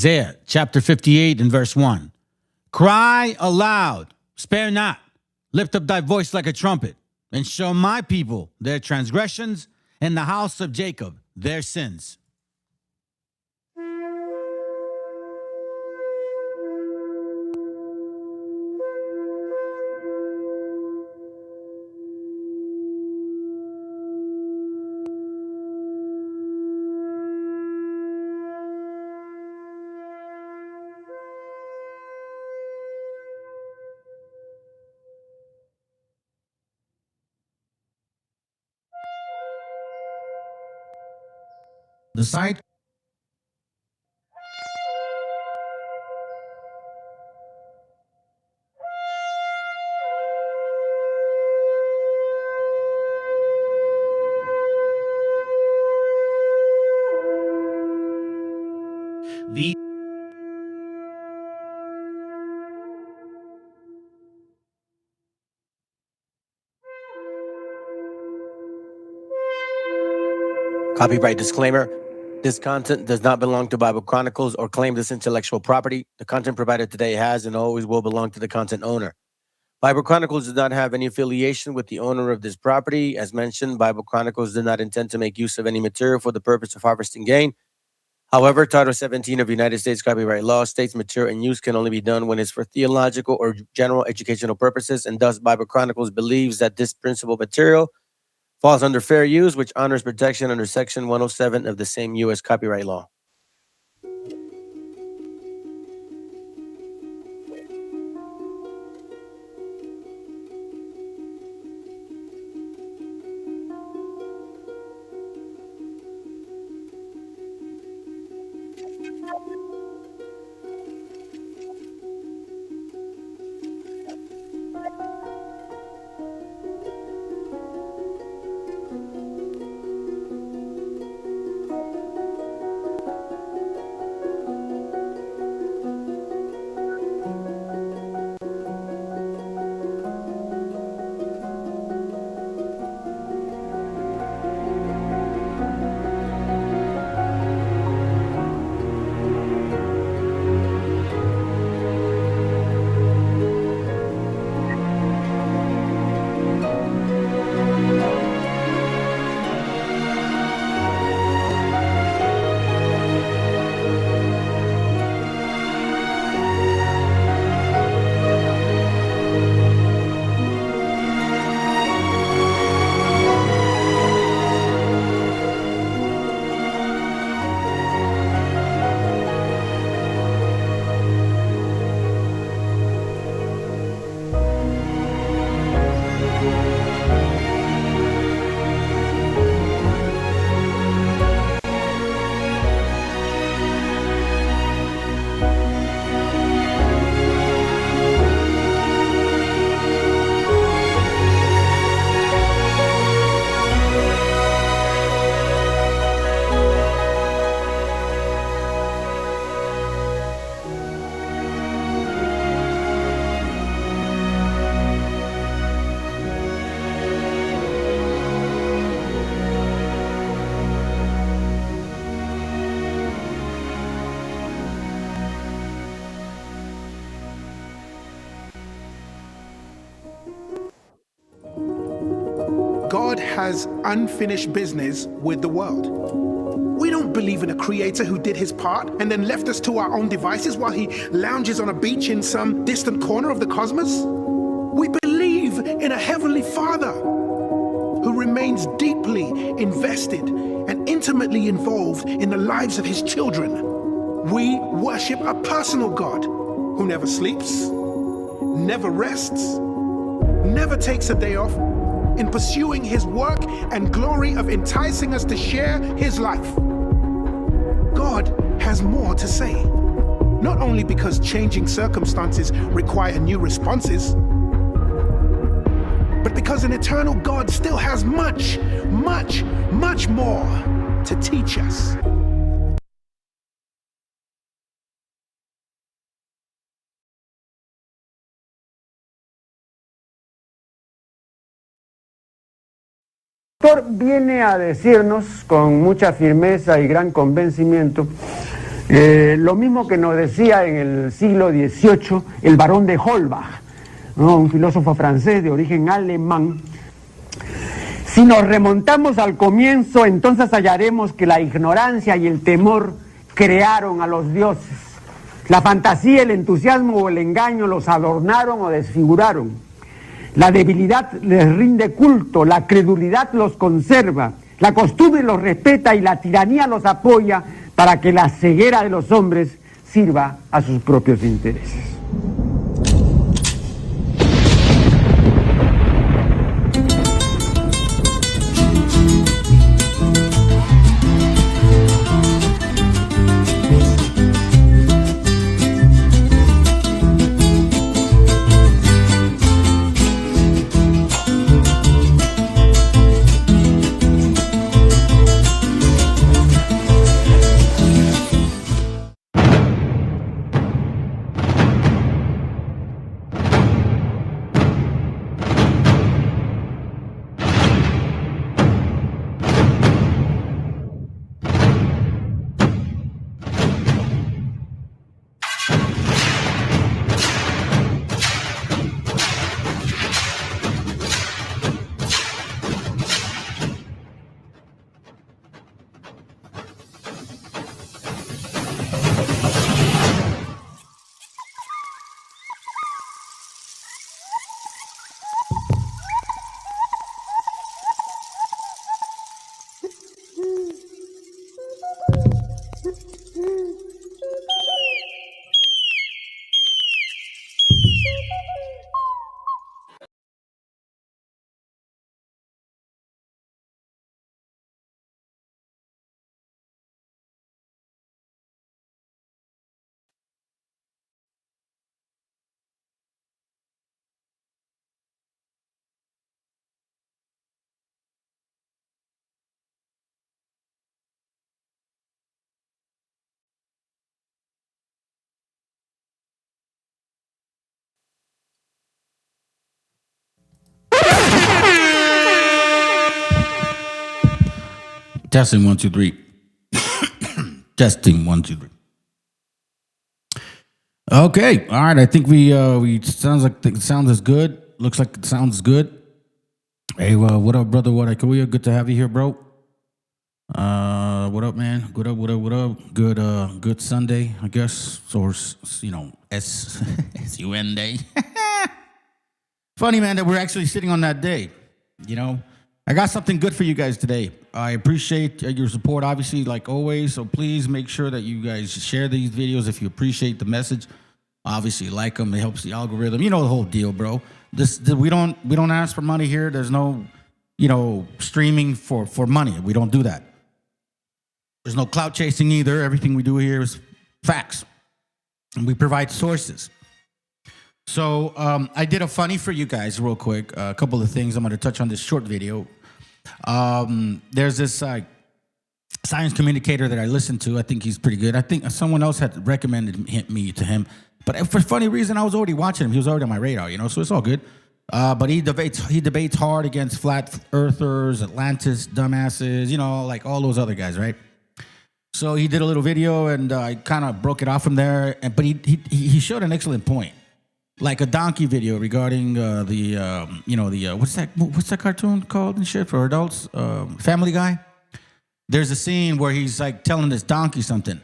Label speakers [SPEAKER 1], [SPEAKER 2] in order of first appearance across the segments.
[SPEAKER 1] Isaiah chapter 58 and verse 1. Cry aloud, spare not, lift up thy voice like a trumpet, and show my people their transgressions, and the house of Jacob their sins. The site the
[SPEAKER 2] Copyright disclaimer. This content does not belong to Bible Chronicles or claim this intellectual property. The content provided today has and always will belong to the content owner. Bible Chronicles does not have any affiliation with the owner of this property. As mentioned, Bible Chronicles did not intend to make use of any material for the purpose of harvesting gain. However, Title 17 of United States copyright law states material in use can only be done when it's for theological or general educational purposes, and thus Bible Chronicles believes that this principal material falls under fair use, which honors protection under Section 107 of the same U.S. copyright law.
[SPEAKER 3] God has unfinished business with the world. We don't believe in a creator who did his part and then left us to our own devices while he lounges on a beach in some distant corner of the cosmos. We believe in a heavenly Father who remains deeply invested and intimately involved in the lives of his children. We worship a personal God who never sleeps, never rests, never takes a day off, in pursuing his work and glory of enticing us to share his life. God has more to say, not only because changing circumstances require new responses, but because an eternal God still has much, much, much more to teach us.
[SPEAKER 4] Viene a decirnos con mucha firmeza y gran convencimiento Lo mismo que nos decía en el siglo XVIII el barón de Holbach, ¿no? Un filósofo francés de origen alemán. Si nos remontamos al comienzo, entonces hallaremos que la ignorancia y el temor crearon a los dioses. La fantasía, el entusiasmo o el engaño los adornaron o desfiguraron. La debilidad les rinde culto, la credulidad los conserva, la costumbre los respeta y la tiranía los apoya para que la ceguera de los hombres sirva a sus propios intereses.
[SPEAKER 1] Testing 1 2 3. Testing 1 2 3. Okay, all right. I think we sounds like the sound is good. Looks like it sounds good. Hey, what up, brother? What up? Good to have you here, bro. What up, man? What up? What up? What up? Good Sunday, I guess, or SUN day. Funny, man, that we're actually sitting on that day. You know, I got something good for you guys today. I appreciate your support, obviously, like always. So please make sure that you guys share these videos if you appreciate the message. Obviously, like them. It helps the algorithm. You know the whole deal, bro. We don't ask for money here. There's no, streaming for money. We don't do that. There's no clout chasing either. Everything we do here is facts, and we provide sources. So I did a funny for you guys real quick. A couple of things I'm going to touch on this short video. There's this science communicator that I listened to. I think he's pretty good. I think someone else had recommended me to him. But for funny reason, I was already watching him. He was already on my radar, so it's all good. But he debates hard against flat earthers, Atlantis, dumbasses, like all those other guys, right? So he did a little video, and I kind of broke it off from there. But he showed an excellent point. Like a donkey video regarding what's that cartoon called and shit for adults? Family Guy. There's a scene where he's like telling this donkey something,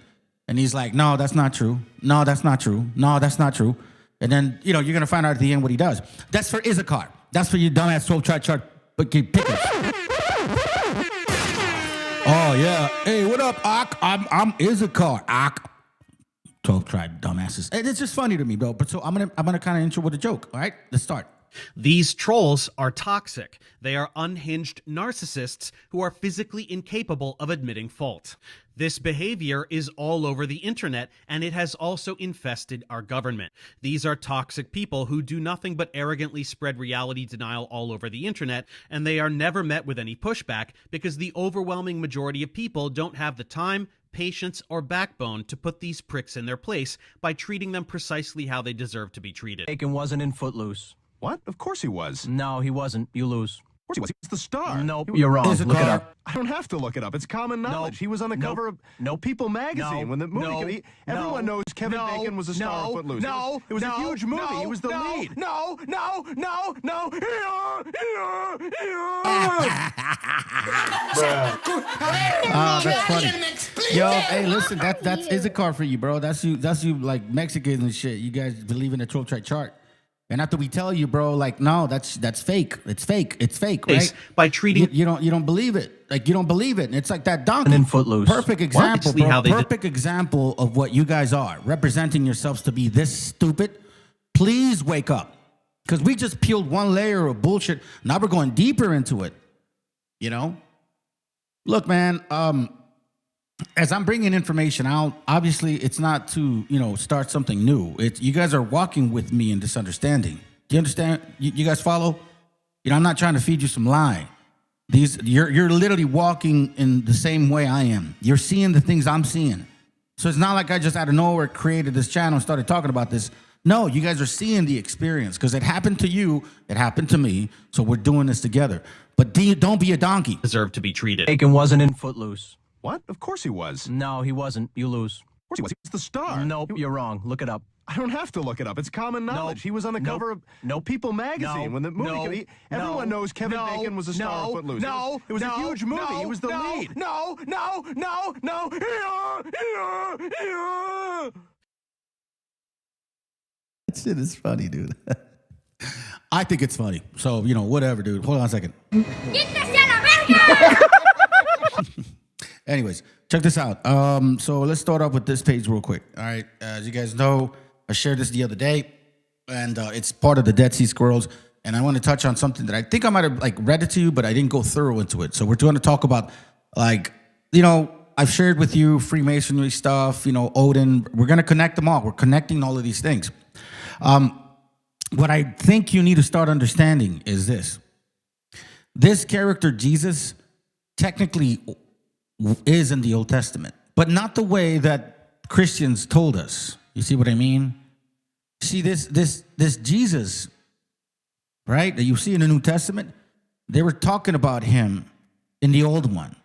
[SPEAKER 1] and he's like, "No, that's not true. No, that's not true. No, that's not true." And then you're gonna find out at the end what he does. That's for Issachar. That's for you dumbass 12 chart pickers. Oh yeah. Hey, what up, Ak? I'm Issachar. Ak. 12 tribe dumbasses. It's just funny to me, bro. But so I'm gonna kind of intro with a joke. All right, let's start.
[SPEAKER 5] These trolls are toxic. They are unhinged narcissists who are physically incapable of admitting fault. This behavior is all over the internet, and it has also infested our government. These are toxic people who do nothing but arrogantly spread reality denial all over the internet, and they are never met with any pushback because the overwhelming majority of people don't have the time, patience, or backbone to put these pricks in their place by treating them precisely how they deserve to be treated.
[SPEAKER 6] Bacon wasn't in Footloose.
[SPEAKER 7] What? Of course he was.
[SPEAKER 6] No, he wasn't. You lose. Of course he was. He's the star.
[SPEAKER 7] Nope, you're wrong.
[SPEAKER 1] Is it
[SPEAKER 7] Look it
[SPEAKER 1] car?
[SPEAKER 7] up.
[SPEAKER 6] I don't have to look it up. It's common knowledge. He was on the cover of People magazine when the movie. Everyone knows Kevin Bacon was a star of Footloose. It was a huge movie. He was the lead.
[SPEAKER 3] No.
[SPEAKER 1] That's funny. Yo, hey, listen, that's Issachar for you, bro. That's you like Mexicans and shit. You guys believe in the 12-track chart. And after we tell you, bro, like, no, that's fake. It's fake, right?
[SPEAKER 5] By treating
[SPEAKER 1] you don't believe it. Like, you don't believe it. And it's like that donkey.
[SPEAKER 7] And in Footloose.
[SPEAKER 1] Perfect example,
[SPEAKER 5] Obviously
[SPEAKER 1] bro.
[SPEAKER 5] how they did-
[SPEAKER 1] Perfect example of what you guys are, representing yourselves to be this stupid. Please wake up. Because we just peeled one layer of bullshit. Now we're going deeper into it. You know? Look, man, as I'm bringing information out, obviously it's not to, start something new. You guys are walking with me in this understanding. Do you understand? You guys follow? I'm not trying to feed you some lie. You're literally walking in the same way I am. You're seeing the things I'm seeing. So it's not like I just out of nowhere created this channel and started talking about this. No, you guys are seeing the experience because it happened to you, it happened to me, so we're doing this together. But don't be a donkey.
[SPEAKER 5] deserve to be treated.
[SPEAKER 7] Bacon wasn't in Footloose.
[SPEAKER 6] What? Of course he was.
[SPEAKER 7] No, he wasn't. You lose.
[SPEAKER 6] Of course he was. He's the star.
[SPEAKER 7] Nope, you're wrong. Look it up.
[SPEAKER 6] I don't have to look it up. It's common knowledge. He was on the cover of People magazine when the movie. Everyone knows Kevin Bacon was a star of Footloose. It was a huge movie. He was the lead.
[SPEAKER 3] No.
[SPEAKER 1] That shit is funny, dude. I think it's funny. So, whatever, dude. Hold on a second. Anyways, check this out. So let's start off with this page real quick. All right. As you guys know, I shared this the other day, and it's part of the Dead Sea Scrolls. And I want to touch on something that I think I might have read it to you, but I didn't go thorough into it. So we're going to talk about I've shared with you Freemasonry stuff, Odin. We're going to connect them all. We're connecting all of these things. What I think you need to start understanding is this. This character, Jesus, technically is in the Old Testament, but not the way that Christians told us. You see what I mean? See, this Jesus, right, that you see in the New Testament, they were talking about him in the old one,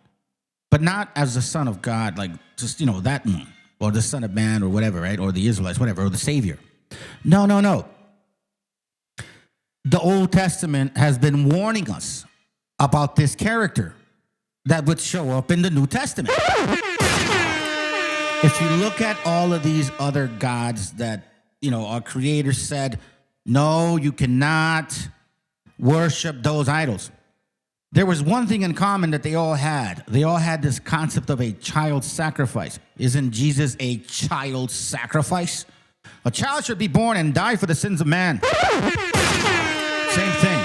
[SPEAKER 1] but not as the Son of God, like just, that one, or the Son of Man, or whatever, right? Or the Israelites, whatever, or the Savior. No. The Old Testament has been warning us about this character that would show up in the New Testament. If you look at all of these other gods that, our creator said, no, you cannot worship those idols. There was one thing in common that they all had. They all had this concept of a child sacrifice. Isn't Jesus a child sacrifice? A child should be born and die for the sins of man. Same thing.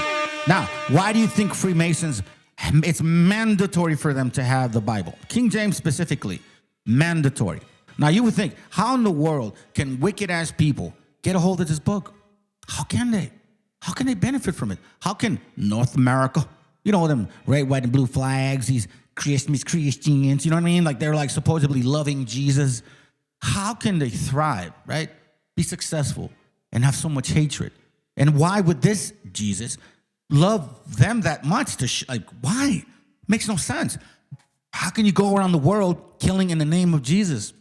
[SPEAKER 1] Now, why do you think Freemasons, it's mandatory for them to have the Bible? King James specifically, mandatory. Now, you would think, how in the world can wicked-ass people get a hold of this book? How can they? How can they benefit from it? How can North America, them red, white, and blue flags, these Christians, you know what I mean? Like, they're supposedly loving Jesus. How can they thrive, right? Be successful and have so much hatred? And why would this Jesus love them that much? Why? Makes no sense. How can you go around the world killing in the name of Jesus?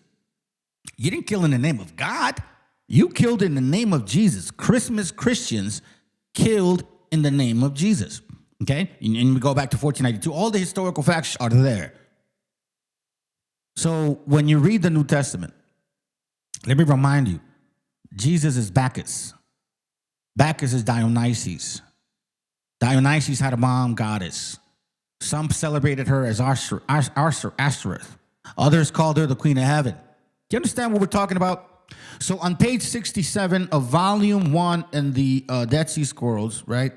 [SPEAKER 1] You didn't kill in the name of God. You killed in the name of Jesus. Christmas Christians killed in the name of Jesus. Okay? And we go back to 1492. All the historical facts are there. So when you read the New Testament, let me remind you, Jesus is Bacchus. Bacchus is Dionysus. Dionysus had a mom goddess. Some celebrated her as Ashtoreth. Others called her the Queen of Heaven. Do you understand what we're talking about? So on page 67 of volume 1 in the Dead Sea Scrolls, right?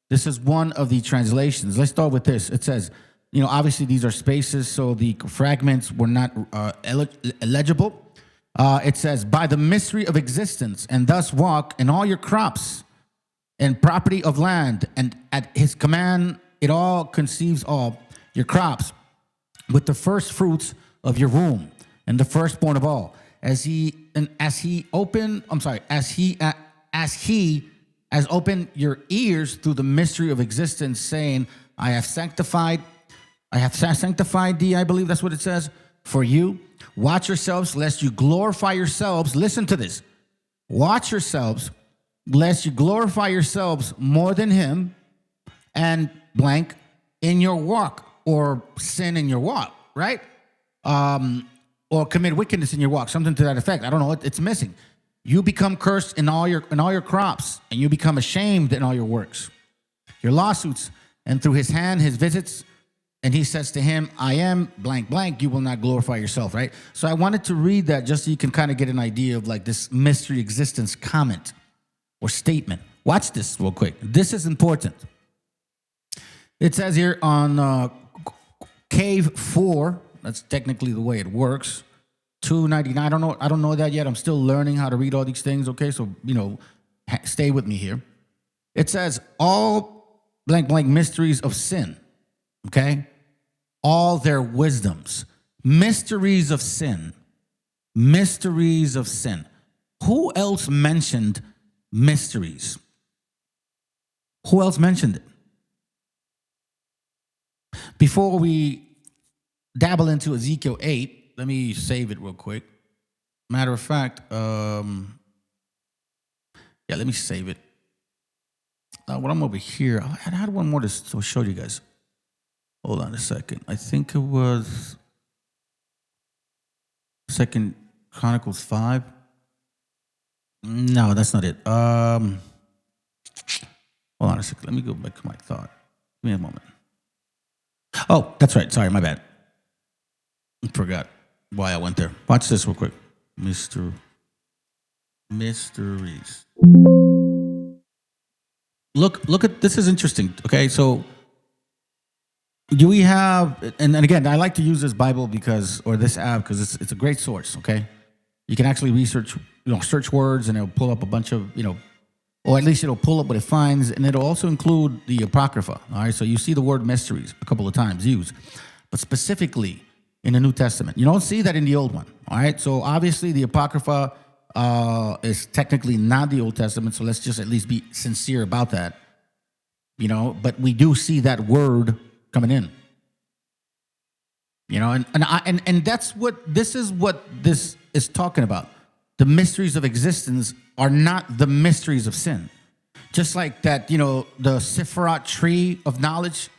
[SPEAKER 1] This is one of the translations. Let's start with this. It says, obviously these are spaces, so the fragments were not illegible. It says, by the mystery of existence, and thus walk in all your crops and property of land, and at his command it all conceives all your crops with the first fruits of your womb and the firstborn of all. As he has opened your ears through the mystery of existence, saying, I have sanctified thee, I believe that's what it says, for you. Watch yourselves, lest you glorify yourselves. Listen to this. Watch yourselves, lest you glorify yourselves more than him, and blank in your walk, or sin in your walk, right? Or commit wickedness in your walk, something to that effect. I don't know, it's missing. You become cursed in all your crops, and you become ashamed in all your works, your lawsuits, and through his hand, his visits. And he says to him, I am blank, blank, you will not glorify yourself, right? So I wanted to read that just so you can kind of get an idea of like this mystery existence comment or statement. Watch this real quick. This is important. It says here on Cave 4, that's technically the way it works, 299. I don't know that yet. I'm still learning how to read all these things, okay? So, stay with me here. It says, all blank, blank mysteries of sin, okay? All their wisdoms. Mysteries of sin. Mysteries of sin. Who else mentioned mysteries? Who else mentioned it? Before we dabble into Ezekiel 8, let me save it real quick. Matter of fact, let me save it. When I'm over here, I had one more to show you guys. Hold on a second. I think it was 2 Chronicles 5. No, that's not it. Hold on a second. Let me go back to my thought. Give me a moment. Oh, that's right. Sorry, my bad. I forgot why I went there. Watch this real quick. Mysteries. Look at this. Is interesting. Okay, so do we have? And again, I like to use this Bible or this app because it's a great source. Okay, you can actually research, search words, and it'll pull up a bunch of, or at least it'll pull up what it finds, and it'll also include the Apocrypha. All right, so you see the word mysteries a couple of times used, but specifically in the New Testament. You don't see that in the Old one. All right, so obviously the Apocrypha is technically not the Old Testament, so let's just at least be sincere about that. But we do see that word coming in. And that's this is what this is talking about. The mysteries of existence are not the mysteries of sin. Just like that, the Sephiroth tree of knowledge,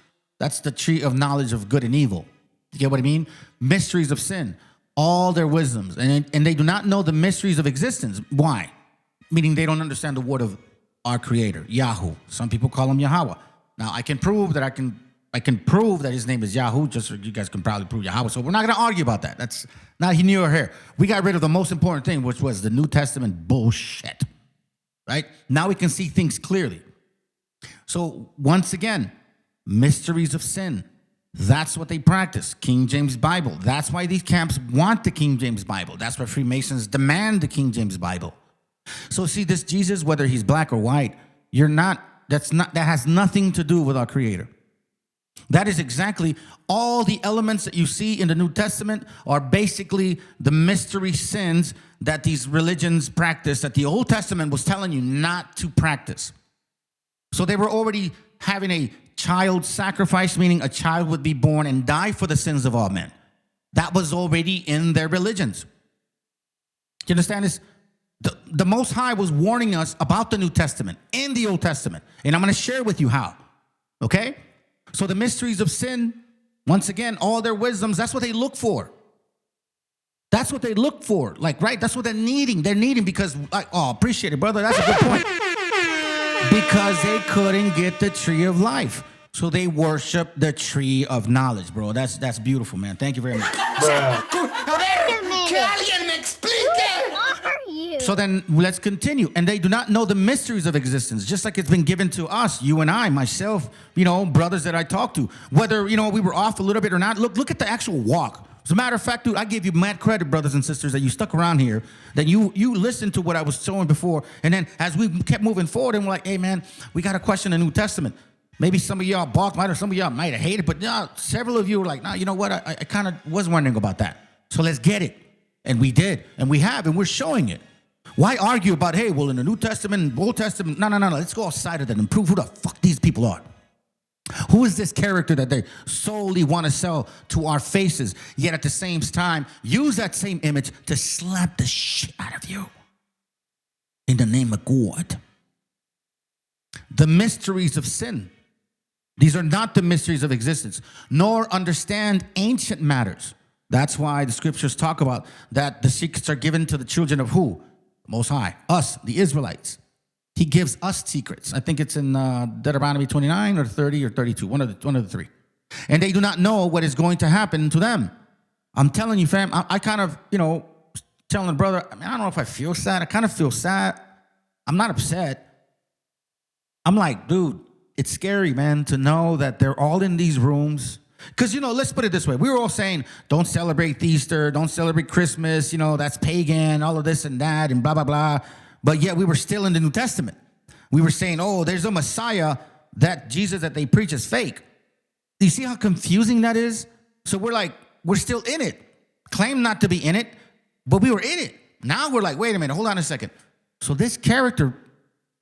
[SPEAKER 1] that's the tree of knowledge of good and evil. You get what I mean? Mysteries of sin, all their wisdoms. And they do not know the mysteries of existence. Why? Meaning they don't understand the word of our creator, Yahoo. Some people call him Yahweh. Now, I can prove that his name is Yahoo, just so you guys can probably prove Yahweh. So we're not going to argue about that. That's not here nor here. We got rid of the most important thing, which was the New Testament bullshit. Right? Now we can see things clearly. So once again, mysteries of sin. That's what they practice. King James Bible. That's why these camps want the King James Bible. That's why Freemasons demand the King James Bible. So see, this Jesus, whether he's black or white, that has nothing to do with our Creator. That is exactly all the elements that you see in the New Testament are basically the mystery sins that these religions practice that the Old Testament was telling you not to practice. So they were already having a child sacrifice, meaning a child would be born and die for the sins of all men. That was already in their religions. Do you understand this? The Most High was warning us about the New Testament in the Old Testament. And I'm going to share with you how. Okay? So the mysteries of sin, once again, all their wisdoms, that's what they look for. That's what they look for. Right? That's what they're needing. They're needing because, appreciate it, brother. That's a good point. Because they couldn't get the tree of life. So they worship the tree of knowledge, bro. That's beautiful, man. Thank you very much. So then let's continue. And they do not know the mysteries of existence, just like it's been given to us, you and I, myself, brothers that I talk to. Whether, we were off a little bit or not, look at the actual walk. As a matter of fact, dude, I give you mad credit, brothers and sisters, that you stuck around here, that you listened to what I was showing before. And then as we kept moving forward, and we're like, hey, man, we got to question the New Testament. Maybe some of y'all balked, or some of y'all might have hated, but several of you were like, you know what? I kind of was wondering about that. So let's get it. And we did. And we have, and we're showing it. Why argue about, hey, well, in the New Testament, Old Testament, no. Let's go outside of that and prove who the fuck these people are. Who is this character that they solely want to sell to our faces, yet at the same time use that same image to slap the shit out of you in the name of God? The mysteries of sin. These are not the mysteries of existence, nor understand ancient matters. That's why the scriptures talk about that the secrets are given to the children of who? Most High, us, the Israelites. He gives us secrets. I think it's in Deuteronomy 29 or 30 or 32, one of the three. And they do not know what is going to happen to them. I'm telling you, fam, I kind of, telling the brother, I don't know if I feel sad. I kind of feel sad. I'm not upset. I'm like, dude, it's scary, man, to know that they're all in these rooms. Because, let's put it this way. We were all saying, don't celebrate Easter, don't celebrate Christmas, that's pagan, all of this and that, and blah, blah, blah. But yet we were still in the New Testament. We were saying, oh, there's a Messiah, that Jesus that they preach is fake. Do you see how confusing that is? So we're still in it. Claim not to be in it, but we were in it. Now we're like, wait a minute, hold on a second. So this character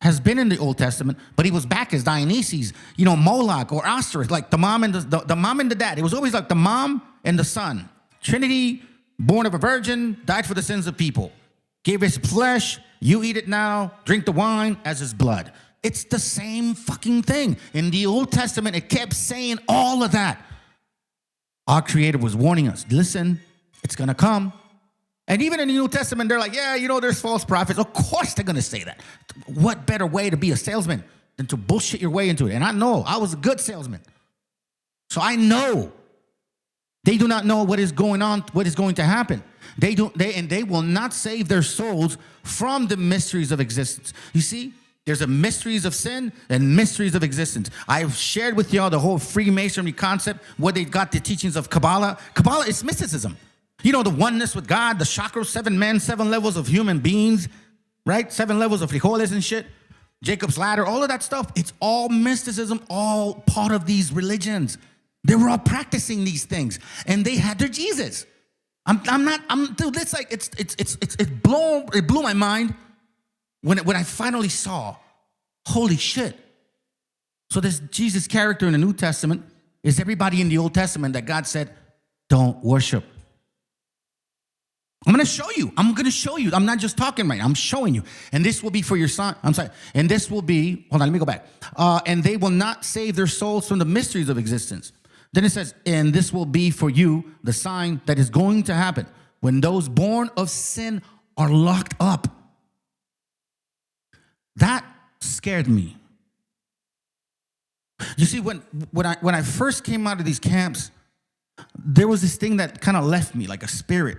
[SPEAKER 1] has been in the Old Testament, but he was back as Dionysus, Moloch or Osiris, like the mom and the mom and the dad. It was always like the mom and the son. Trinity, born of a virgin, died for the sins of people. Gave his flesh, you eat it now, drink the wine as his blood. It's the same fucking thing. In the Old Testament, it kept saying all of that. Our Creator was warning us, listen, it's going to come. And even in the New Testament, they're like, yeah, there's false prophets. Of course they're going to say that. What better way to be a salesman than to bullshit your way into it? And I know, I was a good salesman. So I know they do not know what is going on, what is going to happen. They will not save their souls from the mysteries of existence. You see, there's a mysteries of sin and mysteries of existence. I've shared with y'all the whole Freemasonry concept, where they got the teachings of Kabbalah. Kabbalah is mysticism. The oneness with God, the chakras, 7 men, 7 levels of human beings, right? 7 levels of frijoles and shit. Jacob's ladder, all of that stuff. It's all mysticism, all part of these religions. They were all practicing these things, and they had their Jesus. Dude, it's like, it blew my mind when I finally saw, holy shit. So this Jesus character in the New Testament is everybody in the Old Testament that God said, don't worship. I'm going to show you. I'm not just talking right now. I'm showing you. And this will be for your son. I'm sorry. And this will be, hold on, let me go back. And they will not save their souls from the mysteries of existence. Then it says, and this will be for you the sign that is going to happen when those born of sin are locked up. That scared me. You see, when I first came out of these camps, there was this thing that kind of left me like a spirit,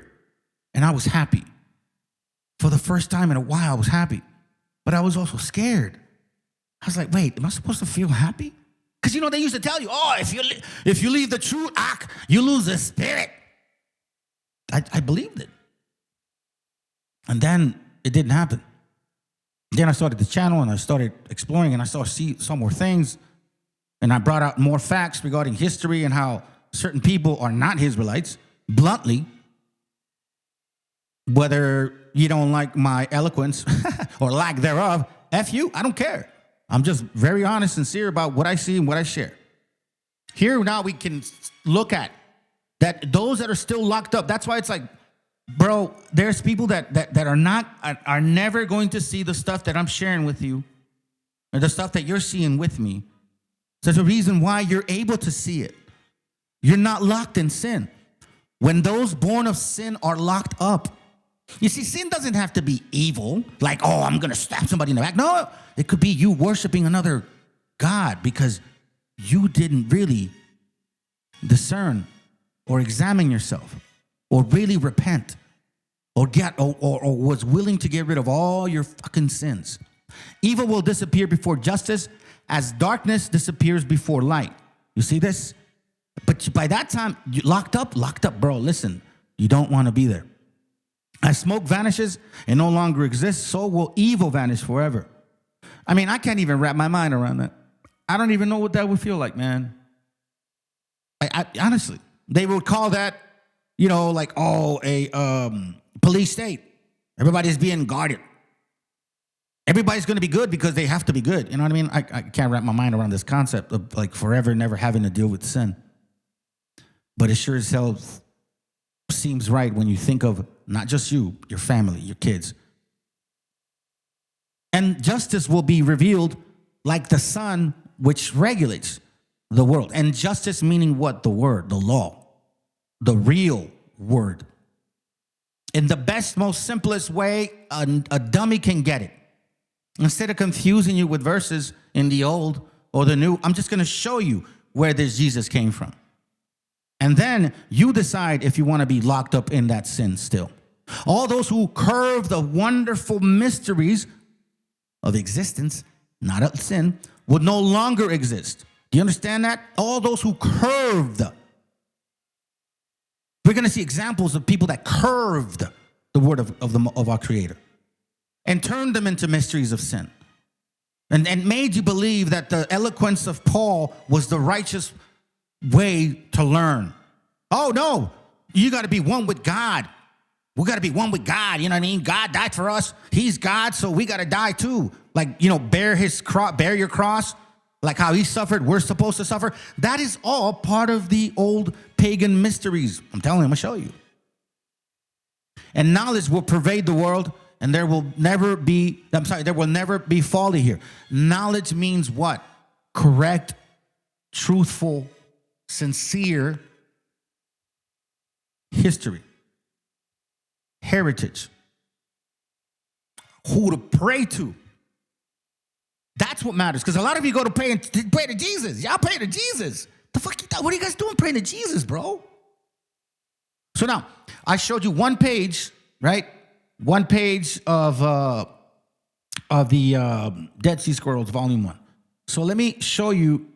[SPEAKER 1] and I was happy. For the first time in a while, I was happy, but I was also scared. I was like, wait, am I supposed to feel happy? Because, they used to tell you, oh, if you leave the truth, you lose the spirit. I believed it. And then it didn't happen. Then I started the channel, and I started exploring, and I saw some more things. And I brought out more facts regarding history and how certain people are not Israelites, bluntly. Whether you don't like my eloquence or lack thereof, F you, I don't care. I'm just very honest, sincere about what I see and what I share. Here now we can look at that those that are still locked up. That's why it's like, bro, there's people that are never going to see the stuff that I'm sharing with you, or the stuff that you're seeing with me. There's a reason why you're able to see it. You're not locked in sin. When those born of sin are locked up, you see, sin doesn't have to be evil, like, oh, I'm going to stab somebody in the back. No, it could be you worshiping another God because you didn't really discern or examine yourself or really repent or was willing to get rid of all your fucking sins. Evil will disappear before justice as darkness disappears before light. You see this? But by that time, you locked up, bro. Listen, you don't want to be there. As smoke vanishes and no longer exists, so will evil vanish forever. I mean, I can't even wrap my mind around that. I don't even know what that would feel like, man. I honestly, they would call that, a police state. Everybody's being guarded. Everybody's going to be good because they have to be good. You know what I mean? I can't wrap my mind around this concept of like forever never having to deal with sin. But it sure as hell seems right when you think of not just you, your family, your kids. And justice will be revealed like the sun, which regulates the world. And justice meaning what? The word, the law, the real word. In the best, most simplest way a dummy can get it. Instead of confusing you with verses in the old or the new, I'm just going to show you where this Jesus came from. And then you decide if you want to be locked up in that sin still. All those who curve the wonderful mysteries of existence, not of sin, would no longer exist. Do you understand that? All those who curved. We're going to see examples of people that curved the word of our Creator and turned them into mysteries of sin. And made you believe that the eloquence of Paul was the righteous way to learn. Oh, no, you got to be one with God. We got to be one with God. You know what I mean? God died for us. He's God, so we got to die too. Like, you know, bear your cross. Like how he suffered, we're supposed to suffer. That is all part of the old pagan mysteries. I'm telling you, I'm going to show you. And knowledge will pervade the world. And there will never be folly here. Knowledge means what? Correct, truthful, sincere history, heritage, who to pray to. That's what matters. Because a lot of you go to pray to Jesus. Y'all pray to Jesus. The fuck you thought? What are you guys doing praying to Jesus, bro? So now, I showed you one page, right? One page of the Dead Sea Scrolls, Volume 1. So let me show you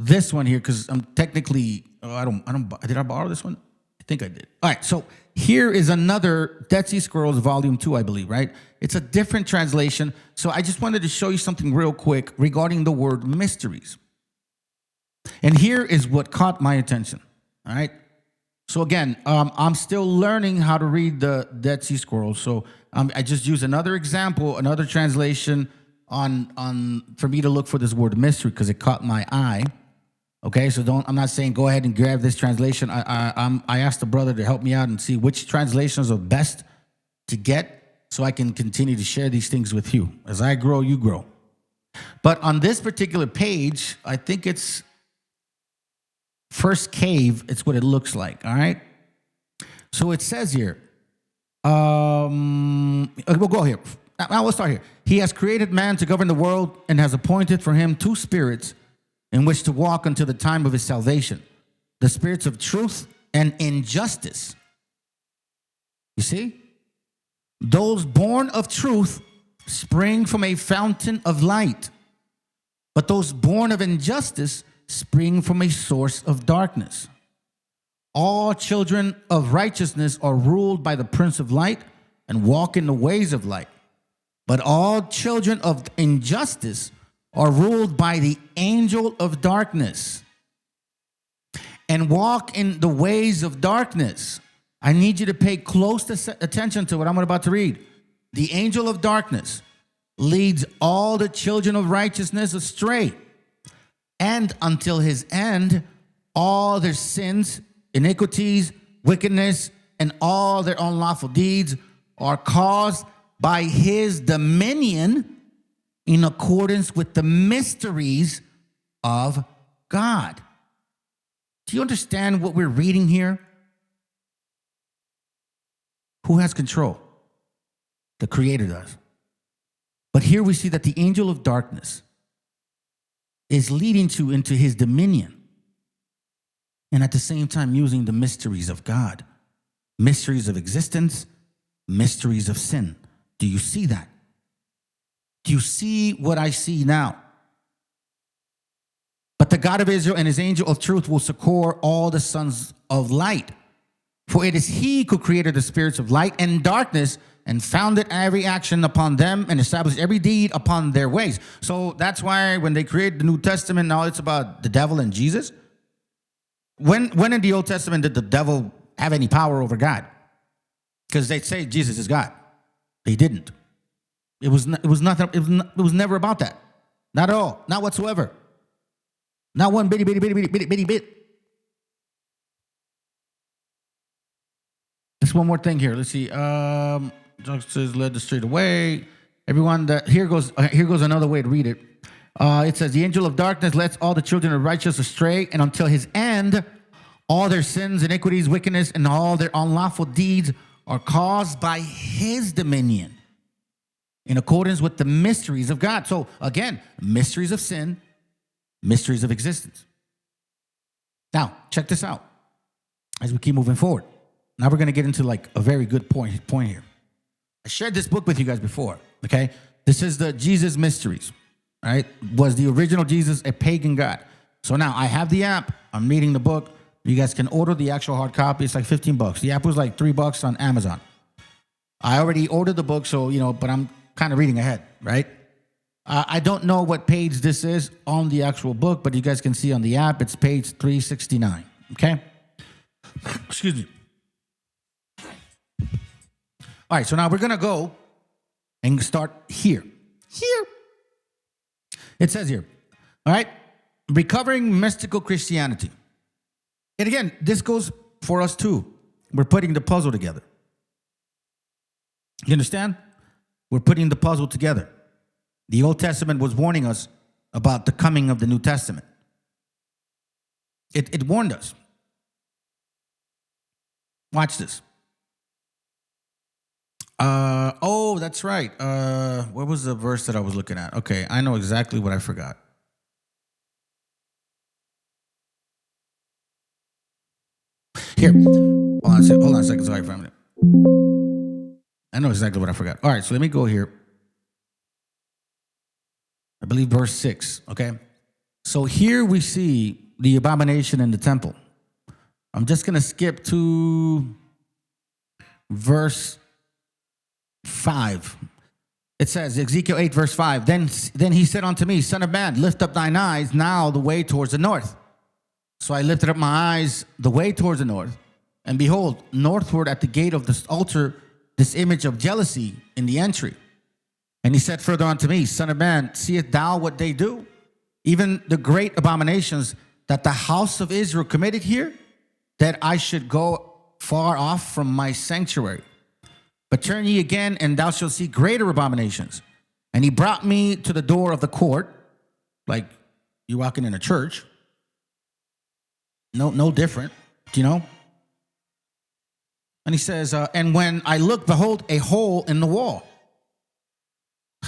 [SPEAKER 1] this one here, because I'm technically, did I borrow this one? I think I did. All right, so here is another Dead Sea Scrolls, Volume 2, I believe, right? It's a different translation. So I just wanted to show you something real quick regarding the word mysteries. And here is what caught my attention, all right? So again, I'm still learning how to read the Dead Sea Scrolls. So I just use another example, another translation for me to look for this word mystery because it caught my eye. Okay, so I'm not saying go ahead and grab this translation. I asked the brother to help me out and see which translations are best to get so I can continue to share these things with you. As I grow, you grow. But on this particular page, I think it's First Cave, it's what it looks like, all right? So it says here, we'll go here. Now we'll start here. He has created man to govern the world and has appointed for him two spirits in which to walk until the time of his salvation, the spirits of truth and injustice. You see? Those born of truth spring from a fountain of light, but those born of injustice spring from a source of darkness. All children of righteousness are ruled by the Prince of Light and walk in the ways of light. But all children of injustice are ruled by the angel of darkness and walk in the ways of darkness. I need you to pay close attention to what I'm about to read. The angel of darkness leads all the children of righteousness astray, and until his end, all their sins, iniquities, wickedness, and all their unlawful deeds are caused by his dominion in accordance with the mysteries of God. Do you understand what we're reading here? Who has control? The Creator does. But here we see that the angel of darkness is leading you into his dominion, and at the same time using the mysteries of God, mysteries of existence, mysteries of sin. Do you see that? Do you see what I see now? But the God of Israel and his angel of truth will succor all the sons of light. For it is he who created the spirits of light and darkness and founded every action upon them and established every deed upon their ways. So that's why when they created the New Testament, now it's about the devil and Jesus. When in the Old Testament did the devil have any power over God? Because they say Jesus is God. He didn't. It was nothing. It was never about that. Not at all. Not whatsoever. Not one bitty bit. Just one more thing here. Let's see. Justice led the street away. Everyone that here goes another way to read it. It says the angel of darkness lets all the children of righteous astray, and until his end, all their sins, iniquities, wickedness, and all their unlawful deeds are caused by his dominion, in accordance with the mysteries of God. So again, mysteries of sin, mysteries of existence. Now, check this out as we keep moving forward. Now we're going to get into like a very good point here. I shared this book with you guys before, okay? This is the Jesus Mysteries, right? Was the original Jesus a pagan god? So now I have the app. I'm reading the book. You guys can order the actual hard copy. It's like $15. The app was like $3 on Amazon. I already ordered the book, so, but I'm kind of reading ahead, right? I don't know what page this is on the actual book, but you guys can see on the app, it's page 369, okay? Excuse me. All right, so now we're going to go and start here. It says here, all right, recovering mystical Christianity. And again, this goes for us too. We're putting the puzzle together. You understand? We're putting the puzzle together. The Old Testament was warning us about the coming of the New Testament. It warned us. Watch this. Oh, that's right. What was the verse that I was looking at? Okay, I know exactly what I forgot. Here. Hold on a second. Sorry for a minute. I know exactly what I forgot. All right, so let me go here. I believe verse 6, okay? So here we see the abomination in the temple. I'm just going to skip to verse 5. It says, Ezekiel 8, verse 5, Then he said unto me, Son of man, lift up thine eyes now the way towards the north. So I lifted up my eyes the way towards the north, and behold, northward at the gate of this altar, this image of jealousy in the entry. And he said further unto me, Son of man, seest thou what they do? Even the great abominations that the house of Israel committed here, that I should go far off from my sanctuary. But turn ye again, and thou shalt see greater abominations. And he brought me to the door of the court, like you're walking in a church. No different, And he says, and when I looked, behold, a hole in the wall.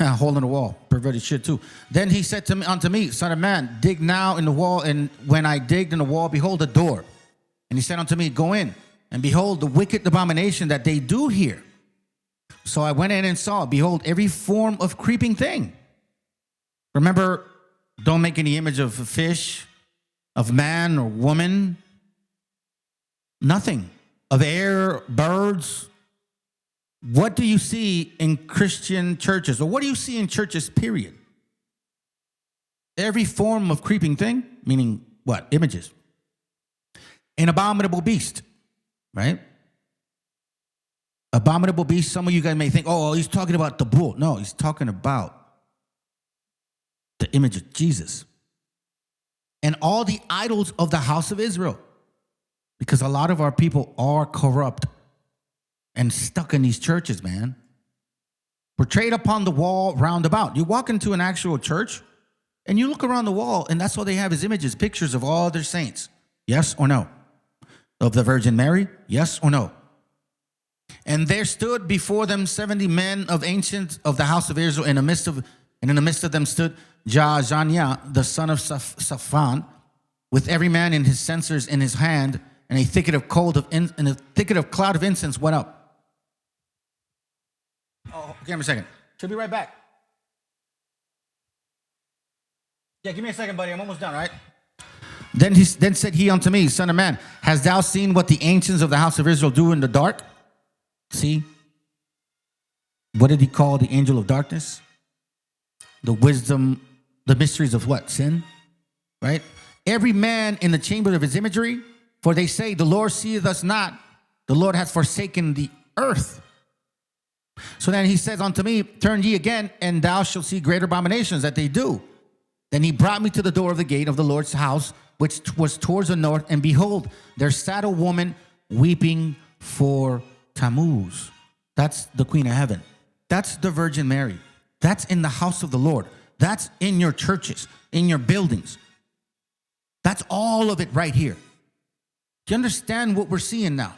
[SPEAKER 1] A hole in the wall, perverted shit too. Then he said unto me, Son of man, dig now in the wall. And when I digged in the wall, behold, a door. And he said unto me, Go in, and behold, the wicked abomination that they do here. So I went in and saw, behold, every form of creeping thing. Remember, don't make any image of a fish, of man or woman. Nothing. Of air, birds. What do you see in Christian churches? Or what do you see in churches, period? Every form of creeping thing, meaning what? Images. An abominable beast, right? Abominable beast, some of you guys may think, oh, he's talking about the bull. No, he's talking about the image of Jesus. And all the idols of the house of Israel. Because a lot of our people are corrupt and stuck in these churches, man. Portrayed upon the wall round about. You walk into an actual church and you look around the wall, and that's all they have is images, pictures of all their saints. Yes or no? Of the Virgin Mary? Yes or no? And there stood before them 70 men of ancient of the house of Israel, and in the midst of them stood Jaazaniah, the son of Shaphan, with every man in his censers in his hand, and a thicket of cloud of incense went up. Oh, give me a second. Should be right back. Yeah, give me a second, buddy. I'm almost done, right? Then said he unto me, Son of man, hast thou seen what the ancients of the house of Israel do in the dark? See? What did he call the angel of darkness? The wisdom, the mysteries of what? Sin? Right? Every man in the chamber of his imagery, for they say, the Lord seeth us not. The Lord hath forsaken the earth. So then he says unto me, turn ye again, and thou shalt see greater abominations that they do. Then he brought me to the door of the gate of the Lord's house, which was towards the north, and behold, there sat a woman weeping for Tammuz. That's the Queen of Heaven. That's the Virgin Mary. That's in the house of the Lord. That's in your churches, in your buildings. That's all of it right here. Do you understand what we're seeing now?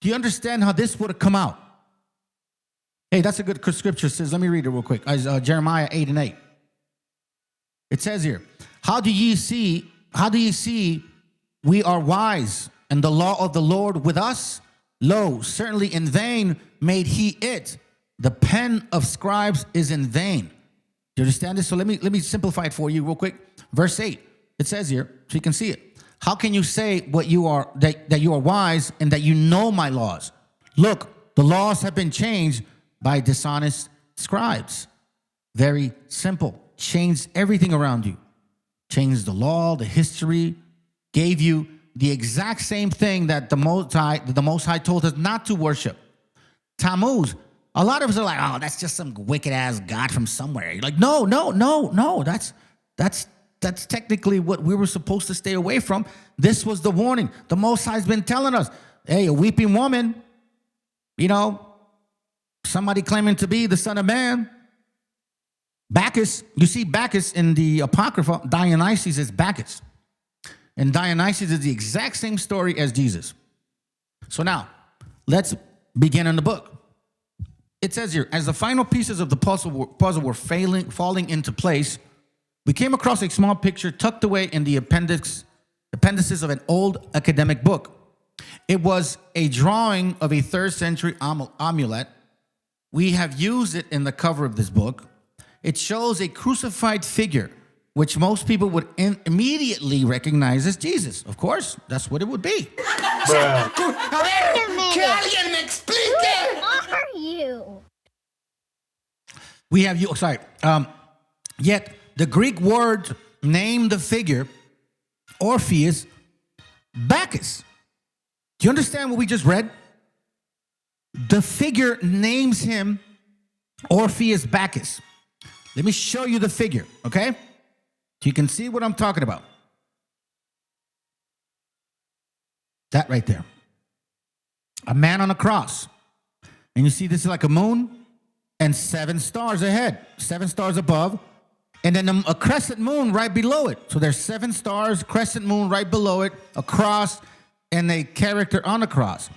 [SPEAKER 1] Do you understand how this would have come out? Hey, that's a good scripture. It says, let me read it real quick. Jeremiah 8:8. It says here, how do ye see we are wise, and the law of the Lord with us? Lo, certainly in vain made he it. The pen of scribes is in vain. Do you understand this? So let me simplify it for you real quick. Verse 8. It says here, so you can see it. How can you say that you are wise and that you know my laws? Look, the laws have been changed by dishonest scribes. Very simple. Changed everything around you. Changed the law, the history, gave you the exact same thing that the Most High told us not to worship. Tammuz. A lot of us are like, oh, that's just some wicked ass god from somewhere. You're like, no. That's technically what we were supposed to stay away from. This was the warning. The Most High's been telling us, hey, a weeping woman, somebody claiming to be the Son of Man. Bacchus, you see Bacchus in the Apocrypha, Dionysus is Bacchus. And Dionysus is the exact same story as Jesus. So now, let's begin in the book. It says here, as the final pieces of the puzzle were falling into place, we came across a small picture tucked away in the appendices of an old academic book. It was a drawing of a 3rd century amulet. We have used it in the cover of this book. It shows a crucified figure, which most people would immediately recognize as Jesus. Of course, that's what it would be.
[SPEAKER 8] Who are you?
[SPEAKER 1] We have you. Sorry. Yet the Greek word named the figure Orpheus Bacchus. Do you understand what we just read? The figure names him Orpheus Bacchus. Let me show you the figure, okay? So you can see what I'm talking about. That right there. A man on a cross. And you see this is like a moon and 7 stars ahead, 7 stars above, and then a crescent moon right below it. So there's 7 stars, crescent moon right below it, a cross, and a character on the cross.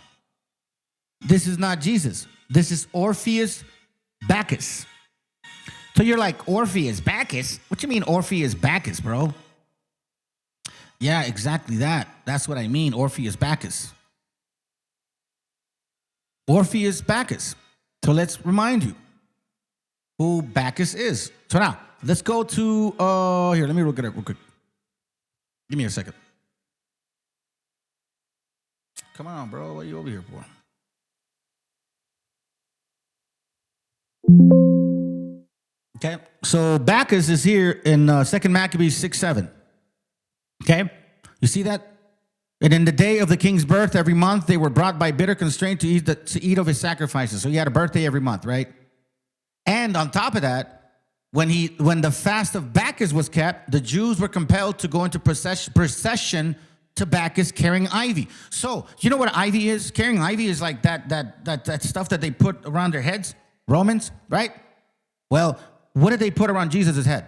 [SPEAKER 1] This is not Jesus. This is Orpheus Bacchus. So you're like, Orpheus Bacchus? What you mean Orpheus Bacchus, bro? Yeah, exactly that. That's what I mean, Orpheus Bacchus. Orpheus Bacchus. So let's remind you who Bacchus is. So now, let's go to, here, let me look at it real quick. Give me a second. Come on, bro. What are you over here for? Okay, so Bacchus is here in 2 Maccabees 6:7. Okay, you see that? And in the day of the king's birth, every month they were brought by bitter constraint to eat of his sacrifices. So he had a birthday every month, right? And on top of that, when the fast of Bacchus was kept, the Jews were compelled to go into procession to Bacchus carrying ivy. So you know what ivy is? Carrying ivy is like that stuff that they put around their heads. Romans, right? Well, what did they put around Jesus' head?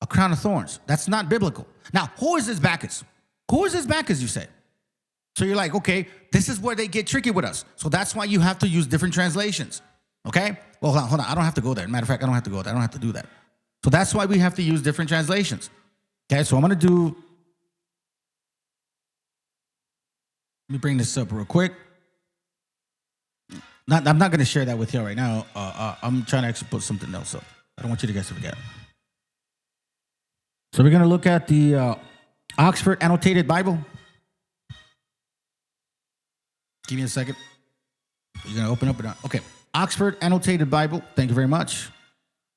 [SPEAKER 1] A crown of thorns. That's not biblical. Now, who is this Bacchus? Who is this Bacchus, you say? So you're like, okay, this is where they get tricky with us. So that's why you have to use different translations. Okay? Well, hold on. I don't have to go there. Matter of fact, I don't have to go there. I don't have to do that. So that's why we have to use different translations. Okay, so I'm going to do... Let me bring this up real quick. I'm not going to share that with you right now. I'm trying to actually put something else up. I don't want you guys to forget. So we're going to look at the Oxford Annotated Bible. Give me a second. You're going to open up it. Okay. Oxford Annotated Bible. Thank you very much.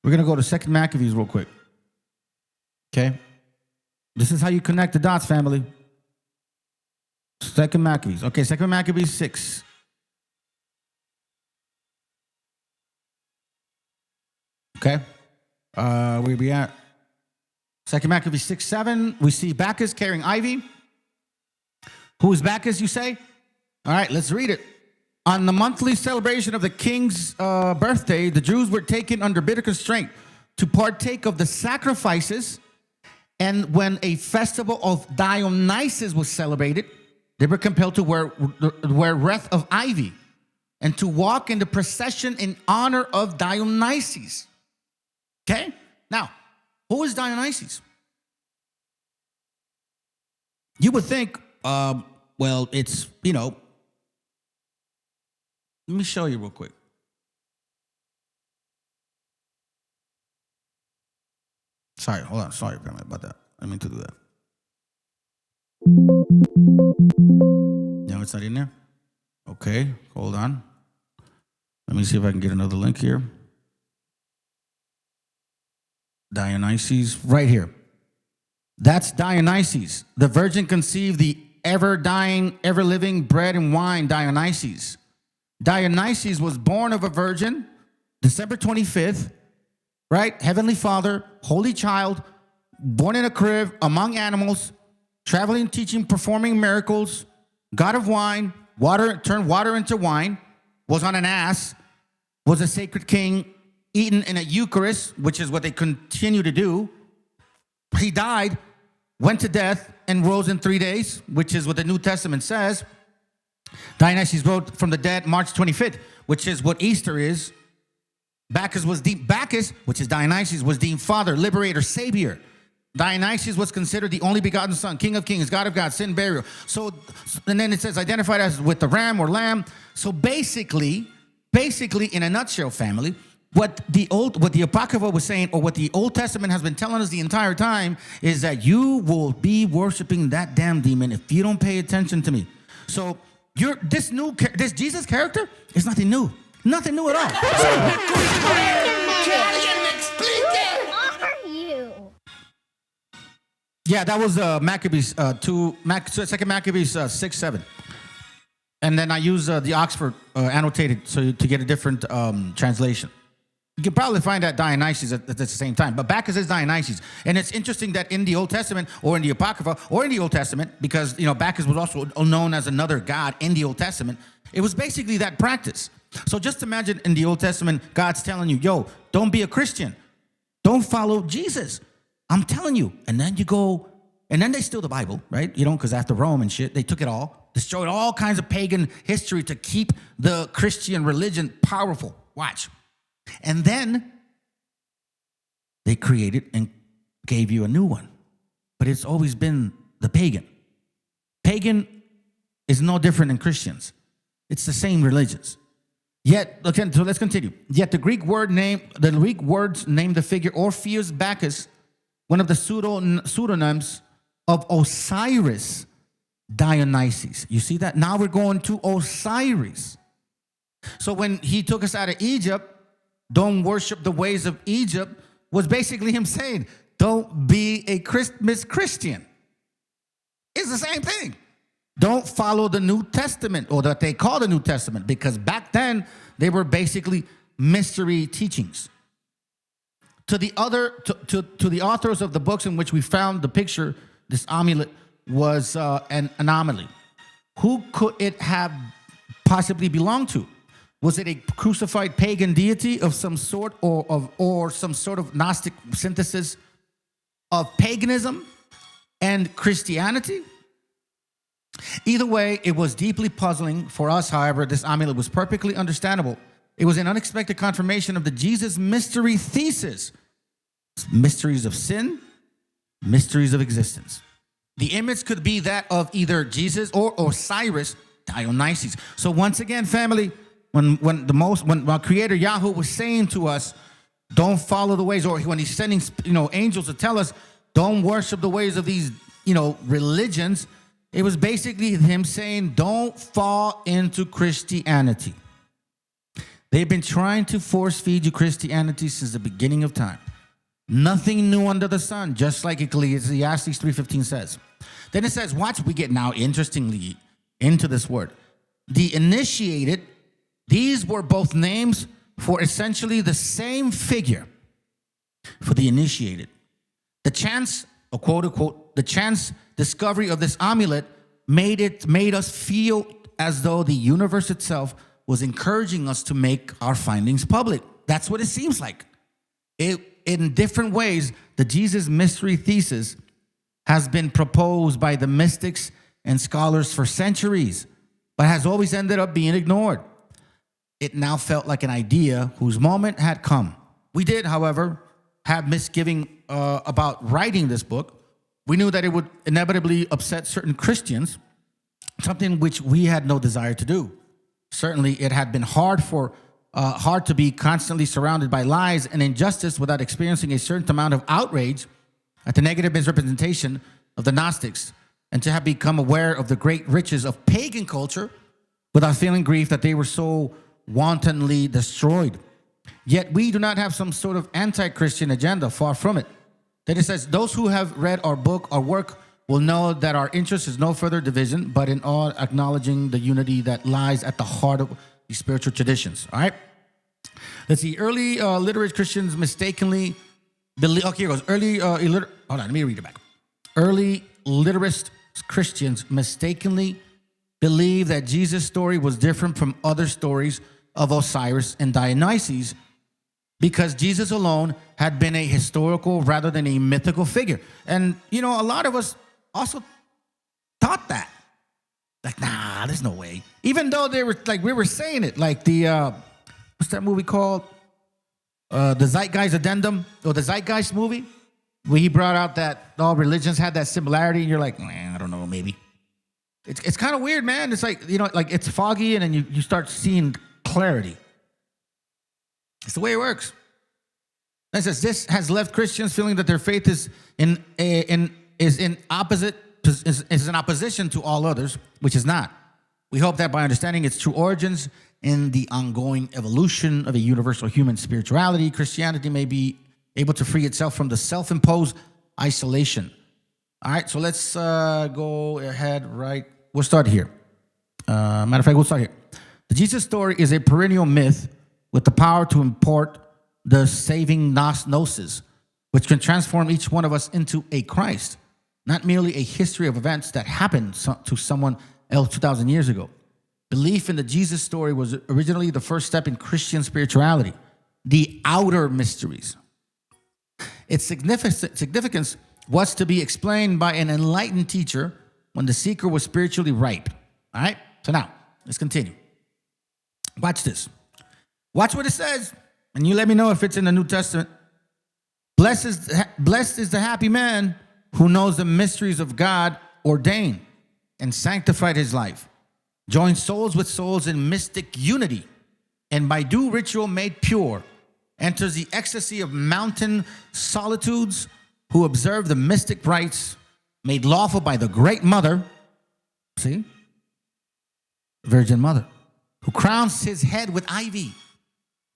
[SPEAKER 1] We're going to go to 2 Maccabees real quick. Okay. This is how you connect the dots, family. 2 Maccabees. Okay, 2 Maccabees 6. Okay? Where we at? 2 Maccabees 6:7. We see Bacchus carrying ivy. Who is Bacchus, you say? All right, let's read it. On the monthly celebration of the king's birthday, the Jews were taken under bitter constraint to partake of the sacrifices. And when a festival of Dionysus was celebrated, they were compelled to wear wreath of ivy and to walk in the procession in honor of Dionysus. Okay? Now, who is Dionysus? You would think, well, it's, let me show you real quick. Sorry, hold on. Sorry about that. I mean to do that. No, it's not in there? Okay, hold on. Let me see if I can get another link here. Dionysus, right here. That's Dionysus. The virgin conceived the ever-dying, ever-living bread and wine, Dionysus. Dionysus was born of a virgin, December 25th, right? Heavenly Father, Holy Child, born in a crib, among animals, traveling, teaching, performing miracles, God of wine, turned water into wine, was on an ass, was a sacred king, eaten in a Eucharist, which is what they continue to do. He died, went to death, and rose in 3 days, which is what the New Testament says. Dionysus rose from the dead March 25th, which is what Easter is. Bacchus, which is Dionysus, was deemed father, liberator, savior. Dionysus was considered the only begotten son, king of kings, God of gods, sin, burial. So, and then it says identified as with the ram or lamb. So basically, in a nutshell, family, what the Apocrypha was saying, or what the Old Testament has been telling us the entire time, is that you will be worshiping that damn demon if you don't pay attention to me. So this Jesus character is nothing new. Nothing new at all.
[SPEAKER 8] Who are you?
[SPEAKER 1] Yeah, that was Maccabees 2 Maccabees 6:7, and then I use the Oxford annotated to get a different translation. You can probably find that Dionysus at the same time, but Bacchus is Dionysus, and it's interesting that in the Old Testament or in the Apocrypha or in the Old Testament, because Bacchus was also known as another god in the Old Testament. It was basically that practice. So just imagine in the Old Testament, God's telling you, yo, don't be a Christian. Don't follow Jesus. I'm telling you. And then you go, and then they steal the Bible, right? Because after Rome and shit, they took it all, destroyed all kinds of pagan history to keep the Christian religion powerful. Watch. And then they created and gave you a new one. But it's always been the pagan. Pagan is no different than Christians. It's the same religions. Yet, okay, so let's continue. Yet the Greek words name the figure Orpheus Bacchus, one of the pseudonyms of Osiris, Dionysus. You see that? Now we're going to Osiris. So when he took us out of Egypt, don't worship the ways of Egypt, was basically him saying, don't be a Christmas Christian. It's the same thing. Don't follow the New Testament, or that they call the New Testament, because back then they were basically mystery teachings. To the authors of the books in which we found the picture, this amulet was an anomaly. Who could it have possibly belonged to? Was it a crucified pagan deity of some sort, or some sort of Gnostic synthesis of paganism and Christianity? Either way, it was deeply puzzling for us. However, this amulet was perfectly understandable. It was an unexpected confirmation of the Jesus mystery thesis. Mysteries of sin, mysteries of existence. The image could be that of either Jesus or Osiris, Dionysus. So once again, family, when our Creator Yahweh was saying to us, don't follow the ways, or when he's sending angels to tell us, don't worship the ways of these religions, it was basically him saying, don't fall into Christianity. They've been trying to force feed you Christianity since the beginning of time. Nothing new under the sun, just like Ecclesiastes 3:15 says. Then it says, watch, we get now interestingly into this word. The initiated, these were both names for essentially the same figure. for the initiated. The chance, or quote unquote, the chance discovery of this amulet made us feel as though the universe itself was encouraging us to make our findings public. That's what it seems like. In different ways, the Jesus mystery thesis has been proposed by the mystics and scholars for centuries, but has always ended up being ignored. It now felt like an idea whose moment had come. We did, however, have misgiving about writing this book. We knew that it would inevitably upset certain Christians, something which we had no desire to do. Certainly, it had been hard to be constantly surrounded by lies and injustice without experiencing a certain amount of outrage at the negative misrepresentation of the Gnostics, and to have become aware of the great riches of pagan culture without feeling grief that they were so wantonly destroyed. Yet we do not have some sort of anti-Christian agenda, far from it. That it says, those who have read our book, our work, will know that our interest is no further division, but in all acknowledging the unity that lies at the heart of the spiritual traditions. All right? Let's see. Early literate Christians mistakenly believe... Okay, here goes. Hold on, let me read it back. Early literist Christians mistakenly believe that Jesus' story was different from other stories of Osiris and Dionysus because Jesus alone had been a historical rather than a mythical figure. And, you know, a lot of us also thought that. Like, nah, there's no way. Even though they were, like, we were saying it, like the, what's that movie called? The Zeitgeist Addendum, or the Zeitgeist movie, where he brought out that all religions had that similarity, and you're like, I don't know, maybe. It's kind of weird, man. It's like, you know, like it's foggy, and then you start seeing clarity. It's the way it works. And it says this has left Christians feeling that their faith is in opposition to all others, which is not. We hope that by understanding its true origins in the ongoing evolution of a universal human spirituality, Christianity may be able to free itself from the self-imposed isolation. All right, so let's go ahead, right? We'll start here. Matter of fact, we'll start here. The Jesus story is a perennial myth with the power to impart the saving gnosis, which can transform each one of us into a Christ, not merely a history of events that happened to someone else 2,000 years ago. Belief in the Jesus story was originally the first step in Christian spirituality, the outer mysteries. Its significance was to be explained by an enlightened teacher when the seeker was spiritually ripe. All right? So now, let's continue. Watch this. Watch what it says, and you let me know if it's in the New Testament. Blessed is the happy man who knows the mysteries of God ordained and sanctified his life, joined souls with souls in mystic unity, and by due ritual made pure, enters the ecstasy of mountain solitudes, who observe the mystic rites made lawful by the great mother, see, Virgin Mother, who crowns his head with ivy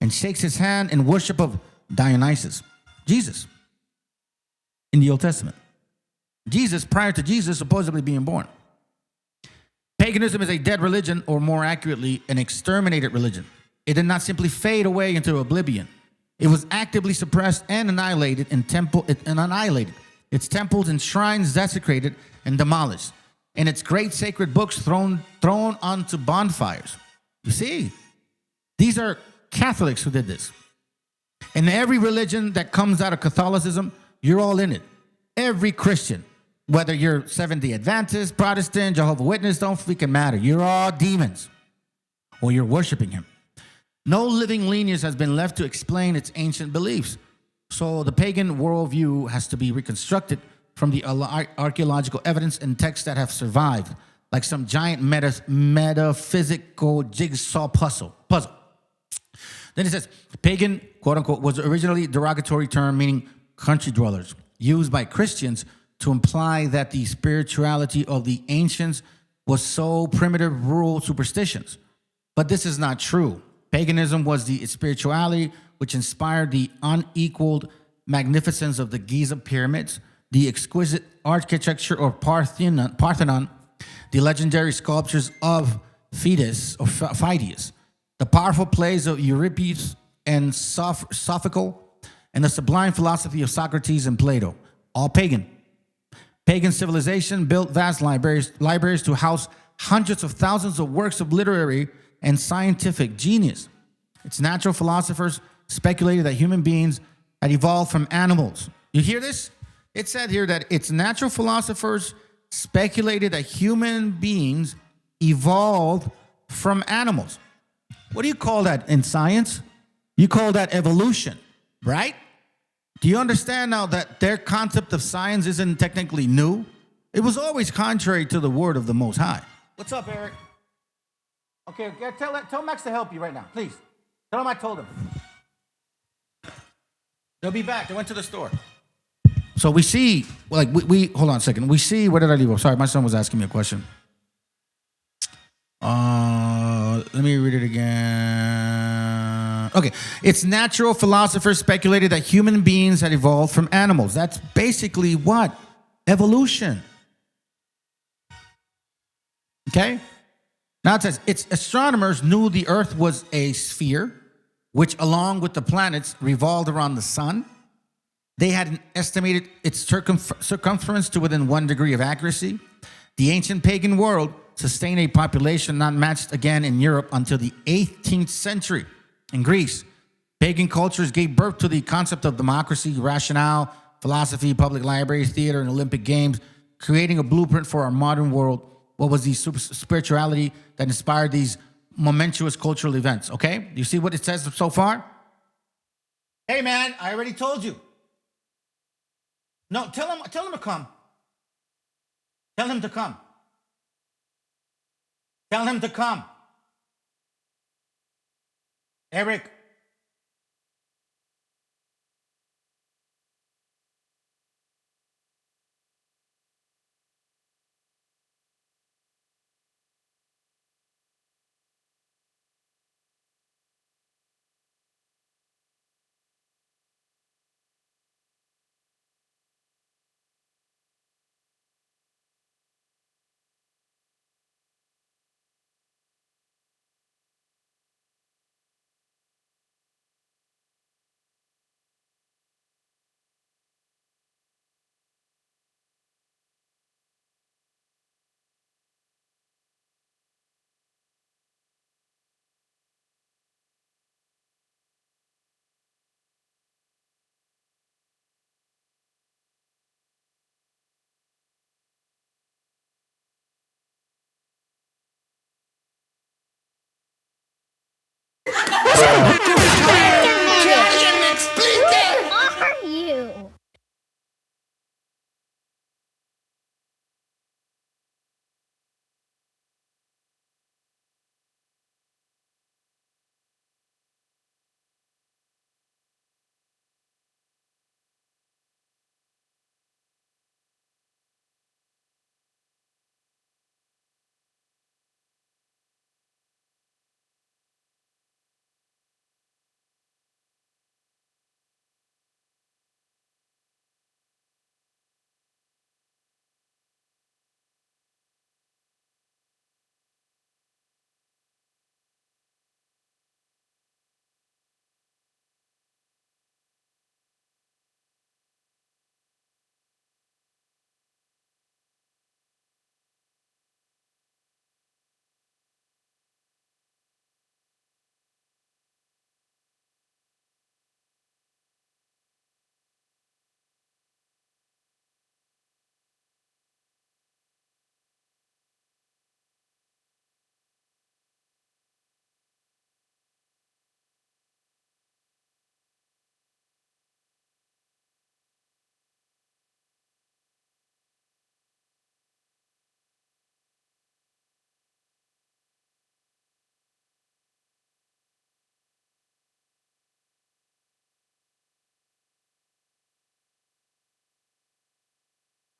[SPEAKER 1] and shakes his hand in worship of Dionysus, Jesus, in the Old Testament. Jesus, prior to Jesus supposedly being born. Paganism is a dead religion, or more accurately, an exterminated religion. It did not simply fade away into oblivion. It was actively suppressed and annihilated, its temples and shrines desecrated and demolished, and its great sacred books thrown onto bonfires. You see, these are Catholics who did this. And every religion that comes out of Catholicism, you're all in it. Every Christian, whether you're Seventh-day Adventist, Protestant, Jehovah's Witness, don't freaking matter. You're all demons, or you're worshiping him. No living lineage has been left to explain its ancient beliefs. So the pagan worldview has to be reconstructed from the archaeological evidence and texts that have survived, like some giant metaphysical jigsaw puzzle. Then it says, pagan, quote unquote, was originally a derogatory term meaning country dwellers, used by Christians to imply that the spirituality of the ancients was so primitive rural superstitions. But this is not true. Paganism was the spirituality which inspired the unequaled magnificence of the Giza pyramids, the exquisite architecture of Parthenon, the legendary sculptures of Phidias, the powerful plays of Euripides and Sophocles, and the sublime philosophy of Socrates and Plato, all pagan. Pagan civilization built vast libraries to house hundreds of thousands of works of literary and scientific genius. Its natural philosophers speculated that human beings had evolved from animals. You hear this? It said here that its natural philosophers speculated that human beings evolved from animals. What do you call that in science? You call that evolution, right? Do you understand now that their concept of science isn't technically new? It was always contrary to the word of the Most High. What's up, Eric? Okay, tell Max to help you right now, please. Tell him I told him. They'll be back. They went to the store. So we see, like, we hold on a second. We see, where did I leave off? Sorry, my son was asking me a question. Let me read it again. Okay. Its natural philosophers speculated that human beings had evolved from animals. That's basically what? Evolution. Okay? Now it says, its astronomers knew the earth was a sphere, which along with the planets revolved around the sun. They had estimated its circumference to within 1 degree of accuracy. The ancient pagan world sustained a population not matched again in Europe until the 18th century. In Greece, pagan cultures gave birth to the concept of democracy, rationale, philosophy, public libraries, theater, and Olympic Games, creating a blueprint for our modern world. What was the spirituality that inspired these momentous cultural events? Okay, you see what it says so far? Hey man, I already told you. No, tell him to come. Tell him to come. Tell him to come. Eric.
[SPEAKER 8] Where are you?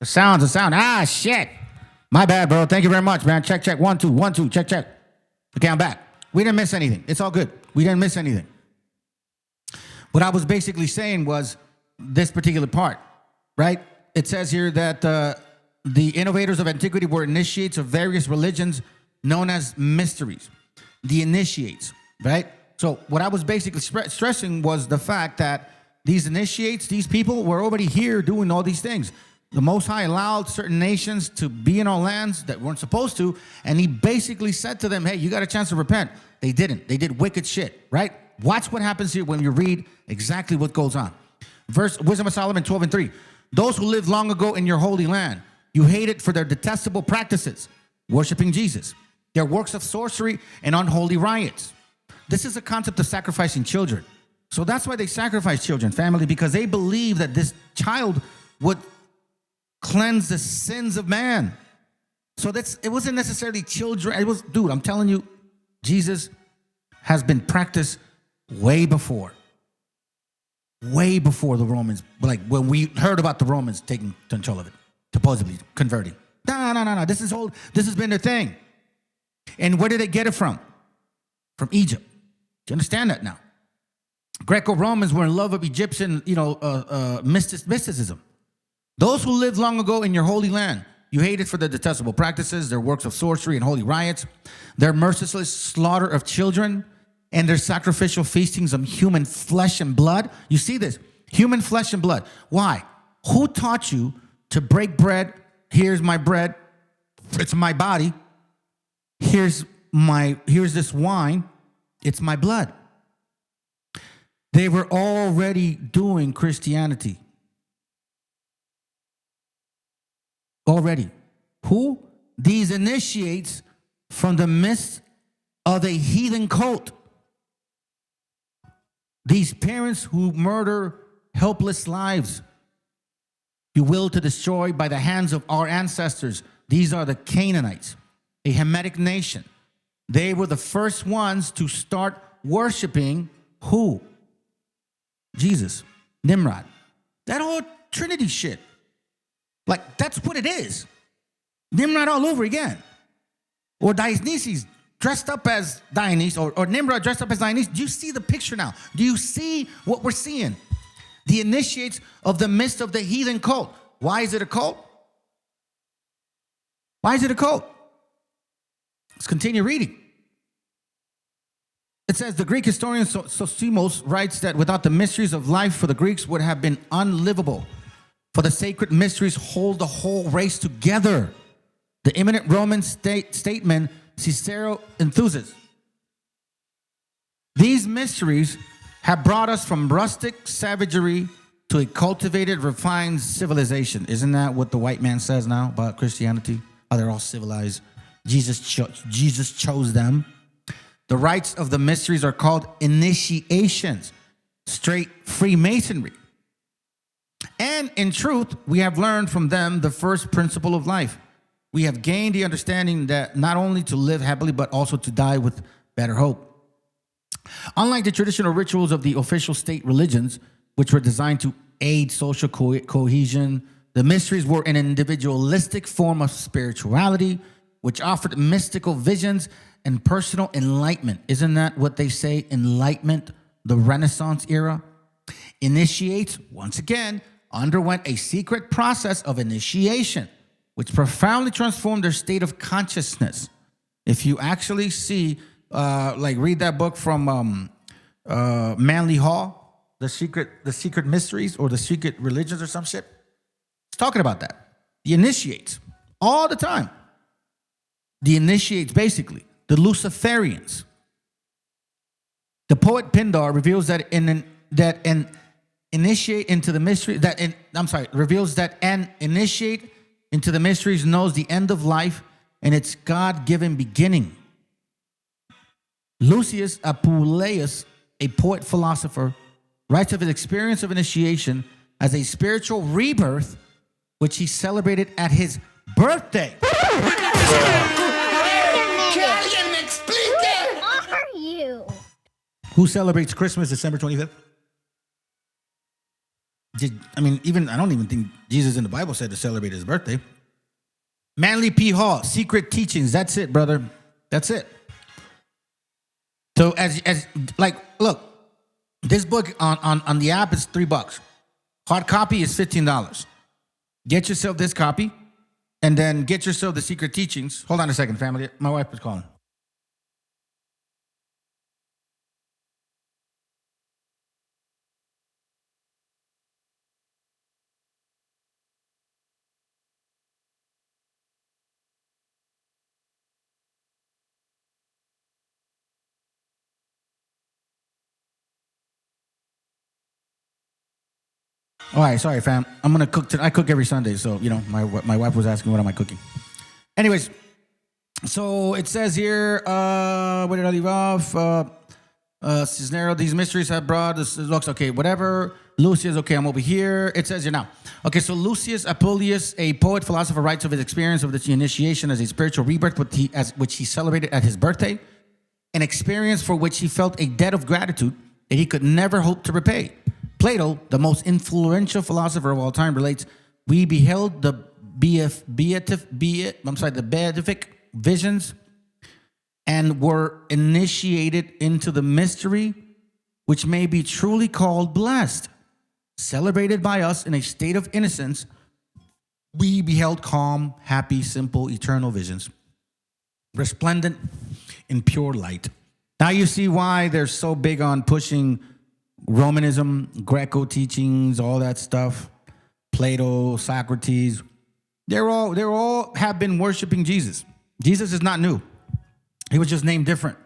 [SPEAKER 1] The sound. Ah, shit. My bad, bro. Thank you very much, man. Check. 1, 2, 1, 2. Check. Okay, I'm back. We didn't miss anything. It's all good. We didn't miss anything. What I was basically saying was this particular part, right? It says here that the innovators of antiquity were initiates of various religions known as mysteries. The initiates, right? So what I was basically stressing was the fact that These initiates, these people were already here doing all these things. The Most High allowed certain nations to be in our lands that weren't supposed to, and he basically said to them, hey, you got a chance to repent. They didn't. They did wicked shit, right? Watch what happens here when you read exactly what goes on. Wisdom of Solomon 12:3. Those who lived long ago in your holy land, you hated for their detestable practices, worshiping Jesus, their works of sorcery and unholy riots. This is a concept of sacrificing children. So that's why they sacrifice children, family, because they believe that this child would cleanse the sins of man. So it wasn't necessarily children. It was, dude, I'm telling you, Jesus has been practiced way before the Romans, like when we heard about the Romans taking control of it, supposedly converting. No. This has been their thing. And where did they get it from? From Egypt. Do you understand that now? Greco-Romans were in love with Egyptian, mysticism. Those who lived long ago in your holy land, you hated for their detestable practices, their works of sorcery and holy riots, their merciless slaughter of children, and their sacrificial feastings of human flesh and blood. You see this? Human flesh and blood. Why? Who taught you to break bread? Here's my bread. It's my body. Here's this wine. It's my blood. They were already doing Christianity. Already. Who? These initiates from the midst of a heathen cult. These parents who murder helpless lives, you will to destroy by the hands of our ancestors. These are the Canaanites, a Hamitic nation. They were the first ones to start worshiping who? Jesus, Nimrod. That whole Trinity shit. Like, that's what it is. Nimrod all over again. Or Dionysus dressed up as Dionysus, or Nimrod dressed up as Dionysus. Do you see the picture now? Do you see what we're seeing? The initiates of the midst of the heathen cult. Why is it a cult? Why is it a cult? Let's continue reading. It says, the Greek historian Sosimos writes that without the mysteries of life for the Greeks would have been unlivable. For the sacred mysteries hold the whole race together. The eminent Roman statesman Cicero enthuses. These mysteries have brought us from rustic savagery to a cultivated, refined civilization. Isn't that what the white man says now about Christianity? How they're all civilized. Jesus chose them. The rites of the mysteries are called initiations, straight Freemasonry. And in truth, we have learned from them the first principle of life. We have gained the understanding that not only to live happily, but also to die with better hope. Unlike the traditional rituals of the official state religions, which were designed to aid social cohesion, the mysteries were an individualistic form of spirituality, which offered mystical visions and personal enlightenment. Isn't that what they say, enlightenment, the Renaissance era? Initiates, once again, underwent a secret process of initiation, which profoundly transformed their state of consciousness. If you actually see, read that book from Manly Hall, the secret mysteries or the secret religions or some shit, it's talking about that. The initiates, all the time. The initiates, basically, the Luciferians. The poet Pindar reveals that initiate into the mystery reveals that an initiate into the mysteries knows the end of life and its God-given beginning. Lucius Apuleius, a poet philosopher, writes of his experience of initiation as a spiritual rebirth, which he celebrated at his birthday.
[SPEAKER 8] Who are you?
[SPEAKER 1] Who celebrates Christmas December 25th? I don't even think Jesus in the Bible said to celebrate his birthday. Manly P. Hall, Secret Teachings. That's it, brother. That's it. So look, this book on the app is $3. Hard copy is $15. Get yourself this copy, and then get yourself the Secret Teachings. Hold on a second, family. My wife is calling. All right, sorry, fam. I'm gonna cook. I cook every Sunday, so you know my wife was asking what am I cooking. Anyways, so it says here. Where did I leave off? Cisnero, these mysteries have brought this looks okay. Whatever. Lucius, okay, I'm over here. It says here now. Okay, so Lucius Apuleius, a poet philosopher, writes of his experience of the initiation as a spiritual rebirth, which he celebrated at his birthday, an experience for which he felt a debt of gratitude that he could never hope to repay. Plato, the most influential philosopher of all time, relates, "We beheld the beatific visions and were initiated into the mystery which may be truly called blessed. Celebrated by us in a state of innocence, we beheld calm, happy, simple, eternal visions, resplendent in pure light." Now you see why they're so big on pushing Romanism, Greco teachings, all that stuff. Plato, Socrates, they all have been worshiping Jesus. Jesus is not new. He was just named different.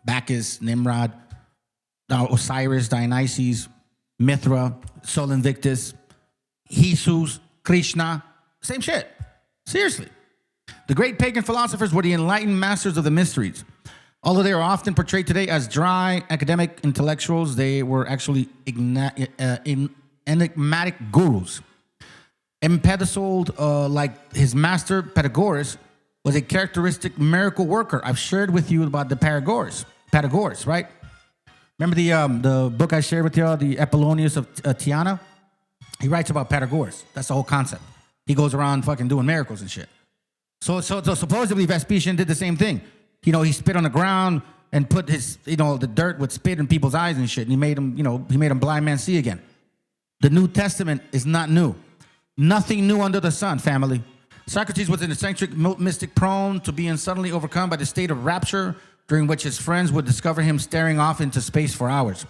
[SPEAKER 1] Bacchus, Nimrod, Osiris, Dionysus, Mithra, Sol Invictus, Jesus, Krishna, same shit. Seriously. The great pagan philosophers were the enlightened masters of the mysteries. Although they are often portrayed today as dry academic intellectuals, they were actually enigmatic gurus. Empedocled, like his master Pythagoras, was a characteristic miracle worker. I've shared with you about the Pythagoras, right? Remember the book I shared with y'all, the Apollonius of Tyana? He writes about Pythagoras. That's the whole concept. He goes around fucking doing miracles and shit. So supposedly Vespasian did the same thing. You know, he spit on the ground and put his, the dirt would spit in people's eyes and shit. And he made them blind man see again. The New Testament is not new. Nothing new under the sun, family. Socrates was an eccentric mystic prone to being suddenly overcome by the state of rapture, during which his friends would discover him staring off into space for hours.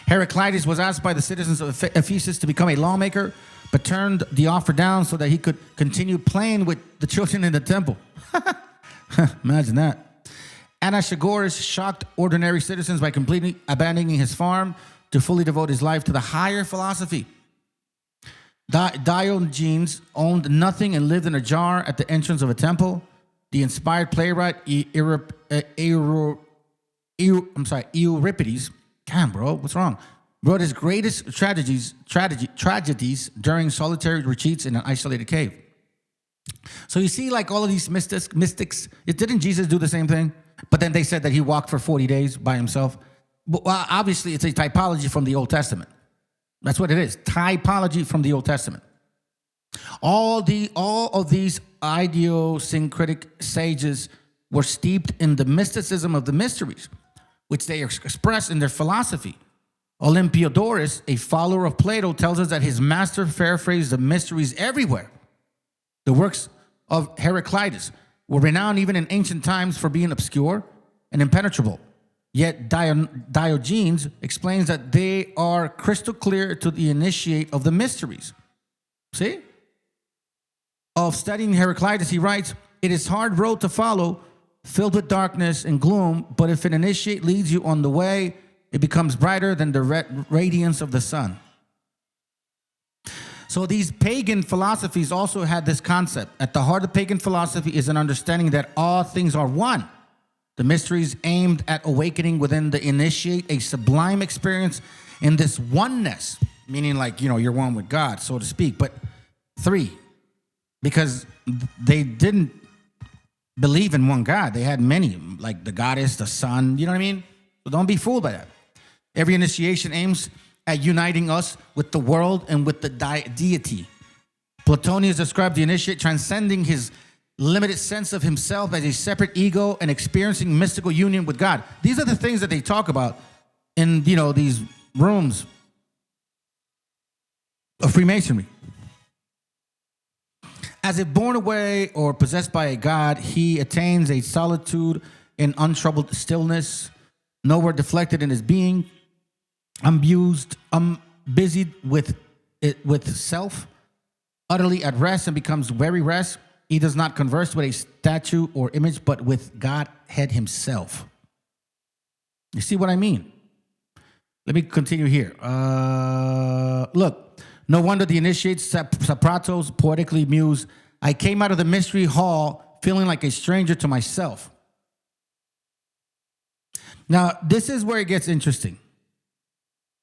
[SPEAKER 1] Heraclitus was asked by the citizens of Ephesus to become a lawmaker, but turned the offer down so that he could continue playing with the children in the temple. Imagine that. Anaxagoras shocked ordinary citizens by completely abandoning his farm to fully devote his life to the higher philosophy. Diogenes owned nothing and lived in a jar at the entrance of a temple. The inspired playwright Euripides, damn bro, what's wrong? Wrote his greatest tragedies during solitary retreats in an isolated cave. So you see, like all of these mystics, didn't Jesus do the same thing? But then they said that he walked for 40 days by himself. Well, obviously, it's a typology from the Old Testament. That's what it is. Typology from the Old Testament. All of these idiosyncratic sages were steeped in the mysticism of the mysteries, which they express in their philosophy. Olympiodorus, a follower of Plato, tells us that his master paraphrased the mysteries everywhere. The works of Heraclitus were renowned even in ancient times for being obscure and impenetrable. Yet Diogenes explains that they are crystal clear to the initiate of the mysteries. See? Of studying Heraclitus, he writes, "It is hard road to follow, filled with darkness and gloom, but if an initiate leads you on the way, it becomes brighter than the radiance of the sun." So these pagan philosophies also had this concept. At the heart of pagan philosophy is an understanding that all things are one. The mysteries aimed at awakening within the initiate a sublime experience in this oneness, meaning like, you're one with God, so to speak. But 3, because they didn't believe in one God. They had many, like the goddess, the sun, you know what I mean? So don't be fooled by that. Every initiation aims at uniting us with the world and with the deity. Platonius described the initiate transcending his limited sense of himself as a separate ego and experiencing mystical union with God. These are the things that they talk about in, these rooms of Freemasonry. As if born away or possessed by a god, he attains a solitude in untroubled stillness, nowhere deflected in his being, busied with self, utterly at rest, and becomes very rest. He does not converse with a statue or image, but with Godhead himself. You see what I mean? Let me continue here. Look, No wonder the initiates, Sapratos, poetically muse, I came out of the mystery hall feeling like a stranger to myself. Now, this is where it gets interesting.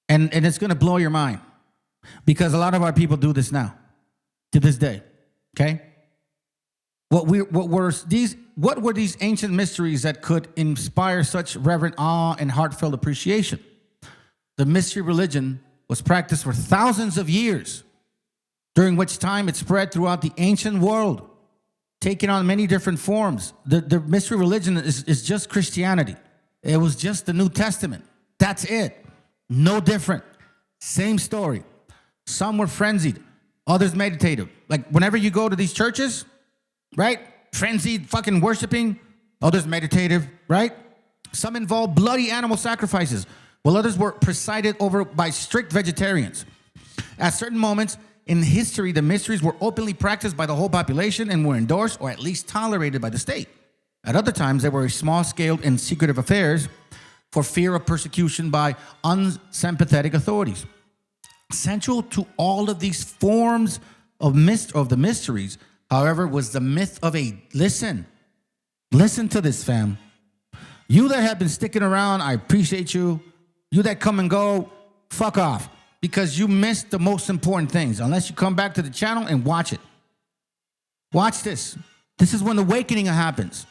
[SPEAKER 1] And it's going to blow your mind. Because a lot of our people do this now, to this day. Okay? What were these ancient mysteries that could inspire such reverent awe and heartfelt appreciation? The mystery religion was practiced for thousands of years, during which time it spread throughout the ancient world, taking on many different forms. The mystery religion is just Christianity. It was just the New Testament. That's it. No different. Same story. Some were frenzied, others meditative. Like whenever you go to these churches, right? Frenzied fucking worshiping, others meditative, right? Some involved bloody animal sacrifices, while others were presided over by strict vegetarians. At certain moments in history, the mysteries were openly practiced by the whole population and were endorsed or at least tolerated by the state. At other times, they were small-scale and secretive affairs for fear of persecution by unsympathetic authorities. Central to all of these forms of the mysteries, however, was the myth of a, listen to this, fam. You that have been sticking around, I appreciate you. You that come and go, fuck off. Because you missed the most important things, unless you come back to the channel and watch it. Watch this. This is when the awakening happens.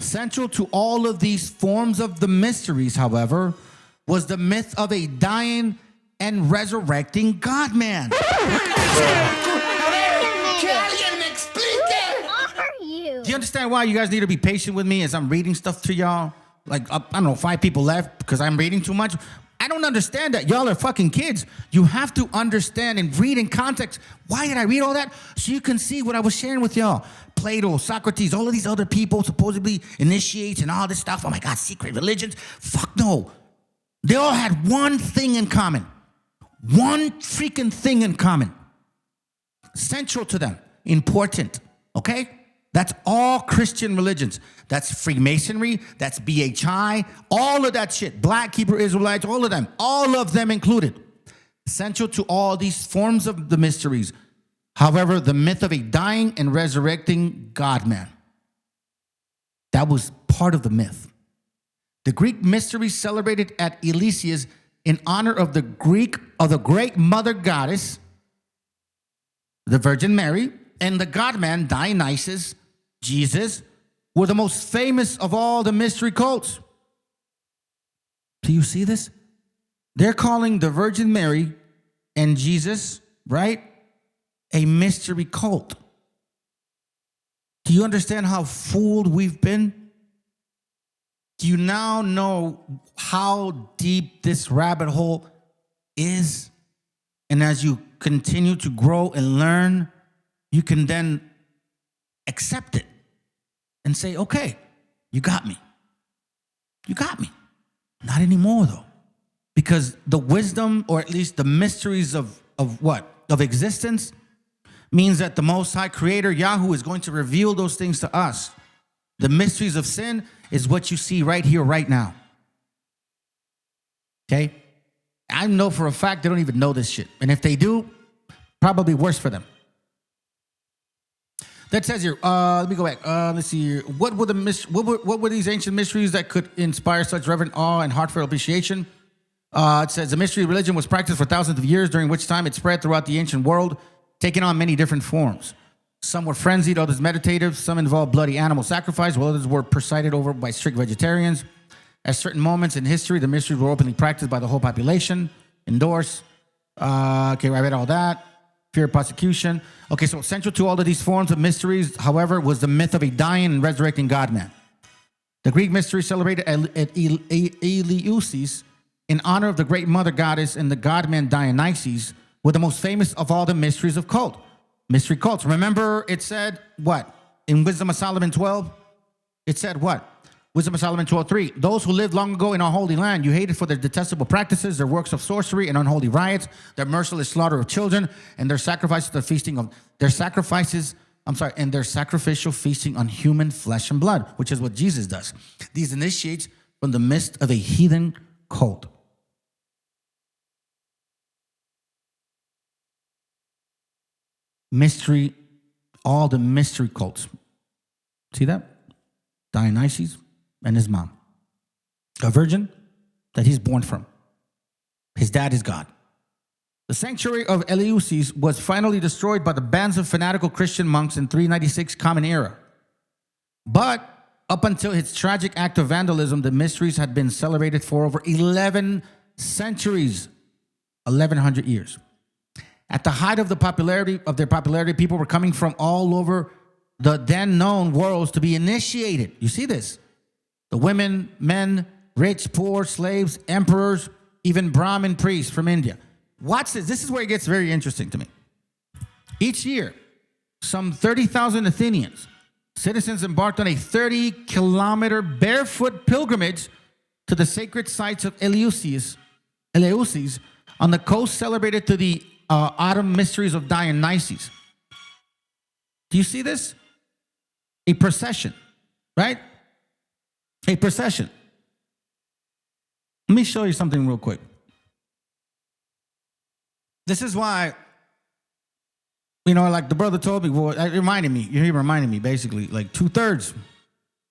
[SPEAKER 1] Central to all of these forms of the mysteries, however, was the myth of a dying and resurrecting God-man.
[SPEAKER 8] Who are you?
[SPEAKER 1] Do you understand why you guys need to be patient with me as I'm reading stuff to y'all? Like, I don't know, 5 people left because I'm reading too much. I don't understand that. Y'all are fucking kids. You have to understand and read in context. Why did I read all that? So you can see what I was sharing with y'all. Plato, Socrates, all of these other people supposedly initiates and all this stuff. Oh my God, secret religions. Fuck no. They all had one thing in common. One freaking thing in common. Central to them. Important. Okay? That's all Christian religions. That's Freemasonry. That's BHI. All of that shit. Black Hebrew Israelites. All of them. All of them included. Central to all these forms of the mysteries. However, the myth of a dying and resurrecting God-man. That was part of the myth. The Greek mystery celebrated at Eleusis in honor of the great mother goddess, the Virgin Mary, and the God-man Dionysus, Jesus, were the most famous of all the mystery cults. Do you see this? They're calling the Virgin Mary and Jesus, right, a mystery cult. Do you understand how fooled we've been? Do you now know how deep this rabbit hole is? And as you continue to grow and learn, you can then accept it and say, okay, you got me. You got me. Not anymore, though. Because the wisdom, or at least the mysteries of what? Of existence, means that the Most High Creator, Yahweh, is going to reveal those things to us. The mysteries of sin is what you see right here, right now. Okay? I know for a fact they don't even know this shit. And if they do, probably worse for them. That says here, let me go back. Let's see here. What were these ancient mysteries that could inspire such reverent awe and heartfelt appreciation? It says the mystery religion was practiced for thousands of years, during which time it spread throughout the ancient world, taking on many different forms. Some were frenzied, others meditative. Some involved bloody animal sacrifice, while others were presided over by strict vegetarians. At certain moments in history, the mysteries were openly practiced by the whole population. Endorsed. Okay, I read all that. Fear of prosecution. Okay, so central to all of these forms of mysteries, however, was the myth of a dying and resurrecting God-man. The Greek mystery celebrated at Eleusis in honor of the great mother goddess and the God-man Dionysus were the most famous of all the mysteries of cult. Mystery cults. Remember it said what? In Wisdom of Solomon 12? It said what? Wisdom of Solomon 12:3. Those who lived long ago in our holy land, you hated for their detestable practices, their works of sorcery and unholy riots, their merciless slaughter of children, and their sacrifices, and their sacrificial feasting on human flesh and blood, which is what Jesus does. These initiates from the midst of a heathen cult.
[SPEAKER 9] mystery, all the mystery cults. See that? Dionysus and his mom. A virgin that he's born from. His dad is God. The sanctuary of Eleusis was finally destroyed by the bands of fanatical Christian monks in 396 Common Era. But up until its tragic act of vandalism, the mysteries had been celebrated for over 11 centuries, 1100 years. At the height of their popularity, people were coming from all over the then known worlds to be initiated. You see this? The women, men, rich, poor, slaves, emperors, even Brahmin priests from India. Watch this. This is where it gets very interesting to me. Each year, some 30,000 Athenians, citizens, embarked on a 30-kilometer barefoot pilgrimage to the sacred sites of Eleusis on the coast, celebrated to the autumn mysteries of Dionysus. Do you see this? A procession, right? A procession. Let me show you something real quick. This is why, like the brother told me, well, he reminded me basically, like 2/3.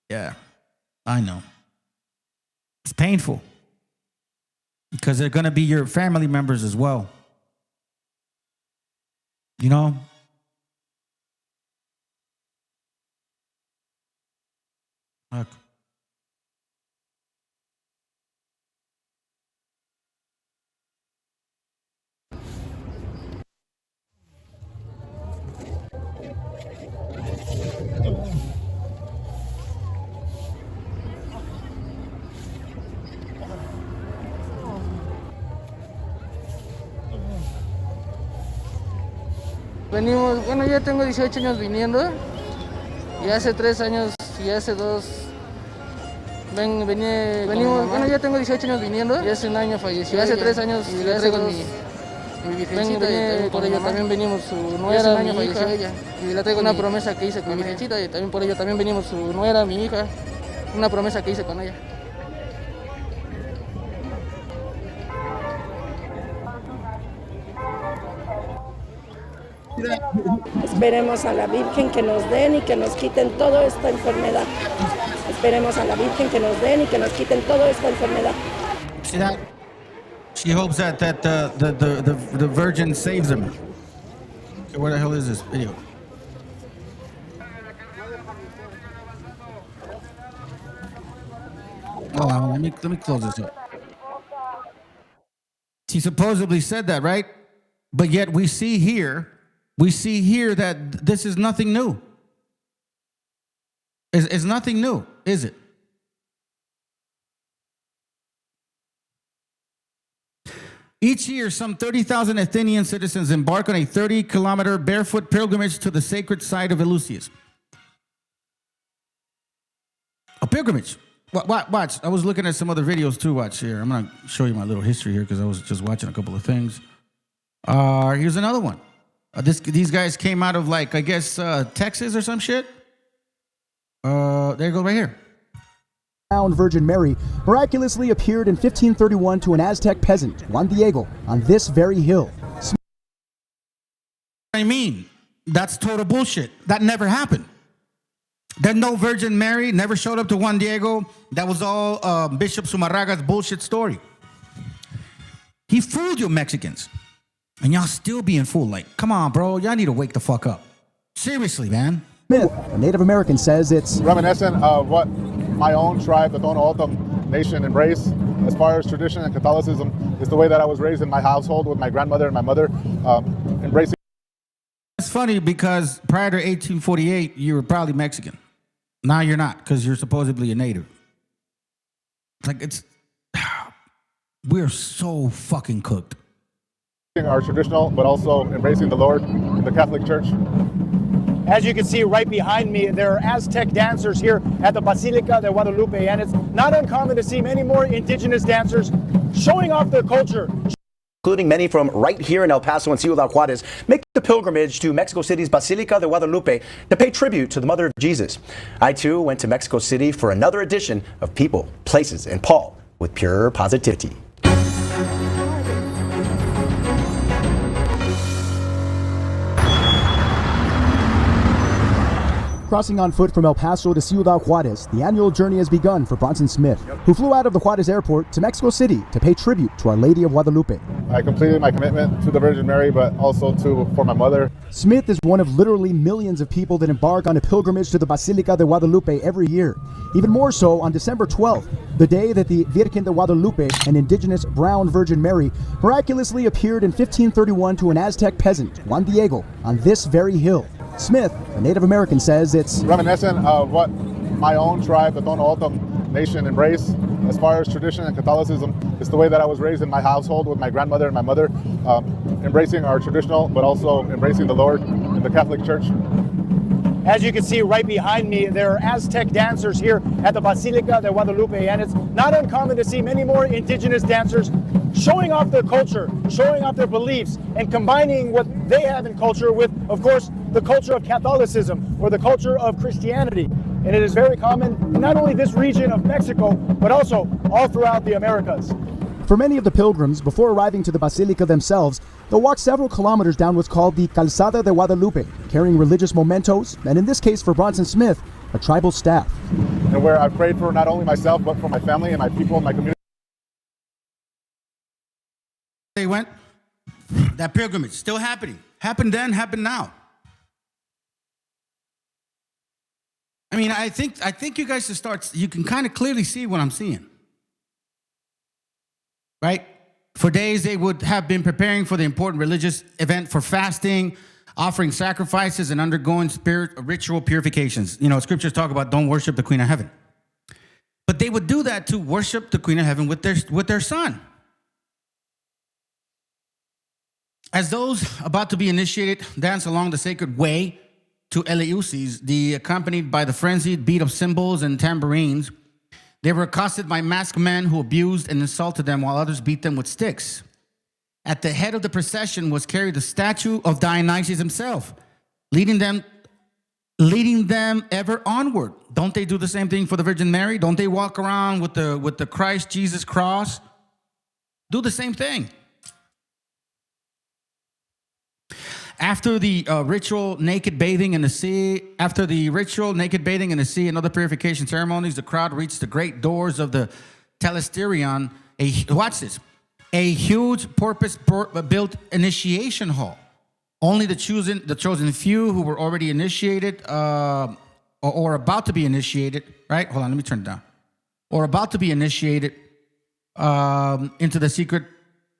[SPEAKER 9] Yeah, I know. It's painful because they're going to be your family members as well. Look.
[SPEAKER 10] Venimos, bueno, ya tengo 18 años viniendo, y hace 3 años y hace 2, venimos, bueno, ya tengo 18 años viniendo, y hace un año falleció, y hace 3 años y hace 2, mi virgencita, y por ello también venimos su nuera, mi hija, ella, y le traigo una promesa que hice con mi virgencita, y también por ello también venimos su nuera, mi hija, una promesa que hice con ella.
[SPEAKER 11] Esperemos a la Virgen que nos den y que nos quiten toda esta enfermedad. Esperemos a la Virgen que nos den y que nos quiten toda esta enfermedad.
[SPEAKER 9] See that? She hopes that the Virgin saves them. Okay, where the hell is this video? Oh, let me close this up. She supposedly said that, right? But yet we see here that this is nothing new. It's nothing new, is it? Each year, some 30,000 Athenian citizens embark on a 30-kilometer barefoot pilgrimage to the sacred site of Eleusis. A pilgrimage. Watch. I was looking at some other videos too. Watch here. I'm going to show you my little history here because I was just watching a couple of things. Here's another one. These guys came out of, like, I guess, Texas or some shit. There you go right here.
[SPEAKER 12] Virgin Mary miraculously appeared in 1531 to an Aztec peasant, Juan Diego, on this very hill.
[SPEAKER 9] I mean, that's total bullshit. That never happened. There's no Virgin Mary, never showed up to Juan Diego. That was all Bishop Sumarraga's bullshit story. He fooled you Mexicans. And y'all still being fooled. Like, come on, bro. Y'all need to wake the fuck up. Seriously, man.
[SPEAKER 12] Myth. A Native American says it's
[SPEAKER 13] reminiscent of what my own tribe, the Tono O'odham Nation, embrace. As far as tradition and Catholicism, is the way that I was raised in my household with my grandmother and my mother, embracing.
[SPEAKER 9] It's funny because prior to 1848, you were probably Mexican. Now you're not because you're supposedly a native. We're so fucking cooked.
[SPEAKER 13] Our traditional, but also embracing the Lord in the Catholic Church.
[SPEAKER 14] As you can see right behind me, there are Aztec dancers here at the Basilica de Guadalupe, and it's not uncommon to see many more indigenous dancers showing off their culture.
[SPEAKER 15] Including many from right here in El Paso and Ciudad Juarez, make the pilgrimage to Mexico City's Basilica de Guadalupe to pay tribute to the Mother of Jesus. I, too, went to Mexico City for another edition of People, Places, and Paul with pure positivity.
[SPEAKER 12] Crossing on foot from El Paso to Ciudad Juarez, the annual journey has begun for Bronson Smith, who flew out of the Juarez airport to Mexico City to pay tribute to Our Lady of Guadalupe.
[SPEAKER 13] I completed my commitment to the Virgin Mary, but also for my mother.
[SPEAKER 12] Smith is one of literally millions of people that embark on a pilgrimage to the Basilica de Guadalupe every year. Even more so on December 12th, the day that the Virgen de Guadalupe, an indigenous brown Virgin Mary, miraculously appeared in 1531 to an Aztec peasant, Juan Diego, on this very hill. Smith, a Native American, says it's
[SPEAKER 13] reminiscent of what my own tribe, the Tono Altam nation, embrace. As far as tradition and Catholicism, it's the way that I was raised in my household with my grandmother and my mother, embracing our traditional, but also embracing the Lord in the Catholic Church.
[SPEAKER 14] As you can see right behind me, there are Aztec dancers here at the Basilica de Guadalupe, and it's not uncommon to see many more indigenous dancers showing off their culture, showing off their beliefs, and combining what they have in culture with, of course, the culture of Catholicism or the culture of Christianity. And it is very common in not only this region of Mexico, but also all throughout the Americas.
[SPEAKER 12] For many of the pilgrims, before arriving to the Basilica themselves, they'll walk several kilometers down what's called the Calzada de Guadalupe, carrying religious mementos, and in this case for Bronson Smith, a tribal staff.
[SPEAKER 13] And where I prayed for not only myself, but for my family and my people and my community.
[SPEAKER 9] They went, that pilgrimage, still happening. Happened then, happened now. I mean, I think you guys should start, you can kind of clearly see what I'm seeing. Right? For days, they would have been preparing for the important religious event for fasting, offering sacrifices, and undergoing ritual purifications. You know, scriptures talk about don't worship the Queen of Heaven. But they would do that to worship the Queen of Heaven with their son. As those about to be initiated dance along the sacred way to Eleusis, accompanied by the frenzied beat of cymbals and tambourines, they were accosted by masked men who abused and insulted them while others beat them with sticks. At the head of the procession was carried the statue of Dionysus himself, leading them ever onward. Don't they do the same thing for the Virgin Mary? Don't they walk around with the Christ Jesus cross? Do the same thing. After the ritual naked bathing in the sea, and other purification ceremonies, the crowd reached the great doors of the telesterion. Watch this. A huge purpose-built initiation hall. Only the chosen few who were already initiated or about to be initiated, right? Hold on, let me turn it down. Or about to be initiated into the secret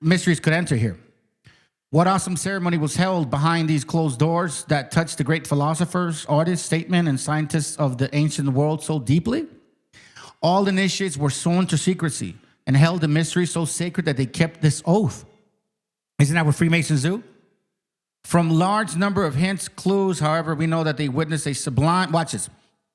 [SPEAKER 9] mysteries could enter here. What awesome ceremony was held behind these closed doors that touched the great philosophers, artists, statesmen, and scientists of the ancient world so deeply? All initiates were sworn to secrecy and held the mystery so sacred that they kept this oath. Isn't that what Freemasons do? From large number of hints, clues, however, we know that they witnessed a sublime, watch this.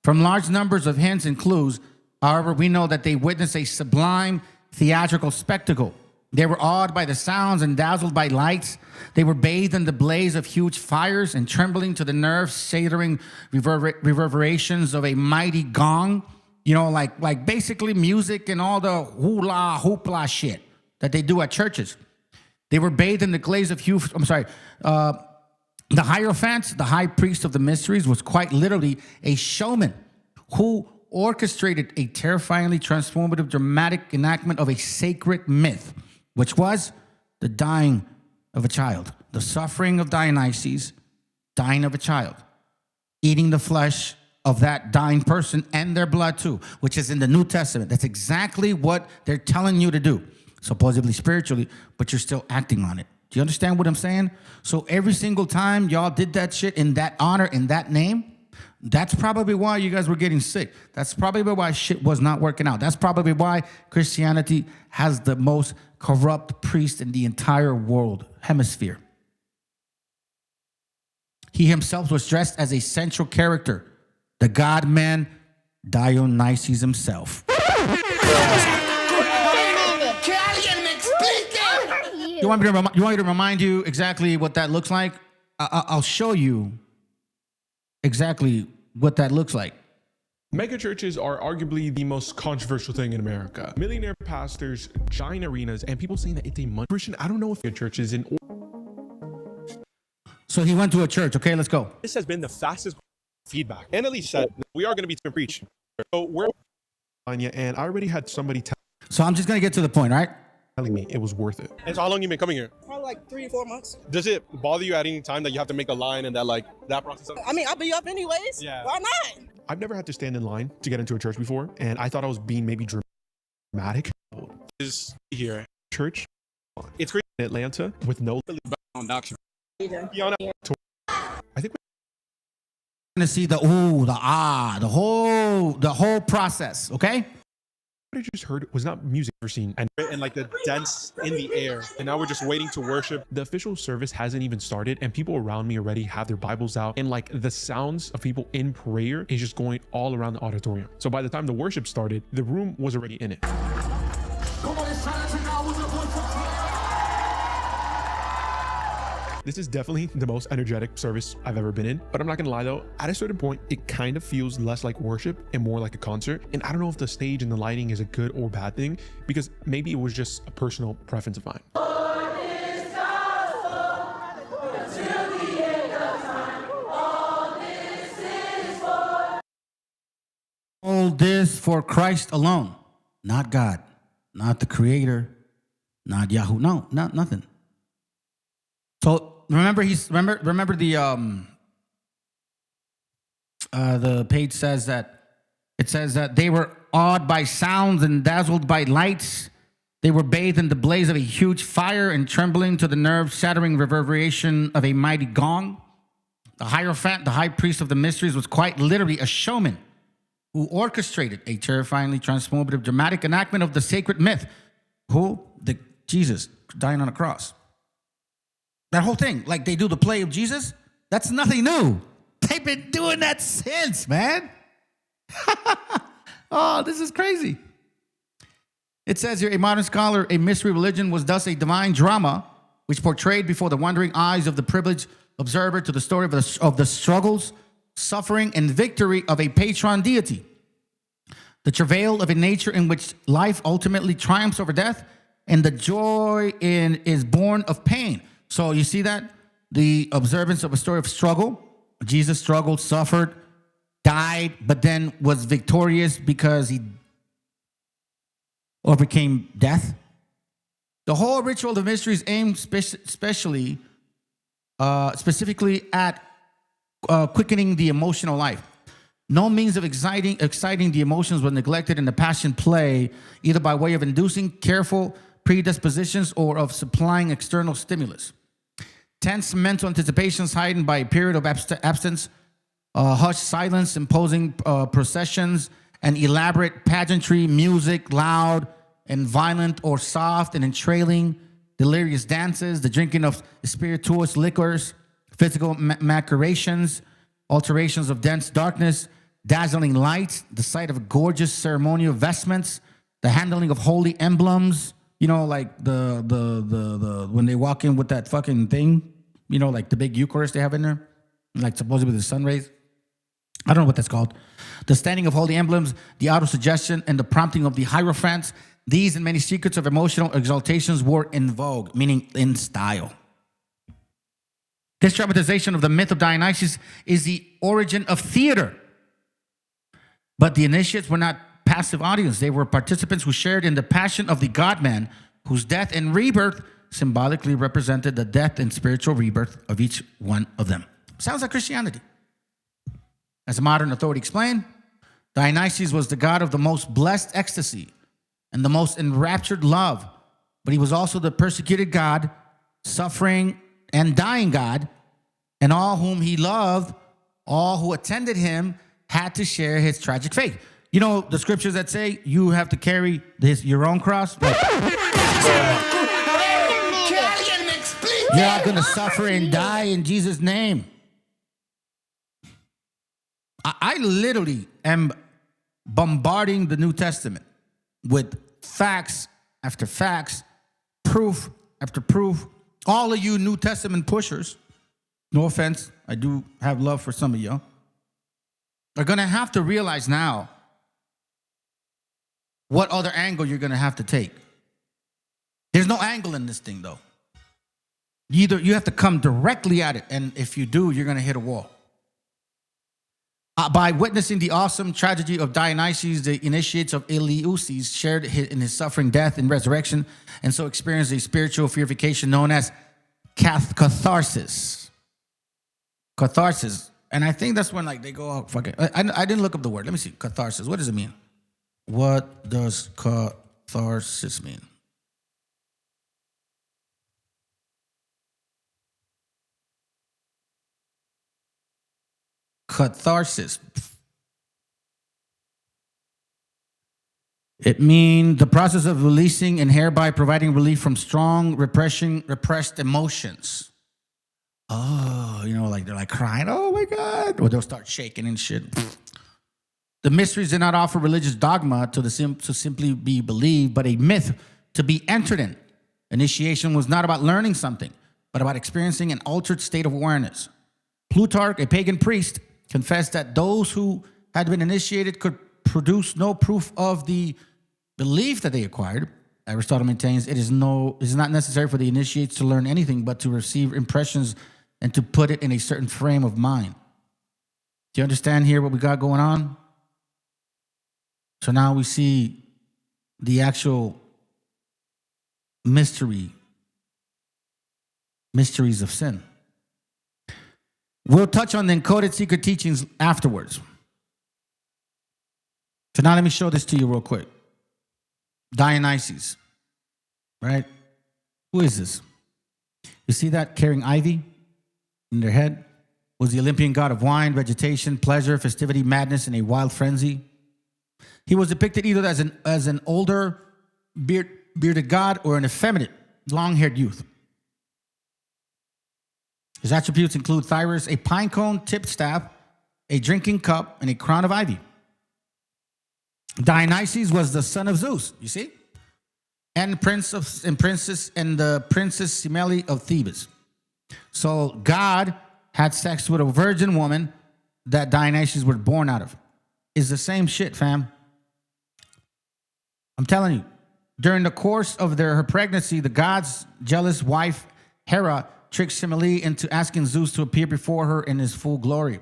[SPEAKER 9] From large numbers of hints and clues, however, we know that they witnessed a sublime theatrical spectacle. They were awed by the sounds and dazzled by lights. They were bathed in the blaze of huge fires and trembling to the nerves, shattering reverberations of a mighty gong. You know, like basically music and all the hula hoopla shit that they do at churches. They were bathed in the glaze of huge, the Hierophant, the high priest of the mysteries, was quite literally a showman who orchestrated a terrifyingly transformative, dramatic enactment of a sacred myth, which was the dying of a child, the suffering of Dionysus, dying of a child, eating the flesh of that dying person and their blood too, which is in the New Testament. That's exactly what they're telling you to do, supposedly spiritually, but you're still acting on it. Do you understand what I'm saying? So every single time y'all did that shit in that honor, in that name, that's probably why you guys were getting sick. That's probably why shit was not working out. That's probably why Christianity has the most corrupt priest in the entire world hemisphere. He himself was dressed as a central character, the God-man Dionysus himself. You want me to remind you exactly what that looks like? I'll show you exactly what that looks like.
[SPEAKER 16] Mega churches are arguably the most controversial thing in America. Millionaire pastors, giant arenas, and people saying that it's a money. Christian, I don't know if your church is in.
[SPEAKER 9] So he went to a church. Okay, let's go.
[SPEAKER 16] This has been the fastest. feedback. Annalise said we are going to be preached. So we're and I already had somebody
[SPEAKER 9] So I'm just going to get to the point, right?
[SPEAKER 16] telling me it was worth it. And so how long you been coming here?
[SPEAKER 17] Probably like 3 or 4 months.
[SPEAKER 16] Does it bother you at any time that you have to make a line and that process?
[SPEAKER 17] I mean, I'll be up anyways.
[SPEAKER 16] Yeah.
[SPEAKER 17] Why not?
[SPEAKER 16] I've never had to stand in line to get into a church before, and I thought I was being maybe dramatic. Is here church? It's great in Atlanta with no doctrine. I think
[SPEAKER 9] We're going to see the whole process, okay?
[SPEAKER 16] what I just heard was not music we're seeing and like the dents in the air, and now we're just waiting to worship. The official service hasn't even started, and people around me already have their Bibles out, and like the sounds of people in prayer is just going all around the auditorium. So by the time the worship started, the room was already in it. This is definitely the most energetic service I've ever been in, but I'm not gonna lie though, at a certain point, it kind of feels less like worship and more like a concert. And I don't know if the stage and the lighting is a good or bad thing, because maybe it was just a personal preference of mine.
[SPEAKER 9] All this for Christ alone, not God, not the creator, not Yahoo. No, nothing. So remember the page says that they were awed by sounds and dazzled by lights. They were bathed in the blaze of a huge fire and trembling to the nerve-shattering reverberation of a mighty gong. The Hierophant, the high priest of the mysteries, was quite literally a showman who orchestrated a terrifyingly transformative dramatic enactment of the sacred myth. Jesus dying on a cross. That whole thing, like they do the play of Jesus, that's nothing new. They've been doing that since, man. Oh, this is crazy. It says here, a modern scholar, a mystery religion was thus a divine drama which portrayed before the wondering eyes of the privileged observer to the story of the struggles, suffering, and victory of a patron deity. The travail of a nature in which life ultimately triumphs over death, and the joy is born of pain. So you see that? The observance of a story of struggle. Jesus struggled, suffered, died, but then was victorious because he overcame death. The whole ritual of the mysteries aimed specifically at quickening the emotional life. No means of exciting the emotions was neglected in the Passion play, either by way of inducing careful predispositions or of supplying external stimulus. Tense mental anticipations heightened by a period of absence, hushed silence, imposing processions, and elaborate pageantry, music, loud and violent or soft and entrailing, delirious dances, the drinking of spirituous liquors, physical macerations, alterations of dense darkness, dazzling lights, the sight of gorgeous ceremonial vestments, the handling of holy emblems, you know, like the when they walk in with that fucking thing, you know, like the big Eucharist they have in there, like supposedly the sun rays. I don't know what that's called. The standing of holy emblems, the auto-suggestion, and the prompting of the hierophants. These and many secrets of emotional exaltations were in vogue, meaning in style. This dramatization of the myth of Dionysus is the origin of theater. But the initiates were not passive audience. They were participants who shared in the passion of the God-man, whose death and rebirth symbolically represented the death and spiritual rebirth of each one of them. Sounds like Christianity. As a modern authority explained, Dionysus was the god of the most blessed ecstasy and the most enraptured love, but he was also the persecuted god, suffering and dying god, and all whom he loved, all who attended him, had to share his tragic fate. You know the scriptures that say you have to carry your own cross? Like, you're not going to suffer and die in Jesus' name. I literally am bombarding the New Testament with facts after facts, proof after proof. All of you New Testament pushers, no offense, I do have love for some of y'all, are going to have to realize now what other angle you're going to have to take. There's no angle in this thing, though. Either you have to come directly at it, and if you do, you're going to hit a wall. By witnessing the awesome tragedy of Dionysius, the initiates of Eleusis shared in his suffering, death, and resurrection, and so experienced a spiritual purification known as catharsis. Catharsis. And I think that's when like they go out fucking. I didn't look up the word. Let me see. Catharsis. What does it mean? What does catharsis mean? Catharsis. It means the process of releasing and hereby providing relief from strong repressed emotions. Oh, you know, like they're like crying, oh my God, or they'll start shaking and shit. The mysteries did not offer religious dogma to simply be believed, but a myth to be entered in. Initiation was not about learning something, but about experiencing an altered state of awareness. Plutarch, a pagan priest, confessed that those who had been initiated could produce no proof of the belief that they acquired. Aristotle maintains it is not necessary for the initiates to learn anything, but to receive impressions and to put it in a certain frame of mind. Do you understand here what we got going on? So now we see the actual mysteries of sin. We'll touch on the encoded secret teachings afterwards. So now let me show this to you real quick. Dionysius, right? Who is this? You see that carrying ivy in their head? Was the Olympian god of wine, vegetation, pleasure, festivity, madness, and a wild frenzy. He was depicted either as an older bearded god or an effeminate, long-haired youth. His attributes include thyris, a pine cone tipped staff, a drinking cup, and a crown of ivy. Dionysius was the son of Zeus, you see? And the princess Semele of Thebes. So God had sex with a virgin woman that Dionysius was born out of. It's the same shit, fam. I'm telling you. During the course of her pregnancy, the god's jealous wife, Hera, tricked Semele into asking Zeus to appear before her in his full glory.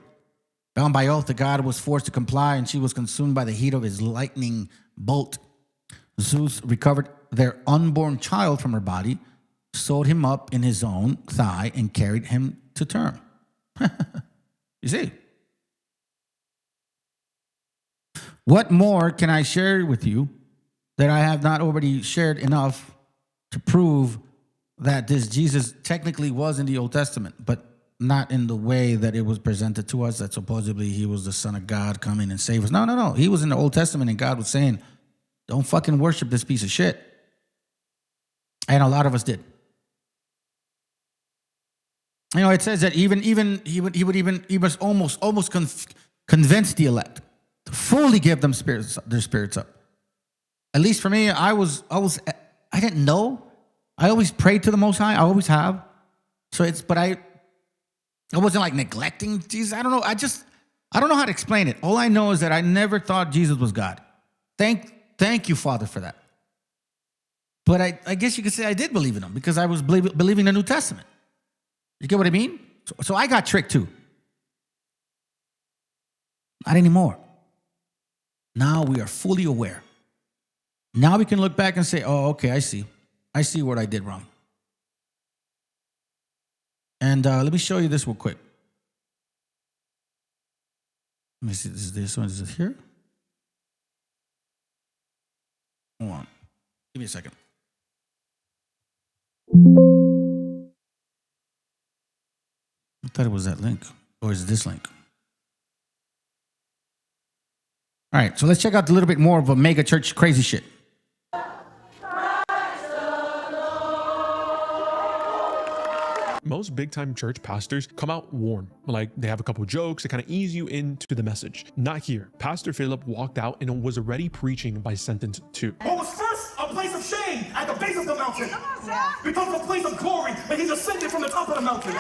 [SPEAKER 9] Bound by oath, the god was forced to comply, and she was consumed by the heat of his lightning bolt. Zeus recovered their unborn child from her body, sewed him up in his own thigh, and carried him to term. You see? What more can I share with you that I have not already shared enough to prove that this Jesus technically was in the Old Testament, but not in the way that it was presented to us, that supposedly he was the Son of God coming and save us. No. He was in the Old Testament, and God was saying, don't fucking worship this piece of shit. And a lot of us did. You know, it says that he was almost convince the elect to fully give them their spirits up. At least for me, I didn't know. I always prayed to the Most High. I always have. But I wasn't like neglecting Jesus. I don't know. I don't know how to explain it. All I know is that I never thought Jesus was God. Thank you, Father, for that. But I guess you could say I did believe in him because I was believing the New Testament. You get what I mean? So I got tricked too. Not anymore. Now we are fully aware. Now we can look back and say, oh, okay, I see. I see what I did wrong. And let me show you this real quick. Let me see. This one. Is it here? Hold on. Give me a second. I thought it was that link. Or is it this link? All right, so let's check out a little bit more of a mega church crazy shit.
[SPEAKER 16] Most big-time church pastors come out warm. Like, they have a couple jokes to kind of ease you into the message. Not here. Pastor Philip walked out and was already preaching by sentence 2.
[SPEAKER 18] What was first a place of shame at the base of the mountain becomes a place of glory when he's ascended from the top of the mountain.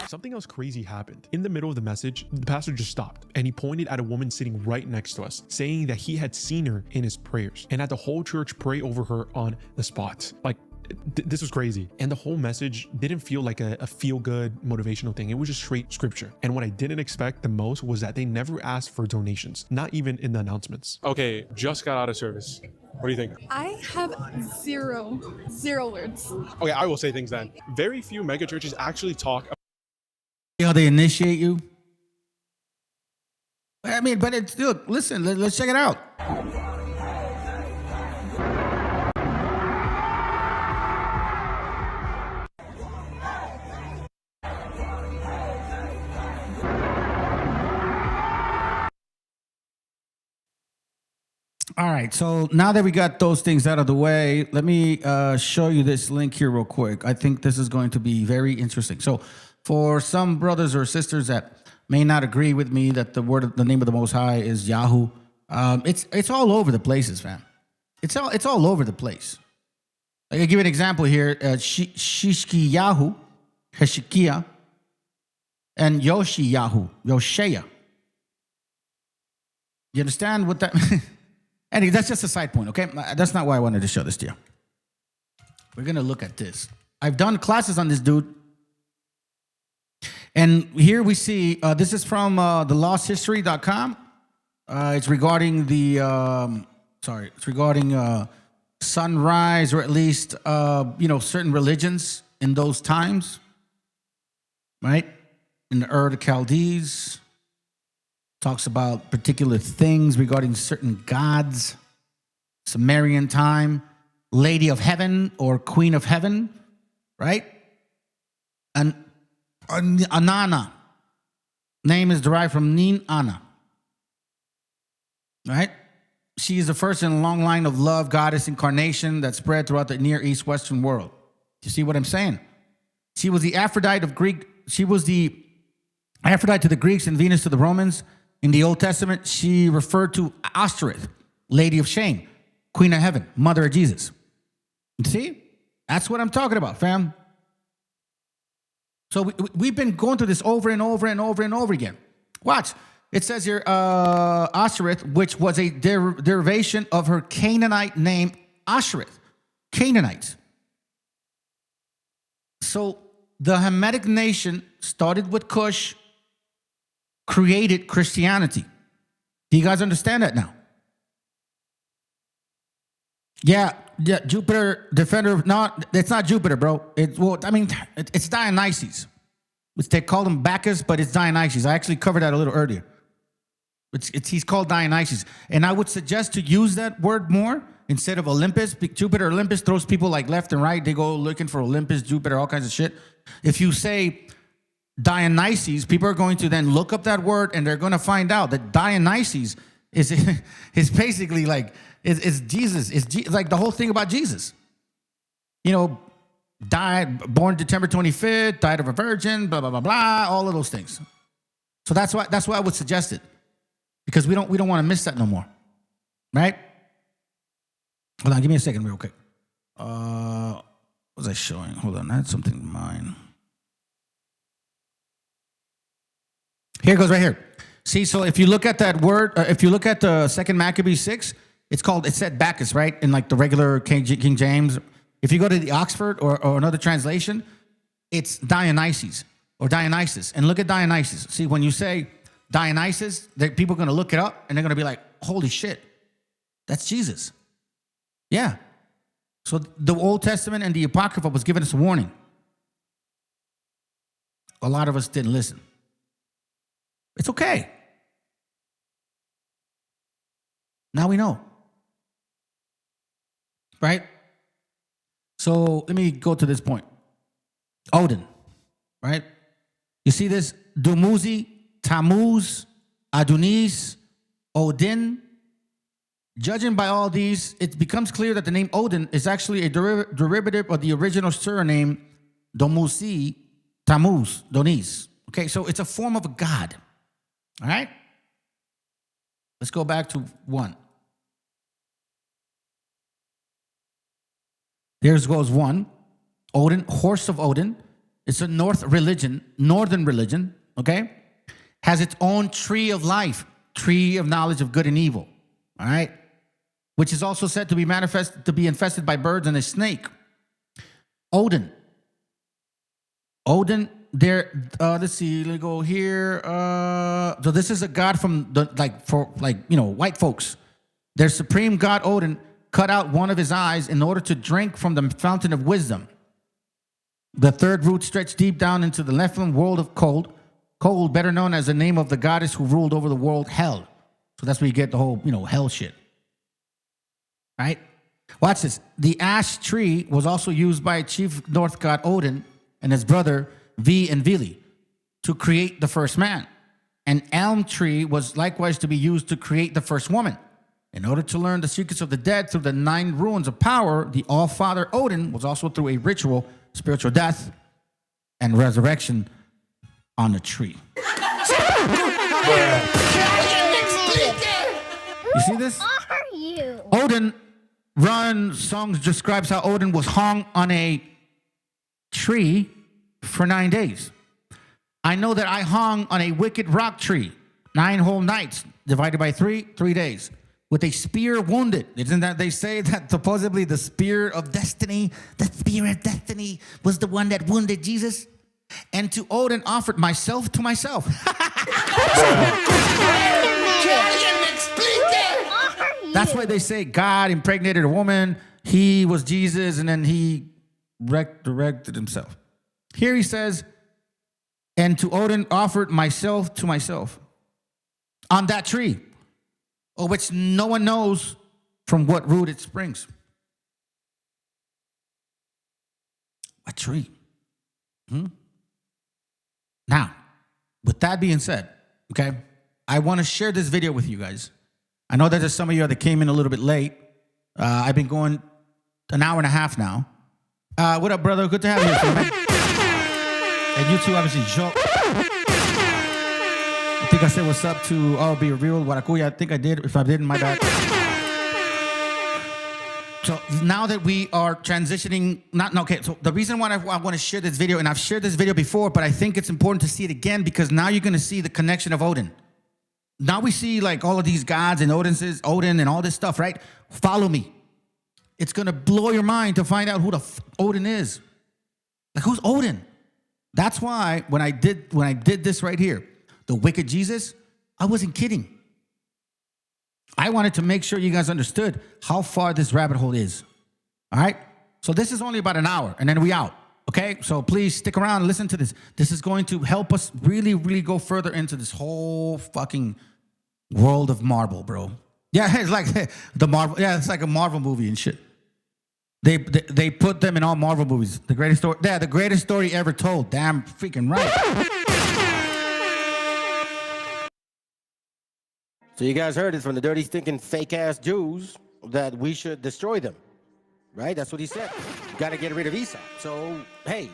[SPEAKER 16] Something else crazy happened. In the middle of the message, the pastor just stopped and he pointed at a woman sitting right next to us, saying that he had seen her in his prayers and had the whole church pray over her on the spot. Like, This was crazy. And the whole message didn't feel like a feel-good motivational thing. It was just straight scripture. And what I didn't expect the most was that they never asked for donations, not even in the announcements. Okay, just got out of service. What do you think?
[SPEAKER 19] I have zero words.
[SPEAKER 16] Okay, I will say things then. Very few megachurches actually talk about
[SPEAKER 1] how they initiate you. I mean, but it's still, listen, let's check it out. All right, so now that we got those things out of the way, let me show you this link here real quick. I think this is going to be very interesting. So for some brothers or sisters that may not agree with me that the name of the Most High is Yahoo, it's all over the places, fam. It's all over the place. I can give you an example here. Shishki Yahoo, Heshikia, and Yoshi Yahoo, Yoshea. You understand what that Anyway, that's just a side point, okay? That's not why I wanted to show this to you. We're going to look at this. I've done classes on this dude. And here we see, this is from thelosthistory.com. It's regarding it's regarding sunrise, or at least, certain religions in those times, right? In the Ur of the Chaldees. Talks about particular things regarding certain gods, Sumerian time, Lady of Heaven or Queen of Heaven, right? And Anana, name is derived from Nin Ana, right? She is the first in a long line of love goddess incarnation that spread throughout the Near East Western world. You see what I'm saying? She was the Aphrodite of Greek. She was the Aphrodite to the Greeks and Venus to the Romans. In the Old Testament, she referred to Ashtoreth, Lady of Shame, Queen of Heaven, Mother of Jesus. See? That's what I'm talking about, fam. So we've been going through this over and over and over and over again. Watch. It says here, Ashtoreth, which was a derivation of her Canaanite name, Ashereth, Canaanites. So the Hamitic nation started with Cush, created Christianity. Do you guys understand that now? Yeah, Jupiter, defender. No, it's not Jupiter, bro. It's Dionysus. They call him Bacchus, but it's Dionysus. I actually covered that a little earlier. He's called Dionysus. And I would suggest to use that word more instead of Olympus. Jupiter, Olympus throws people like left and right. They go looking for Olympus, Jupiter, all kinds of shit. If you say Dionysus, people are going to then look up that word and they're going to find out that Dionysus is basically like, it's Jesus. It's like the whole thing about Jesus. Born December 25th, died of a virgin, blah, blah, blah, blah, all of those things. So that's why I would suggest it. Because we don't want to miss that no more. Right? Hold on, give me a second real quick. What was I showing? Hold on, I had something in mind. Here it goes right here. See, so if you look at that word, if you look at the 2 Maccabees 6, it said Bacchus, right? In like the regular King James. If you go to the Oxford or another translation, it's Dionysus or Dionysus. And look at Dionysus. See, when you say Dionysus, people are going to look it up and they're going to be like, holy shit, that's Jesus. Yeah. So the Old Testament and the Apocrypha was giving us a warning. A lot of us didn't listen. It's okay. Now we know. Right? So let me go to this point. Odin, right? You see this? Dumuzi, Tammuz, Adonis, Odin. Judging by all these, it becomes clear that the name Odin is actually a derivative of the original surname Domuzi, Tammuz, Donis. Okay, so it's a form of a god. All right? Let's go back to 1. There goes 1. Odin, horse of Odin. It's a northern religion, okay? Has its own tree of life, tree of knowledge of good and evil. All right? Which is also said to be infested by birds and a snake.
[SPEAKER 9] Odin. Odin, there, let's see, let me go here. So this is a god from the, white folks. Their supreme god Odin cut out one of his eyes in order to drink from the fountain of wisdom. The third root stretched deep down into the Nephilim world of cold, better known as the name of the goddess who ruled over the world, Hell. So that's where you get the whole, hell shit. Right? Watch this. The ash tree was also used by chief North god Odin and his brother V and Vili to create the first man. An elm tree was likewise to be used to create the first woman. In order to learn the secrets of the dead through the 9 runes of power, the All-Father Odin was also through a ritual, spiritual death, and resurrection on a tree. You see this?
[SPEAKER 8] Are you?
[SPEAKER 9] Odin, Run Songs describes how Odin was hung on a tree for 9 days. I know that I hung on a wicked rock tree 9 whole nights, divided by 3 days, with a spear wounded. Isn't that they say that supposedly the spear of destiny, was the one that wounded Jesus? And to Odin offered myself to myself. That's why they say God impregnated a woman. He was Jesus, and then he resurrected himself. Here he says, and to Odin offered myself to myself on that tree, of which no one knows from what root it springs. A tree. Now, with that being said, okay, I want to share this video with you guys. I know that there's some of you that came in a little bit late. I've been going an hour and a half now. What up, brother? Good to have you here, man. And you too, obviously, Joe. I think I said what's up to Be Real, Waracuya. I think I did. If I didn't, my bad. So now that we are transitioning, so the reason why I want to share this video, and I've shared this video before, but I think it's important to see it again because now you're going to see the connection of Odin. Now we see like all of these gods and Odin and all this stuff, right? Follow me. It's going to blow your mind to find out who the Odin is. Like, who's Odin? That's why when I did this right here, the wicked Jesus, I wasn't kidding. I wanted to make sure you guys understood how far this rabbit hole is. All right? So this is only about an hour, and then we out. Okay? So please stick around and listen to this. This is going to help us really, really go further into this whole fucking world of Marvel, bro. Yeah, it's like the Marvel. Yeah, it's like a Marvel movie and shit. They put them in all Marvel movies. The greatest story. Yeah, the greatest story ever told. Damn freaking right.
[SPEAKER 2] So you guys heard it from the dirty, stinking, fake-ass Jews that we should destroy them, right? That's what he said. You got to get rid of Esau. So, hey,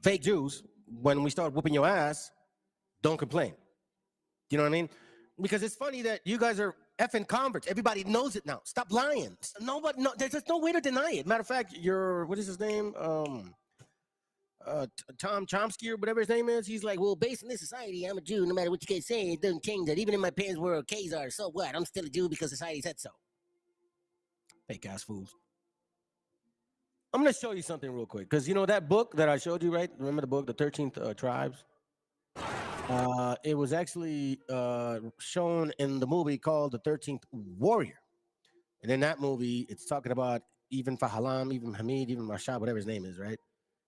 [SPEAKER 2] fake Jews, when we start whooping your ass, don't complain. You know what I mean? Because it's funny that you guys are effing converts. Everybody knows it now. Stop lying. Nobody, there's just no way to deny it. Matter of fact, what is his name? Tom Chomsky or whatever his name is, he's like, well, based on this society, I'm a Jew. No matter what you guys say, it doesn't change that. Even if my parents were Khazar, so what? I'm still a Jew because society said so. Fake ass fools. I'm going to show you something real quick. Because, you know, that book that I showed you, right? Remember the book, The 13th Tribes? It was actually shown in the movie called The 13th Warrior. And in that movie, it's talking about even Fahalam, even Hamid, even Rashad, whatever his name is, right?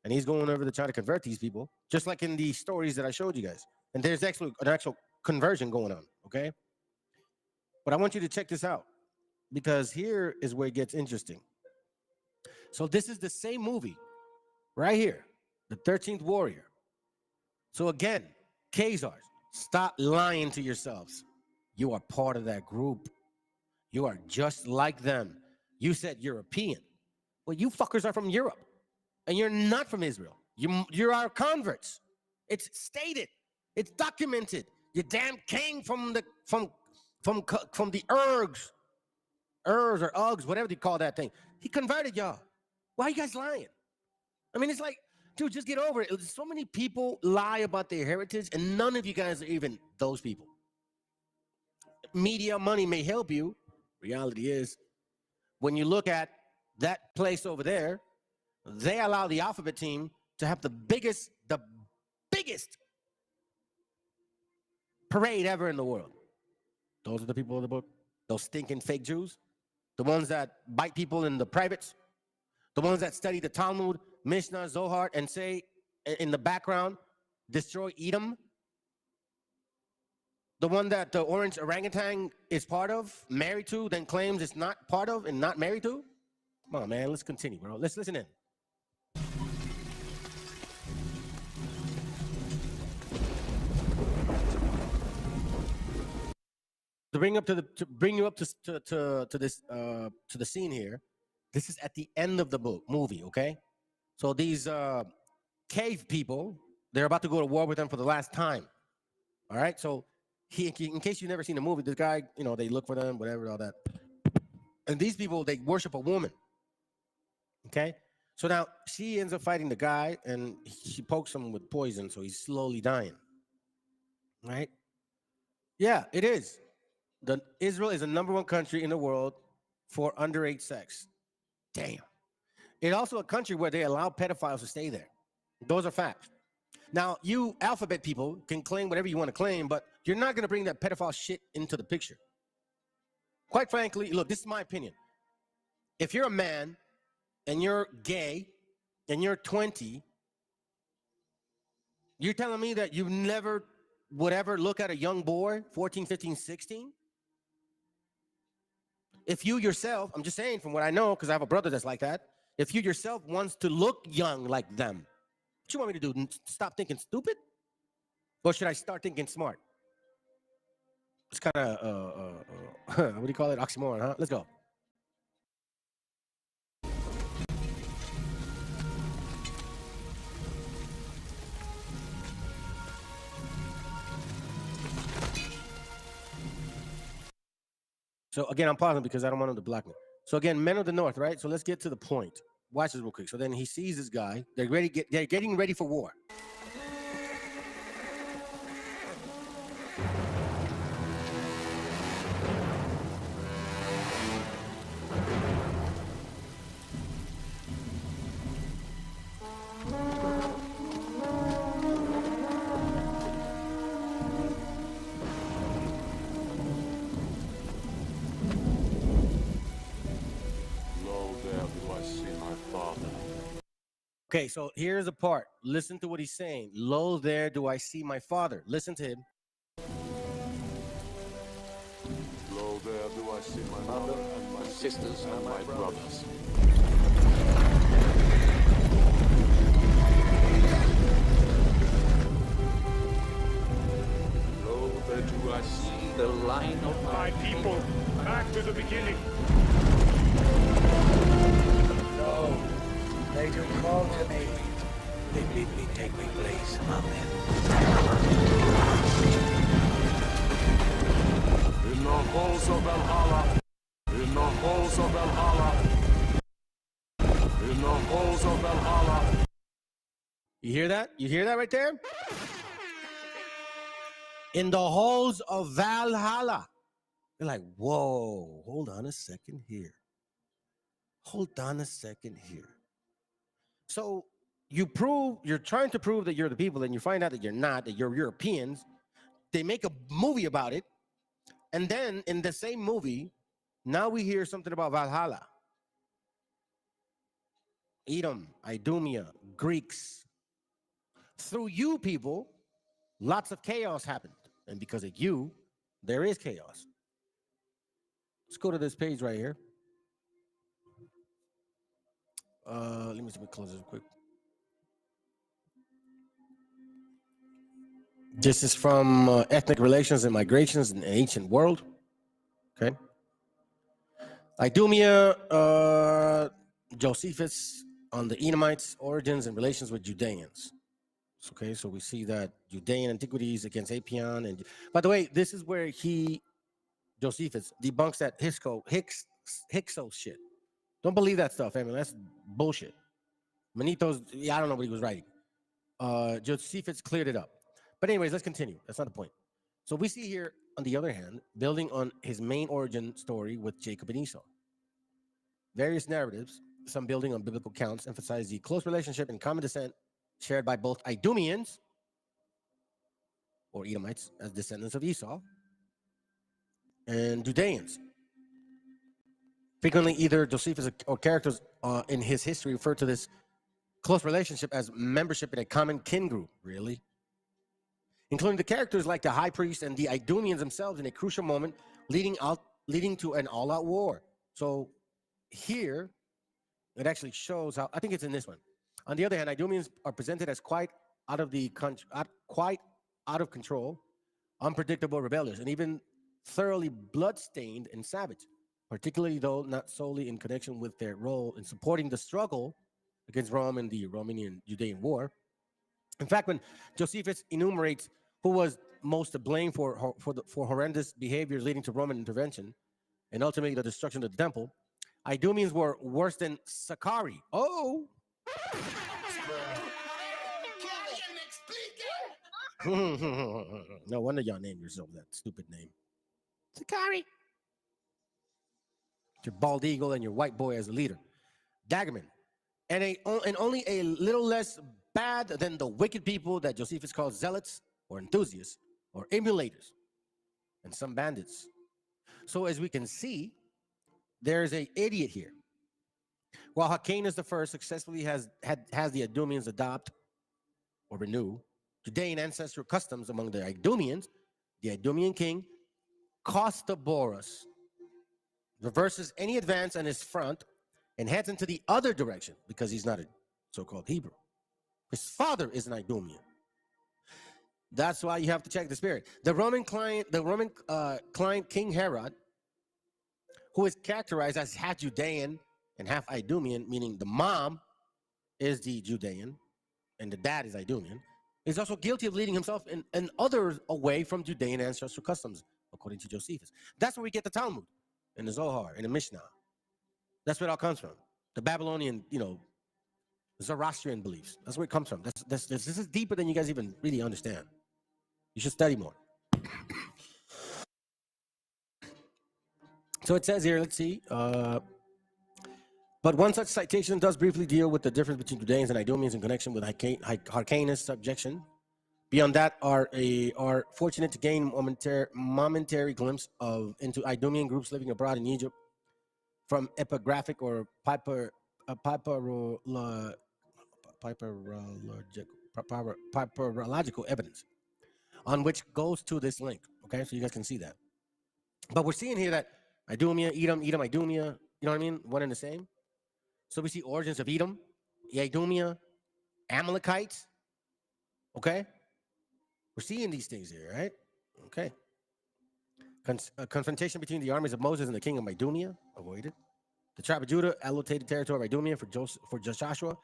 [SPEAKER 2] And he's going over to try to convert these people, just like in the stories that I showed you guys. And there's actually an actual conversion going on, okay? But I want you to check this out, because here is where it gets interesting. So this is the same movie right here, The 13th Warrior. So again, Khazars, stop lying to yourselves. You are part of that group. You are just like them. You said European. Well, you fuckers are from Europe. And you're not from Israel. You're our converts. It's stated. It's documented. You damn came from the Urs or Uggs, whatever they call that thing. He converted y'all. Why are you guys lying? I mean, it's like, dude, just get over it. So many people lie about their heritage, and none of you guys are even those people. Media money may help you. Reality is, when you look at that place over there, they allow the alphabet team to have the biggest parade ever in the world. Those are the people of the book. Those stinking fake Jews. The ones that bite people in the privates. The ones that study the Talmud, Mishnah, Zohar, and say in the background, destroy Edom. The one that the orange orangutan is part of, married to, then claims it's not part of and not married to. Come on, man, let's continue, bro. Let's listen in. To bring you up to the scene here. This is at the end of the movie, okay? So these cave people, they're about to go to war with them for the last time. All right, so in case you've never seen the movie, this guy, you know, they look for them, whatever, all that. And these people, they worship a woman. Okay, so now she ends up fighting the guy, and she pokes him with poison, so he's slowly dying. Right? Yeah, it is. Israel is the #1 country in the world for underage sex. Damn. It's also a country where they allow pedophiles to stay there. Those are facts. Now, you alphabet people can claim whatever you want to claim, but you're not going to bring that pedophile shit into the picture. Quite frankly, look, this is my opinion. If you're a man and you're gay and you're 20, you're telling me that you never would ever look at a young boy, 14, 15, 16? If you yourself, I'm just saying from what I know, because I have a brother that's like that, if you yourself wants to look young like them, what you want me to do? Stop thinking stupid? Or should I start thinking smart? It's kind of, what do you call it? Oxymoron, huh? Let's go. So again, I'm pausing because I don't want him to block me. So again, men of the north, right? So let's get to the point. Watch this real quick. So then he sees this guy. They're getting ready for war. Okay, so here's the part. Listen to what he's saying. Lo, there do I see my father. Listen to him.
[SPEAKER 20] Lo, there do I see my mother and my sisters and my brothers. Lo, there do I see the line of my people. Back to the beginning.
[SPEAKER 21] No. They do call to me. They bid me take my place among them.
[SPEAKER 20] In the halls of Valhalla. In the halls of Valhalla. In the halls of Valhalla.
[SPEAKER 2] You hear that? You hear that right there? In the halls of Valhalla. You're like, whoa, hold on a second here. Hold on a second here. So you're trying to prove that you're the people, and you find out that you're not, that you're Europeans. They make a movie about it. And then in the same movie, now we hear something about Valhalla. Edom, Idumea, Greeks. Through you people, lots of chaos happened. And because of you, there is chaos. Let's go to this page right here. Let me close this quick. This is from Ethnic Relations and Migrations in the Ancient World. Okay. Idumea, Josephus on the Edomites, origins and relations with Judeans. Okay, so we see that Judean antiquities against Apion. And by the way, this is where Josephus debunks that Hyksos shit. Don't believe that stuff, I mean, that's bullshit. Manitos, I don't know what he was writing. Josephus cleared it up. But anyways, let's continue. That's not the point. So we see here, on the other hand, building on his main origin story with Jacob and Esau. Various narratives some building on biblical counts emphasize the close relationship and common descent shared by both Idumeans, or Edomites, as descendants of Esau, and Judeans. Frequently, either Josephus or characters in his history refer to this close relationship as membership in a common kin group, really. Including the characters like the high priest and the Idumeans themselves in a crucial moment leading to an all-out war. So here, it actually shows how, I think it's in this one. On the other hand, Idumeans are presented as quite out of control, unpredictable, rebellious, and even thoroughly blood-stained and savage, particularly though not solely in connection with their role in supporting the struggle against Rome in the Romanian-Judean War. In fact, when Josephus enumerates who was most to blame for horrendous behaviors leading to Roman intervention and ultimately the destruction of the temple, Idumeans were worse than Sakari. Oh! No wonder y'all named yourself that stupid name. Sakari. Your bald eagle and your white boy as a leader. Dagerman. And only a little less bad than the wicked people that Josephus calls zealots or enthusiasts or emulators and some bandits. So as we can see, there's an idiot here. While Hyrcanus I successfully has the Idumeans adopt or renew Judean ancestral customs among the Idumeans, the Idumean king Costoboros reverses any advance on his front and heads into the other direction because he's not a so-called Hebrew. His father is an Idumean. That's why you have to check the spirit. The Roman client King Herod, who is characterized as half Judean and half Idumean, meaning the mom is the Judean and the dad is Idumean, is also guilty of leading himself and others away from Judean ancestral customs, according to Josephus. That's where we get the Talmud and the Zohar and the Mishnah. That's where it all comes from. The Babylonian, Zoroastrian beliefs. That's where it comes from. This is deeper than you guys even really understand. You should study more. So it says here, let's see. But one such citation does briefly deal with the difference between Judeans and Idumeans in connection with Hyrcanus' subjection. Beyond that, are fortunate to gain momentary glimpse into Idumean groups living abroad in Egypt from epigraphic or papyrological evidence, on which goes to this link. Okay, so you guys can see that. But we're seeing here that Idumea, Edom, Idumea, you know what I mean? One and the same. So we see origins of Edom, Idumea, Amalekites. Okay? We're seeing these things here, right? Okay. A confrontation between the armies of Moses and the king of Idumea, avoided. The tribe of Judah allocated territory of Idumea for Joshua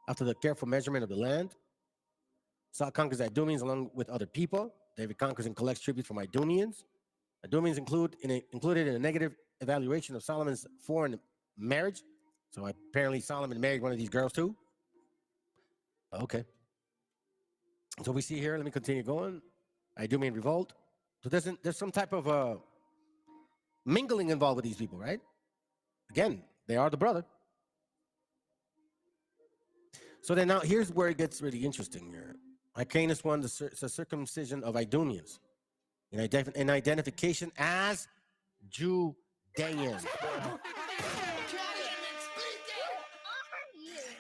[SPEAKER 2] after the careful measurement of the land. Saul conquers the Idumeans along with other people. David conquers and collects tribute from Idumeans. Idumeans included in a negative evaluation of Solomon's foreign marriage. So apparently Solomon married one of these girls too. Okay. So we see here, let me continue going. Idumean revolt. So there's some type of mingling involved with these people, right? Again, they are the brother. So then now here's where it gets really interesting here. Hyrcanus won the circumcision of Idumeans in identification as Judeans.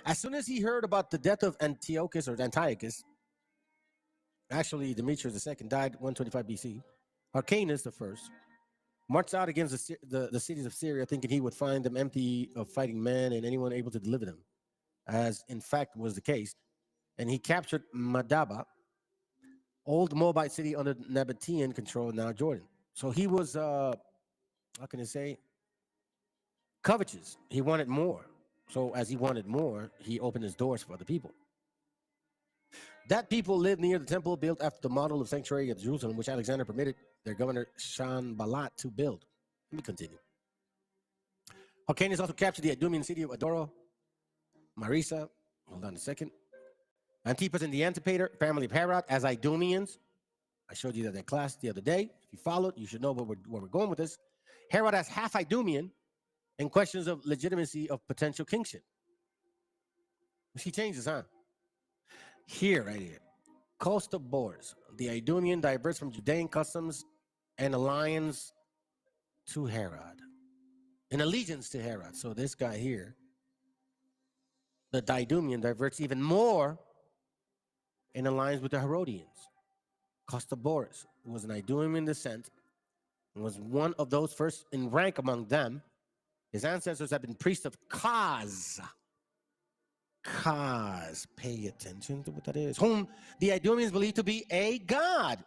[SPEAKER 2] As soon as he heard about the death of Antiochus, actually Demetrius II died 125 BC, Hyrcanus I marched out against the cities of Syria, thinking he would find them empty of fighting men and anyone able to deliver them, as in fact was the case. And he captured Madaba, old Moabite city under Nabatean control, now Jordan. So he was, how can I say, covetous. He wanted more. So as he wanted more, he opened his doors for other people. That people lived near the temple built after the model of sanctuary of Jerusalem, which Alexander permitted their governor Sanballat to build. Let me continue. Hyrcanus also captured the Idumean city of Adoro, Marisa. Hold on a second. Antipas and the Antipater, family of Herod, as Idumeans. I showed you that class the other day. If you followed, you should know where we're going with this. Herod as half Idumean and questions of legitimacy of potential kingship. She changes, huh? Here, right here. Coastal borders. The Idumean diverts from Judean customs and alliance to Herod. An allegiance to Herod. So this guy here, the Idumean, diverts even more in alliance with the Herodians. Costoboris, who was an Idumean descent, and was one of those first in rank among them. His ancestors had been priests of Kaz. Kaz, pay attention to what that is. Whom the Idumeans believed to be a god.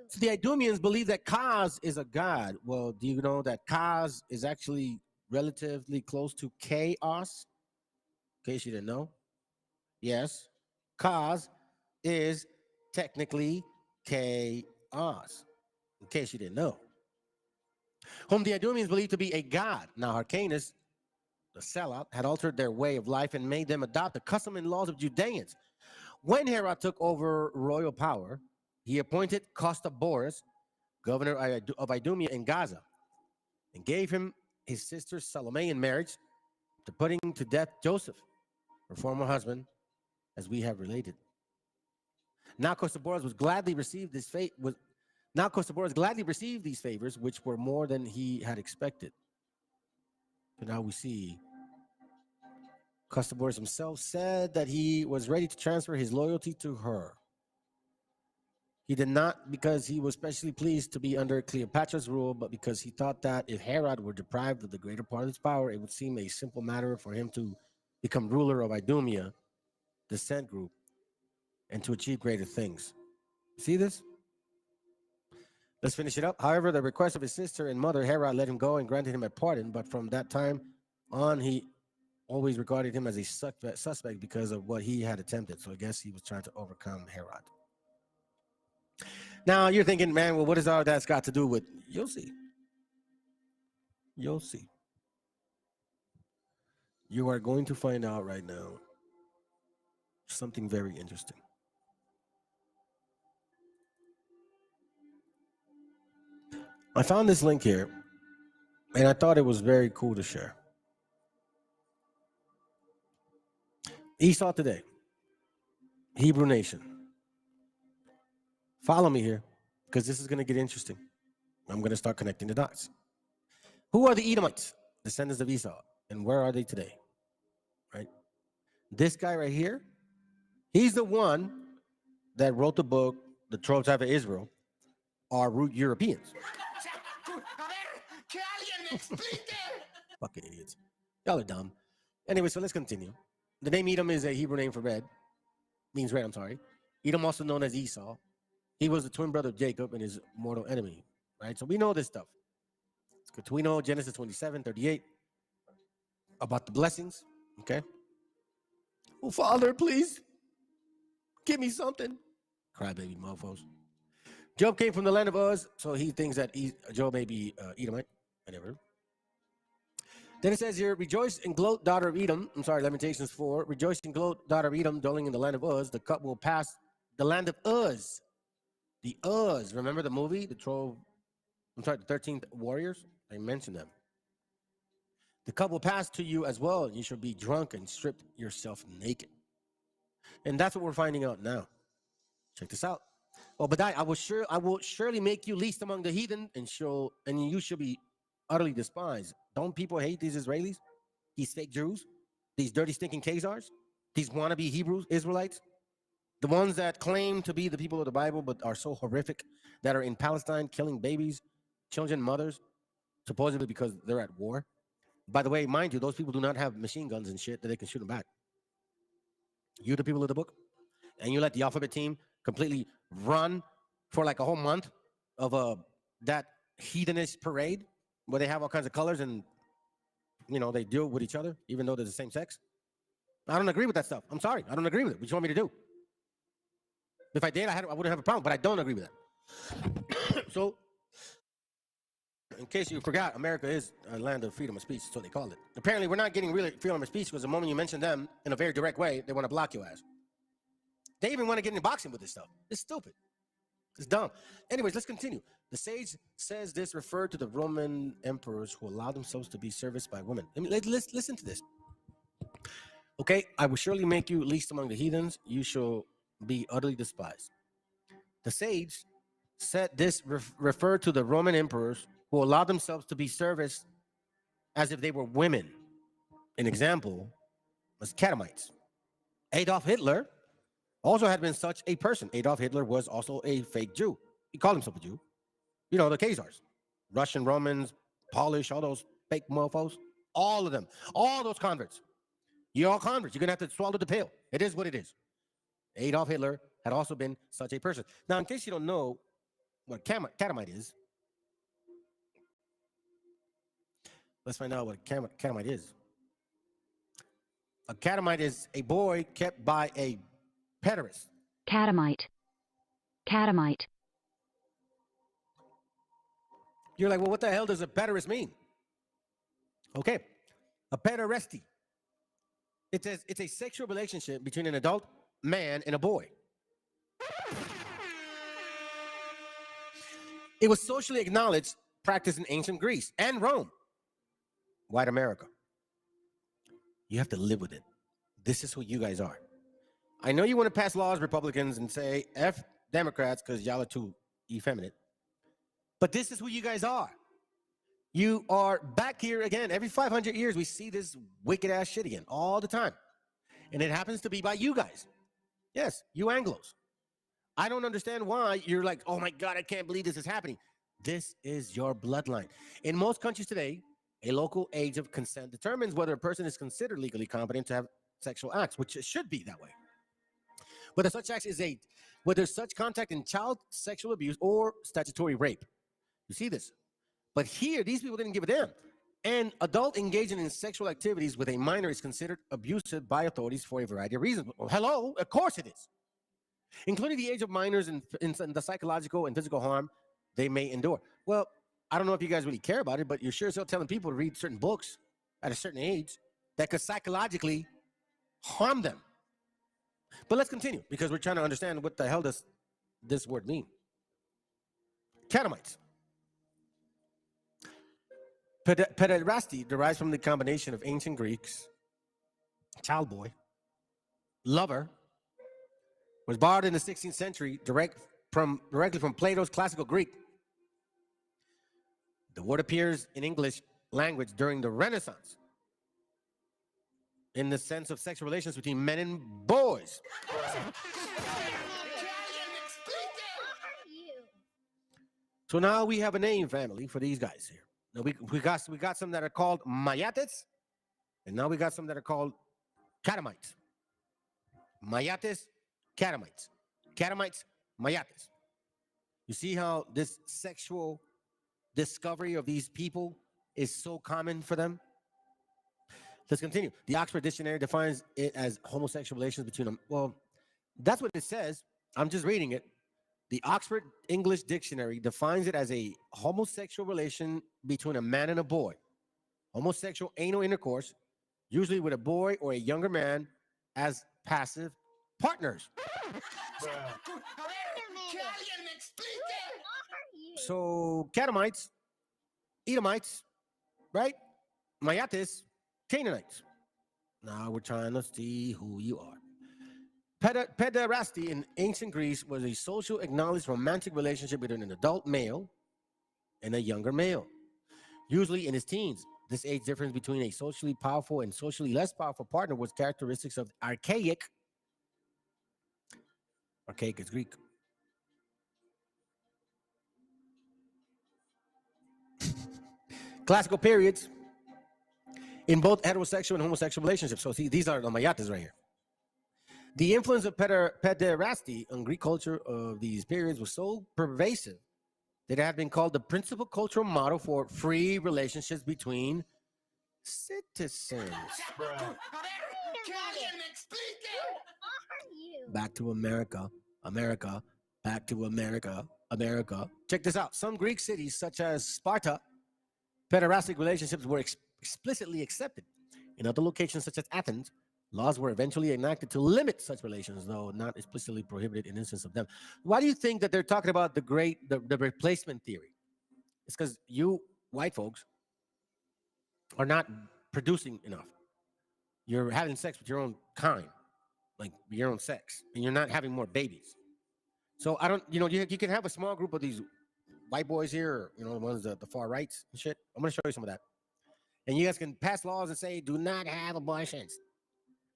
[SPEAKER 2] So the Idumeans believe that Kaz is a god. Well, do you know that Kaz is actually relatively close to chaos? In case you didn't know. Yes, Kaz is technically chaos. In case you didn't know. Whom the Idumeans believed to be a god. Now, Hyrcanus, the sellout, had altered their way of life and made them adopt the custom and laws of Judeans. When Herod took over royal power, he appointed Costoboris, governor of Idumea in Gaza, and gave him his sister Salome in marriage, to putting to death Joseph, her former husband, as we have related. Now Costoboris was gladly received this fate. Now Costoboris gladly received these favors, which were more than he had expected. So now we see Costoboris himself said that he was ready to transfer his loyalty to her. He did not because he was especially pleased to be under Cleopatra's rule, but because he thought that if Herod were deprived of the greater part of his power, it would seem a simple matter for him to become ruler of Idumea, the descent group, and to achieve greater things. See this? Let's finish it up. However, the request of his sister and mother, Herod, let him go and granted him a pardon, but from that time on, he always regarded him as a suspect because of what he had attempted. So I guess he was trying to overcome Herod. Now, you're thinking, man, well, what does all that's got to do with? You'll see. You'll see. You are going to find out right now something very interesting. I found this link here, and I thought it was very cool to share. Esau Today, Hebrew Nation. Follow me here, because this is going to get interesting. I'm going to start connecting the dots. Who are the Edomites, descendants of Esau, and where are they today? Right? This guy right here, he's the one that wrote the book, The 12 Tribes of Israel, are root Europeans. Fucking idiots. Y'all are dumb. Anyway, so let's continue. The name Edom is a Hebrew name for red. Means red, I'm sorry. Edom, also known as Esau. He was the twin brother of Jacob and his mortal enemy. Right? So we know this stuff. It's good. We know Genesis 27:38 about the blessings. Okay? Oh, Father, please give me something. Crybaby mofos. Job came from the land of Uz, so he thinks that Job may be Edomite. Whatever. Then it says here, rejoice and gloat, daughter of Edom. I'm sorry, Lamentations 4. Rejoice and gloat, daughter of Edom, dwelling in the land of Uz. The cup will pass the land of Uz. The Uz. Remember the movie? The 13th Warriors? I mentioned them. The cup will pass to you as well, and you shall be drunk and strip yourself naked. And that's what we're finding out now. Check this out. Obadiah, I will surely make you least among the heathen, and you shall be utterly despised. Don't people hate these Israelis? These fake Jews? These dirty stinking Khazars? These wannabe Hebrews, Israelites? The ones that claim to be the people of the Bible but are so horrific, that are in Palestine killing babies, children, mothers, supposedly because they're at war. By the way, mind you, those people do not have machine guns and shit that they can shoot them back. You, the people of the book, and you let the alphabet team completely run for like a whole month of that heathenish parade where they have all kinds of colors and, you know, they deal with each other even though they're the same sex. I don't agree with that stuff. I'm sorry. I don't agree with it. What do you want me to do? If I did, I wouldn't have a problem, but I don't agree with that. So, in case you forgot, America is a land of freedom of speech. That's what they call it. Apparently, we're not getting really freedom of speech because the moment you mention them in a very direct way, they want to block your ass. They even want to get into boxing with this stuff. It's stupid. It's dumb. Anyways, let's continue. The sage says this referred to the Roman emperors who allowed themselves to be serviced by women. I mean, let's listen to this. Okay, I will surely make you least among the heathens. You shall be utterly despised. The sage said this referred to the Roman emperors who allowed themselves to be serviced as if they were women. An example was Catamites. Adolf Hitler also had been such a person. Adolf Hitler was also a fake Jew. He called himself a Jew. You know, the Khazars, Russian, Romans, Polish, all those fake mofos, all of them, all those converts. You're all converts. You're going to have to swallow the pill. It is what it is. Adolf Hitler had also been such a person. Now, in case you don't know what Catamite is, let's find out what Catamite is. A Catamite is a boy kept by a pederast.
[SPEAKER 4] Catamite. Catamite.
[SPEAKER 2] You're like, well, what the hell does a pederast mean? Okay, a pederasty. It's a sexual relationship between an adult man and a boy. It was socially acknowledged practice in ancient Greece and Rome. White America. You have to live with it. This is who you guys are. I know you want to pass laws, Republicans, and say F Democrats because y'all are too effeminate. But this is who you guys are. You are back here again. Every 500 years, we see this wicked ass shit again all the time. And it happens to be by you guys. Yes, you Anglos. I don't understand why you're like, oh my God, I can't believe this is happening. This is your bloodline. In most countries today, a local age of consent determines whether a person is considered legally competent to have sexual acts, which it should be that way. Whether such acts whether such contact in child sexual abuse or statutory rape. You see this? But here, these people didn't give a damn. An adult engaging in sexual activities with a minor is considered abusive by authorities for a variety of reasons. Well, hello, of course it is. Including the age of minors and the psychological and physical harm they may endure. Well, I don't know if you guys really care about it, but you're sure as hell telling people to read certain books at a certain age that could psychologically harm them. But let's continue because we're trying to understand what the hell does this word mean. Catamites. Pederasty derives from the combination of ancient Greeks, child boy, lover, was borrowed in the 16th century directly from Plato's classical Greek. The word appears in English language during the Renaissance in the sense of sexual relations between men and boys. So now we have a name family for these guys here. Now we got some that are called Mayates, and now we got some that are called Catamites. Mayates, Catamites. Catamites, Mayates. You see how this sexual discovery of these people is so common for them? Let's continue. The Oxford Dictionary defines it as homosexual relations between them. Well, that's what it says. I'm just reading it. The Oxford English Dictionary defines it as a homosexual relation between a man and a boy. Homosexual anal intercourse, usually with a boy or a younger man, as passive partners. So, Catamites, Edomites, right? Mayates, Canaanites. Now we're trying to see who you are. Pederasty in ancient Greece was a social acknowledged romantic relationship between an adult male and a younger male, usually in his teens. This age difference between a socially powerful and socially less powerful partner was characteristics of archaic is Greek. Classical periods in both heterosexual and homosexual relationships. So see, these are the Mayates right here. The influence of pederasty on Greek culture of these periods was so pervasive that it had been called the principal cultural model for free relationships between citizens. Back to America, America, back to America, America. Check this out. Some Greek cities, such as Sparta, pederastic relationships were explicitly accepted. In other locations, such as Athens, Laws were eventually enacted to limit such relations, though not explicitly prohibited in instance of them. Why do you think that they're talking about the replacement theory? It's because you white folks are not producing enough. You're having sex with your own kind, like your own sex, and you're not having more babies. So I don't, you can have a small group of these white boys here, or, the ones at the far rights and shit. I'm going to show you some of that. And you guys can pass laws and say, do not have abortions.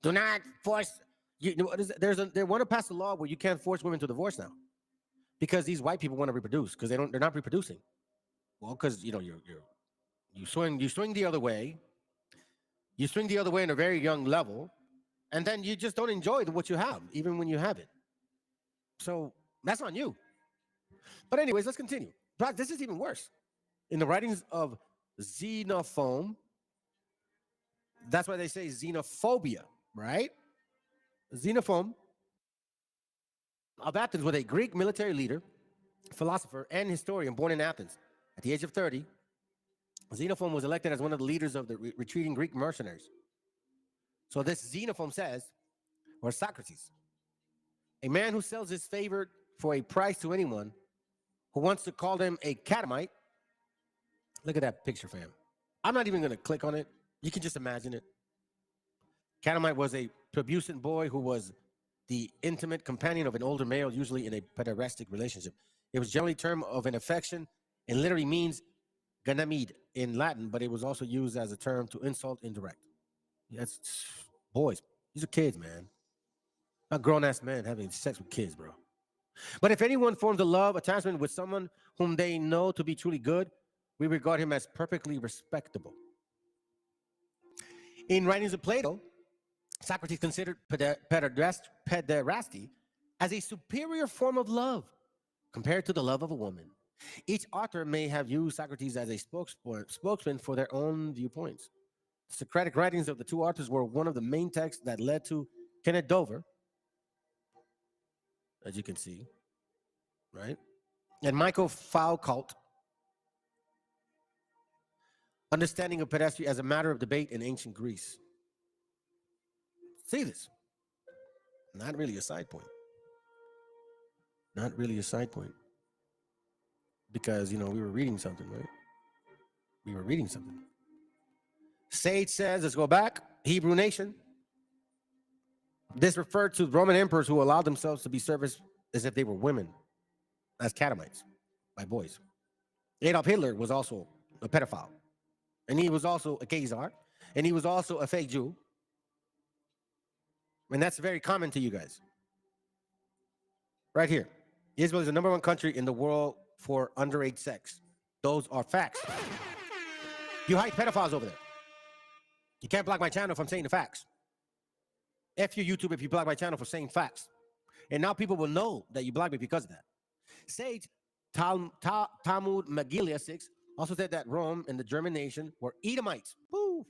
[SPEAKER 2] Do not force. They want to pass a law where you can't force women to divorce now, because these white people want to reproduce because they're not reproducing. Well, because you swing the other way. You swing the other way in a very young level, and then you just don't enjoy what you have, even when you have it. So that's on you. But anyways, let's continue. But this is even worse. In the writings of Xenophon, that's why they say xenophobia, right? Xenophon of Athens was a Greek military leader, philosopher, and historian born in Athens. At the age of 30, Xenophon was elected as one of the leaders of the retreating Greek mercenaries. So this Xenophon says, or Socrates, a man who sells his favor for a price to anyone who wants to call them a catamite. Look at that picture, fam. I'm not even going to click on it. You can just imagine it. Catamite was a pubescent boy who was the intimate companion of an older male, usually in a pederastic relationship. It was generally a term of an affection and literally means ganamide in Latin, but it was also used as a term to insult indirect. That's boys. These are kids, man. Not grown-ass men having sex with kids, bro. But if anyone forms a love attachment with someone whom they know to be truly good, we regard him as perfectly respectable. In writings of Plato, Socrates considered pederasty as a superior form of love compared to the love of a woman. Each author may have used Socrates as a spokesman for their own viewpoints. The Socratic writings of the two authors were one of the main texts that led to Kenneth Dover, as you can see, right? And Michael Foucault, Understanding of Pederasty as a Matter of Debate in Ancient Greece. See this? Not really a side point. Not really a side point. Because, we were reading something, right? We were reading something. Sage says, let's go back. Hebrew nation. This referred to Roman emperors who allowed themselves to be serviced as if they were women, as catamites, by boys. Adolf Hitler was also a pedophile. And he was also a Khazar. And he was also a fake Jew. And that's very common to you guys. Right here. Israel is the #1 country in the world for underage sex. Those are facts. You hide pedophiles over there. You can't block my channel if I'm saying the facts. F you, YouTube, if you block my channel for saying facts. And now people will know that you blocked me because of that. Sage Talmud Megillah 6 also said that Rome and the German nation were Edomites. Woo!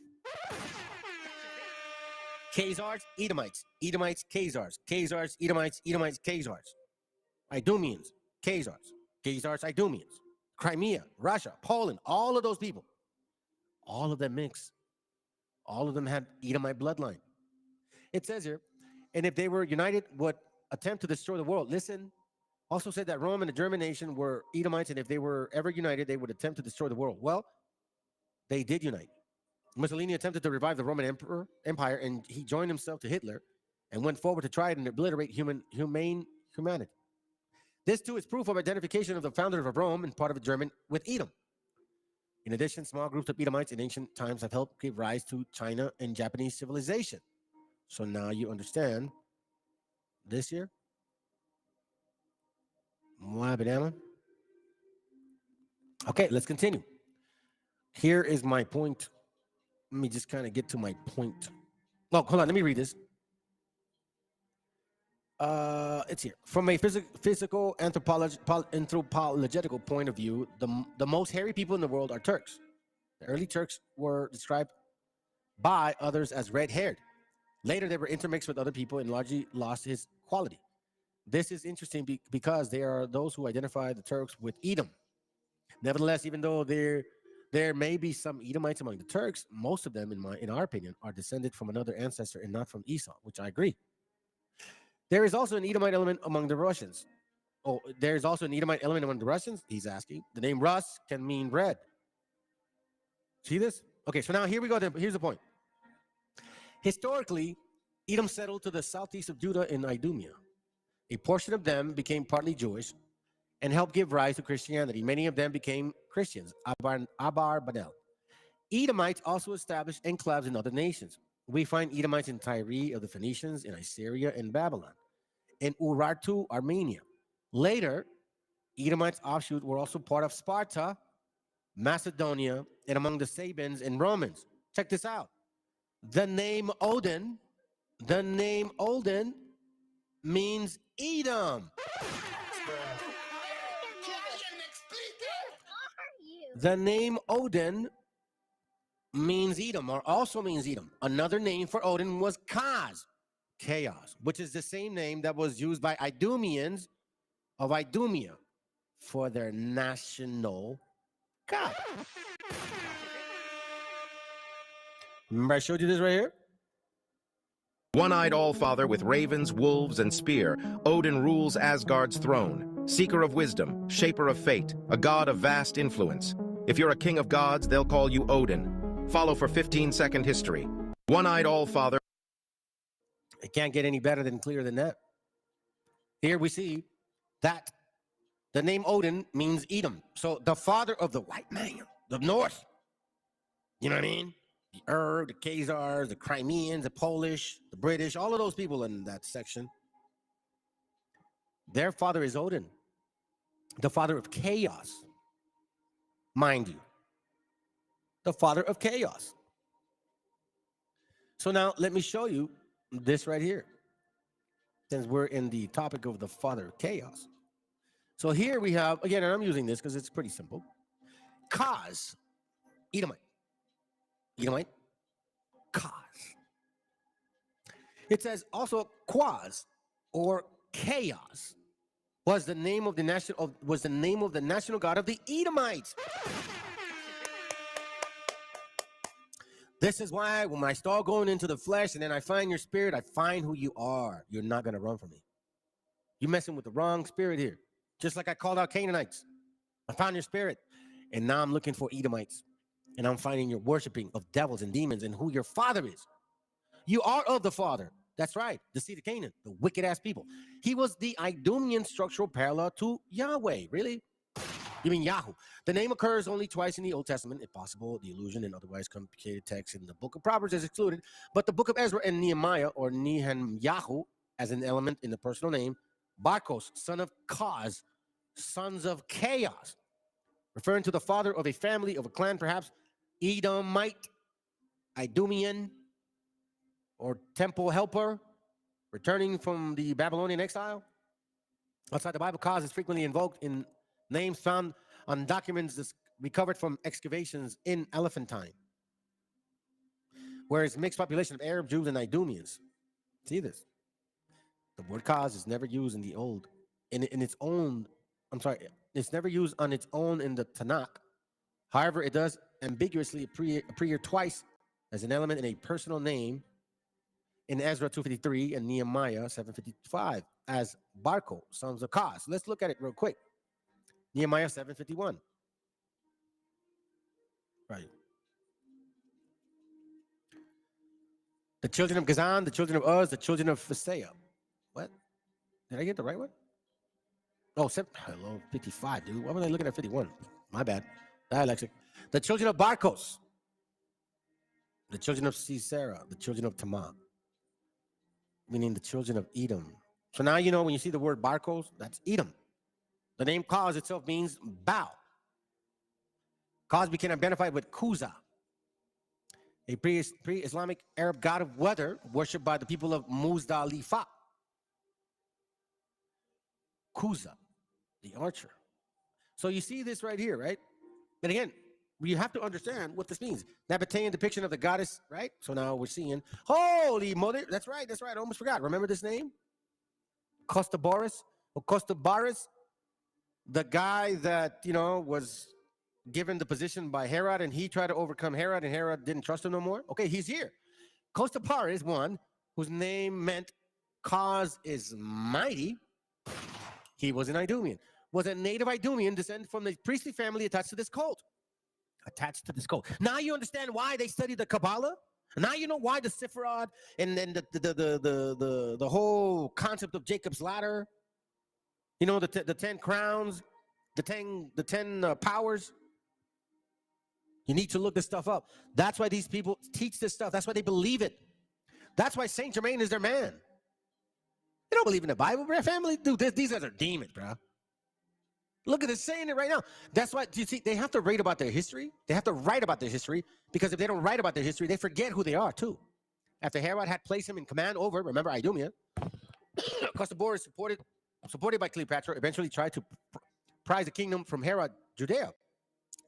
[SPEAKER 2] Khazars, Edomites. Edomites, Khazars. Khazars, Edomites. Edomites, Khazars. Idumeans, Khazars. Khazars, Idumeans. Crimea, Russia, Poland, all of those people. All of them mix. All of them had Edomite bloodline. It says here, and if they were united, would attempt to destroy the world. Listen, also said that Rome and the German nation were Edomites, and if they were ever united, they would attempt to destroy the world. Well, they did unite. Mussolini attempted to revive the Roman Empire, and he joined himself to Hitler and went forward to try and obliterate humanity. This, too, is proof of identification of the founder of Rome and part of German with Edom. In addition, small groups of Edomites in ancient times have helped give rise to China and Japanese civilization. So now you understand this here. Okay, let's continue. Here is my point. Let me just kind of get to my point. Oh, hold on. Let me read this. It's here. From a physical anthropological point of view, the most hairy people in the world are Turks. The early Turks were described by others as red-haired. Later, they were intermixed with other people and largely lost his quality. This is interesting because there are those who identify the Turks with Edom. Nevertheless, even though There may be some Edomites among the Turks. Most of them, in our opinion, are descended from another ancestor and not from Esau, which I agree. There is also an Edomite element among the Russians. Oh, there's also an Edomite element among the Russians, he's asking. The name Rus can mean red. See this? Okay, so now here we go. Here's the point. Historically, Edom settled to the southeast of Judah in Idumea. A portion of them became partly Jewish and helped give rise to Christianity. Many of them became Christians, Abar Badel. Edomites also established enclaves in other nations. We find Edomites in Tyre of the Phoenicians, in Assyria and Babylon, in Urartu, Armenia. Later, Edomites offshoot were also part of Sparta, Macedonia, and among the Sabines and Romans. Check this out. The name Odin means Edom. The name Odin means Edom, or also means Edom. Another name for Odin was Kaz, chaos, which is the same name that was used by Idumeans of Idumea for their national god. Remember I showed you this right here?
[SPEAKER 5] One-eyed All-Father with ravens, wolves, and spear, Odin rules Asgard's throne, seeker of wisdom, shaper of fate, a god of vast influence. If you're a king of gods, they'll call you Odin. Follow for 15-second history. One-eyed All-Father.
[SPEAKER 2] It can't get any better than clearer than that. Here we see that the name Odin means Edom. So the father of the white man, the north. You know what I mean? The the Khazars, the Crimeans, the Polish, the British, all of those people in that section. Their father is Odin, the father of chaos. Mind you, the father of chaos. So now let me show you this right here, since we're in the topic of the father of chaos. So here we have, again, and I'm using this because it's pretty simple. Kaz, Edomite. Edomite, Kaz. It says also Quaz or chaos was the name of the national god of the Edomites. This is why when I start going into the flesh and then I find your spirit, I find who you are. You're not going to run from me. You're messing with the wrong spirit here. Just like I called out Canaanites. I found your spirit. And now I'm looking for Edomites. And I'm finding your worshiping of devils and demons and who your father is. You are of the father. That's right. The seed of Canaan, the wicked ass people. He was the Idumean structural parallel to Yahweh. Really? You mean Yahoo? The name occurs only twice in the Old Testament. If possible, the allusion and otherwise complicated text in the book of Proverbs is excluded. But the book of Ezra and Nehemiah, or Nehemyahu, as an element in the personal name, Barkos, son of Kaz, sons of chaos, referring to the father of a family, of a clan, perhaps Edomite, Idumean, or temple helper, returning from the Babylonian exile. Outside the Bible, Kaz is frequently invoked in names found on documents recovered from excavations in Elephantine, where it's a mixed population of Arab, Jews, and Idumeans. See this? The word Kaz is never used in the old, in its own. I'm sorry, it's never used on its own in the Tanakh. However, it does ambiguously appear twice as an element in a personal name in Ezra 2:53 and Nehemiah 7:55 as Barko, sons of Kaz. Let's look at it real quick. Nehemiah 7:51. Right. The children of Gazan, the children of Uz, the children of Phaseah. What? Did I get the right one? Oh, hello, 55, dude. Why was I looking at 51? My bad. Dialectic. The children of Barkos. The children of Sisera. The children of Tamar. Meaning the children of Edom. So now you know when you see the word Barkos, that's Edom. The name Kaz itself means bow. Kaz became identified with Kuza, a pre-Islamic Arab god of weather worshipped by the people of Muzdalifah. Kuza, the archer. So you see this right here, right? And again, you have to understand what this means. Nabatean depiction of the goddess, right? So now we're seeing, holy mother. That's right. I almost forgot. Remember this name? Costabaris, or Costabaris, the guy that, was given the position by Herod, and he tried to overcome Herod, and Herod didn't trust him no more. Okay, he's here. Kostapar is one whose name meant cause is mighty. He was an Idumean. Was a native Idumean, descended from the priestly family attached to this cult. Now you understand why they studied the Kabbalah. Now you know why the Sephiroth and then the whole concept of Jacob's ladder. You know, the 10 crowns, the 10 powers. You need to look this stuff up. That's why these people teach this stuff. That's why they believe it. That's why Saint Germain is their man. They don't believe in the Bible, bro. Family, dude, these guys are demons, bro. Look at this, saying it right now. That's why, you see, they have to write about their history. They have to write about their history, because if they don't write about their history, they forget who they are, too. After Herod had placed him in command over, remember, Idumea, Kostapar, supported by Cleopatra, eventually tried to prize the kingdom from Herod, Judea,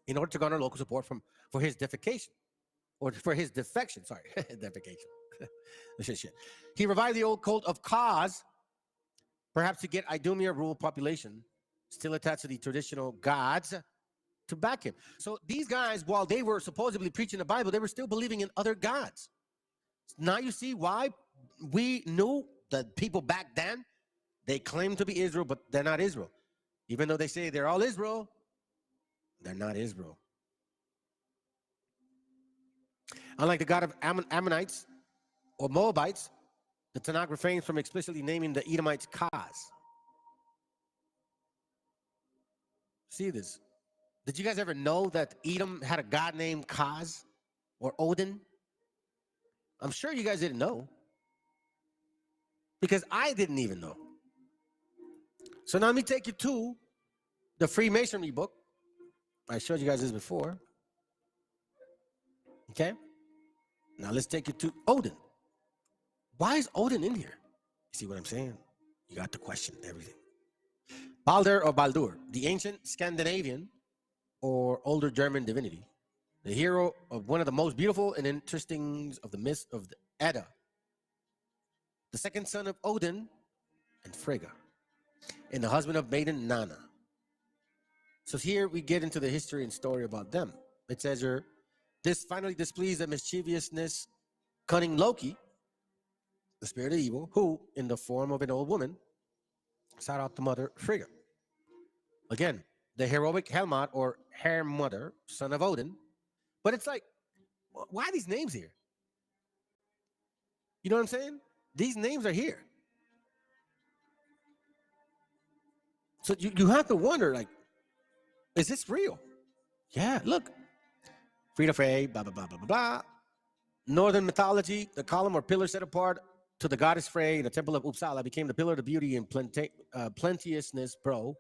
[SPEAKER 2] in order to garner local support for his defecation. Or for his defection, sorry, defecation. Shit. He revived the old cult of Kaz, perhaps to get Idumea ruled population, still attached to the traditional gods, to back him. So these guys, while they were supposedly preaching the Bible, they were still believing in other gods. Now you see why we knew that people back then, they claim to be Israel, but they're not Israel. Even though they say they're all Israel, they're not Israel. Unlike the god of Ammonites or Moabites, the Tanakh refrains from explicitly naming the Edomites Kaz. See this? Did you guys ever know that Edom had a god named Kaz or Odin? I'm sure you guys didn't know, because I didn't even know. So now let me take you to the Freemasonry book. I showed you guys this before. Okay? Now let's take you to Odin. Why is Odin in here? You see what I'm saying? You got to question everything. Baldur or Baldur, the ancient Scandinavian or older German divinity, the hero of one of the most beautiful and interesting of the myths of the Edda, the second son of Odin and Frigga, and the husband of maiden Nanna. So here we get into the history and story about them. It says here, this finally displeased the mischievousness, cunning Loki, the spirit of evil, who, in the form of an old woman, sought out the mother Frigga. Again, the heroic Helmut or Hermother, son of Odin. But it's like, why are these names here? You know what I'm saying? These names are here. So you have to wonder, like, is this real? Yeah, look. Frida Frey, blah, blah, blah, blah, blah, blah. Northern mythology, the column or pillar set apart to the goddess Frey in the temple of Uppsala became the pillar of beauty and plenteousness, bro.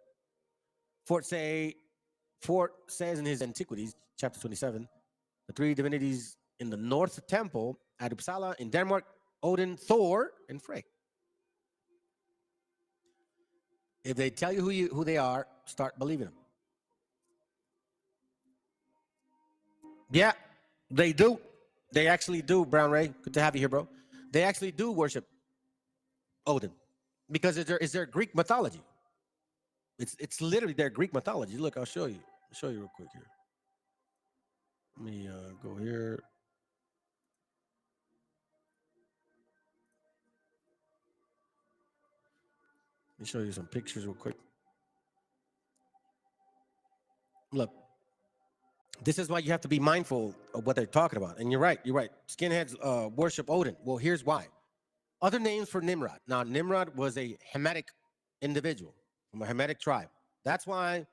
[SPEAKER 2] Fort says in his Antiquities, chapter 27, the three divinities in the North Temple at Uppsala in Denmark, Odin, Thor, and Frey. If they tell you who they are, start believing them. Yeah, they do. They actually do, Brown Ray. Good to have you here, bro. They actually do worship Odin because it's their Greek mythology. It's literally their Greek mythology. Look, I'll show you. I'll show you real quick here. Let me go here. Let me show you some pictures real quick. Look, this is why you have to be mindful of what they're talking about. And you're right. Skinheads worship Odin. Well, here's why. Other names for Nimrod. Now, Nimrod was a Hamitic individual from a Hamitic tribe. That's why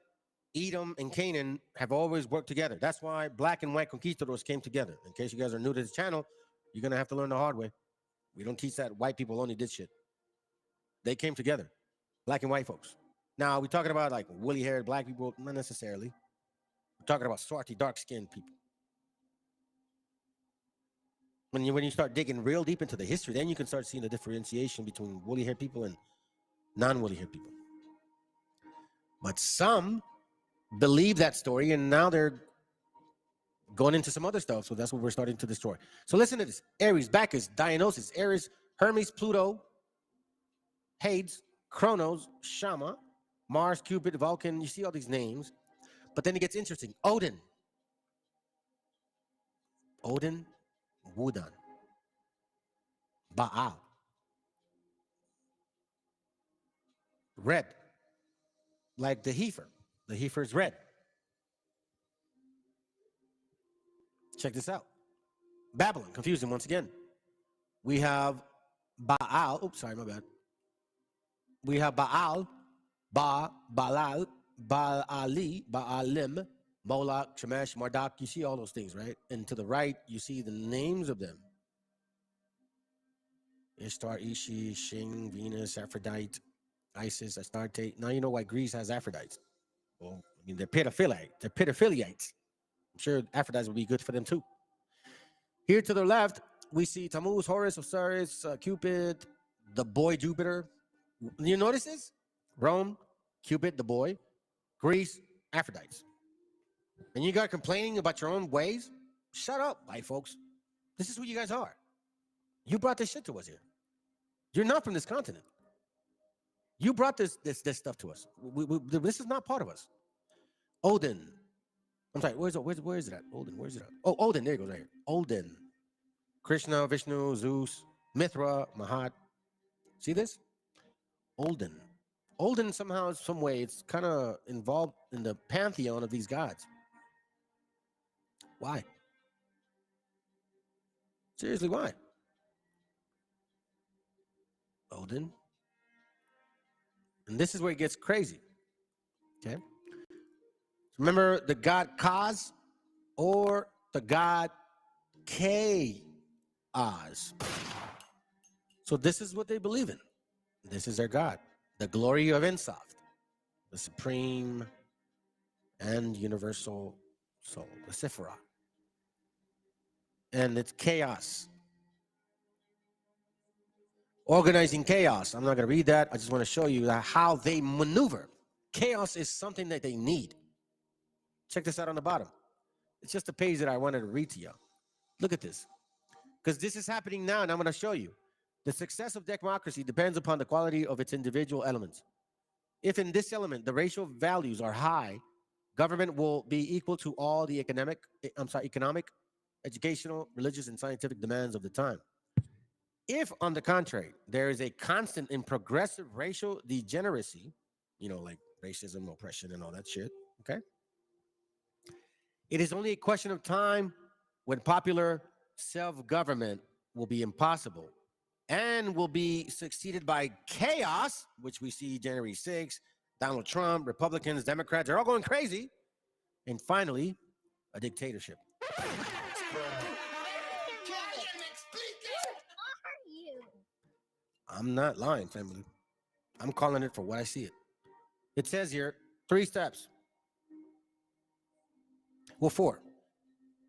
[SPEAKER 2] Edom and Canaan have always worked together. That's why black and white conquistadors came together. In case you guys are new to this channel, you're going to have to learn the hard way. We don't teach that white people only did shit. They came together, black and white folks. Now, we're talking about like woolly-haired black people, not necessarily. We're talking about swarthy, dark-skinned people. When you start digging real deep into the history, then you can start seeing the differentiation between woolly-haired people and non-woolly-haired people. But some believe that story, and now they're going into some other stuff, so that's what we're starting to destroy. So listen to this. Ares, Bacchus, Dionysus, Ares, Hermes, Pluto, Hades, Kronos, Shama, Mars, Cupid, Vulcan. You see all these names. But then it gets interesting. Odin, Wudan, Baal, red, like the heifer. The heifer is red. Check this out. Babylon, confusing once again. We have Baal. Oops, sorry, my bad. We have Baal, Balal, Baali, Baalim, Moloch, Shemesh, Marduk. You see all those things, right? And to the right, you see the names of them. Ishtar, Ishi, Shing, Venus, Aphrodite, Isis, Astarte. Now you know why Greece has Aphrodites. Well, I mean, they're pedophilites. They're pedophilites. I'm sure Aphrodites would be good for them too. Here to the left, we see Tammuz, Horus, Osiris, Cupid, the boy Jupiter. You notice this? Rome, Cupid, the boy. Greece, Aphrodites. And you guys complaining about your own ways? Shut up, white folks. This is who you guys are. You brought this shit to us here. You're not from this continent. You brought this stuff to us. This is not part of us. Odin. I'm sorry, where is it at? Odin, where is it at? Oh, Odin, there it goes right here. Odin. Krishna, Vishnu, Zeus, Mithra, Mahat. See this? Odin. Odin somehow, some way, it's kind of involved in the pantheon of these gods. Why? Seriously, why? Odin. And this is where it gets crazy. Okay? Remember the god Kaz or the god K-Oz. So this is what they believe in. This is their god. The glory of Ensoft, the supreme and universal soul, the Sephiroth. And it's chaos. Organizing chaos. I'm not going to read that. I just want to show you how they maneuver. Chaos is something that they need. Check this out on the bottom. It's just a page that I wanted to read to you. Look at this. Because this is happening now, and I'm going to show you. The success of democracy depends upon the quality of its individual elements. If in this element the racial values are high, government will be equal to all the economic, educational, religious, and scientific demands of the time. If, on the contrary, there is a constant and progressive racial degeneracy, like racism, oppression, and all that shit, okay? It is only a question of time when popular self-government will be impossible and will be succeeded by chaos, which we see January 6th, Donald Trump, Republicans, Democrats, they're all going crazy. And finally, a dictatorship. I'm not lying, family. I'm calling it for what I see it. It says here, 3 steps. Well, 4.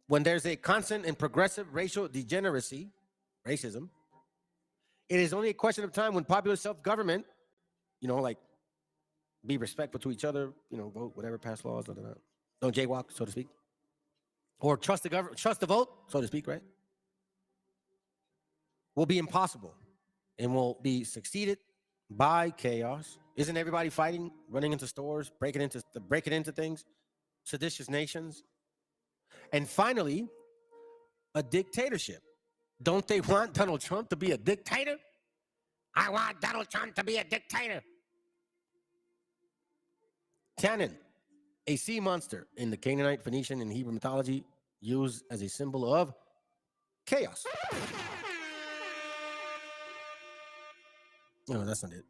[SPEAKER 2] When there's a constant and progressive racial degeneracy, racism, it is only a question of time when popular self-government, like be respectful to each other, vote, whatever, pass laws, don't jaywalk, so to speak, or trust the government, trust the vote, so to speak, right? Will be impossible and will be succeeded by chaos. Isn't everybody fighting, running into stores, breaking into things, seditious nations? And finally, a dictatorship. Don't they want Donald Trump to be a dictator? I want Donald Trump to be a dictator. Tannin, a sea monster in the Canaanite, Phoenician, and Hebrew mythology, used as a symbol of chaos. No, that's not it.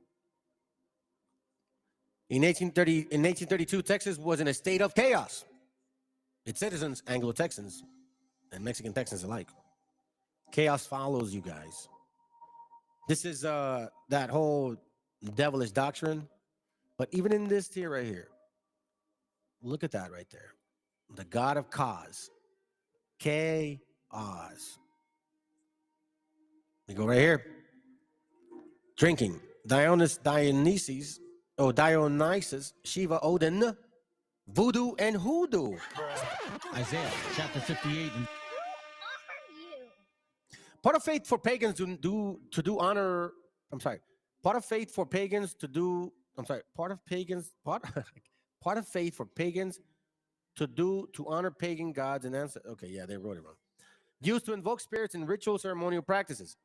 [SPEAKER 2] In 1832, Texas was in a state of chaos. Its citizens, Anglo-Texans and Mexican Texans alike. Chaos follows you guys. This is that whole devilish doctrine. But even in this tier right here, look at that right there. The god of Kaz. K-Oz. We go right here. Drinking. Dionysus, Shiva, Odin, voodoo, and hoodoo.
[SPEAKER 1] Isaiah chapter 58.
[SPEAKER 2] Part of faith for pagans to do honor. I'm sorry. Part of faith for pagans to do. I'm sorry. Part of faith for pagans to honor pagan gods and ancestors. Okay, yeah, they wrote it wrong. Used to invoke spirits in ritual ceremonial practices.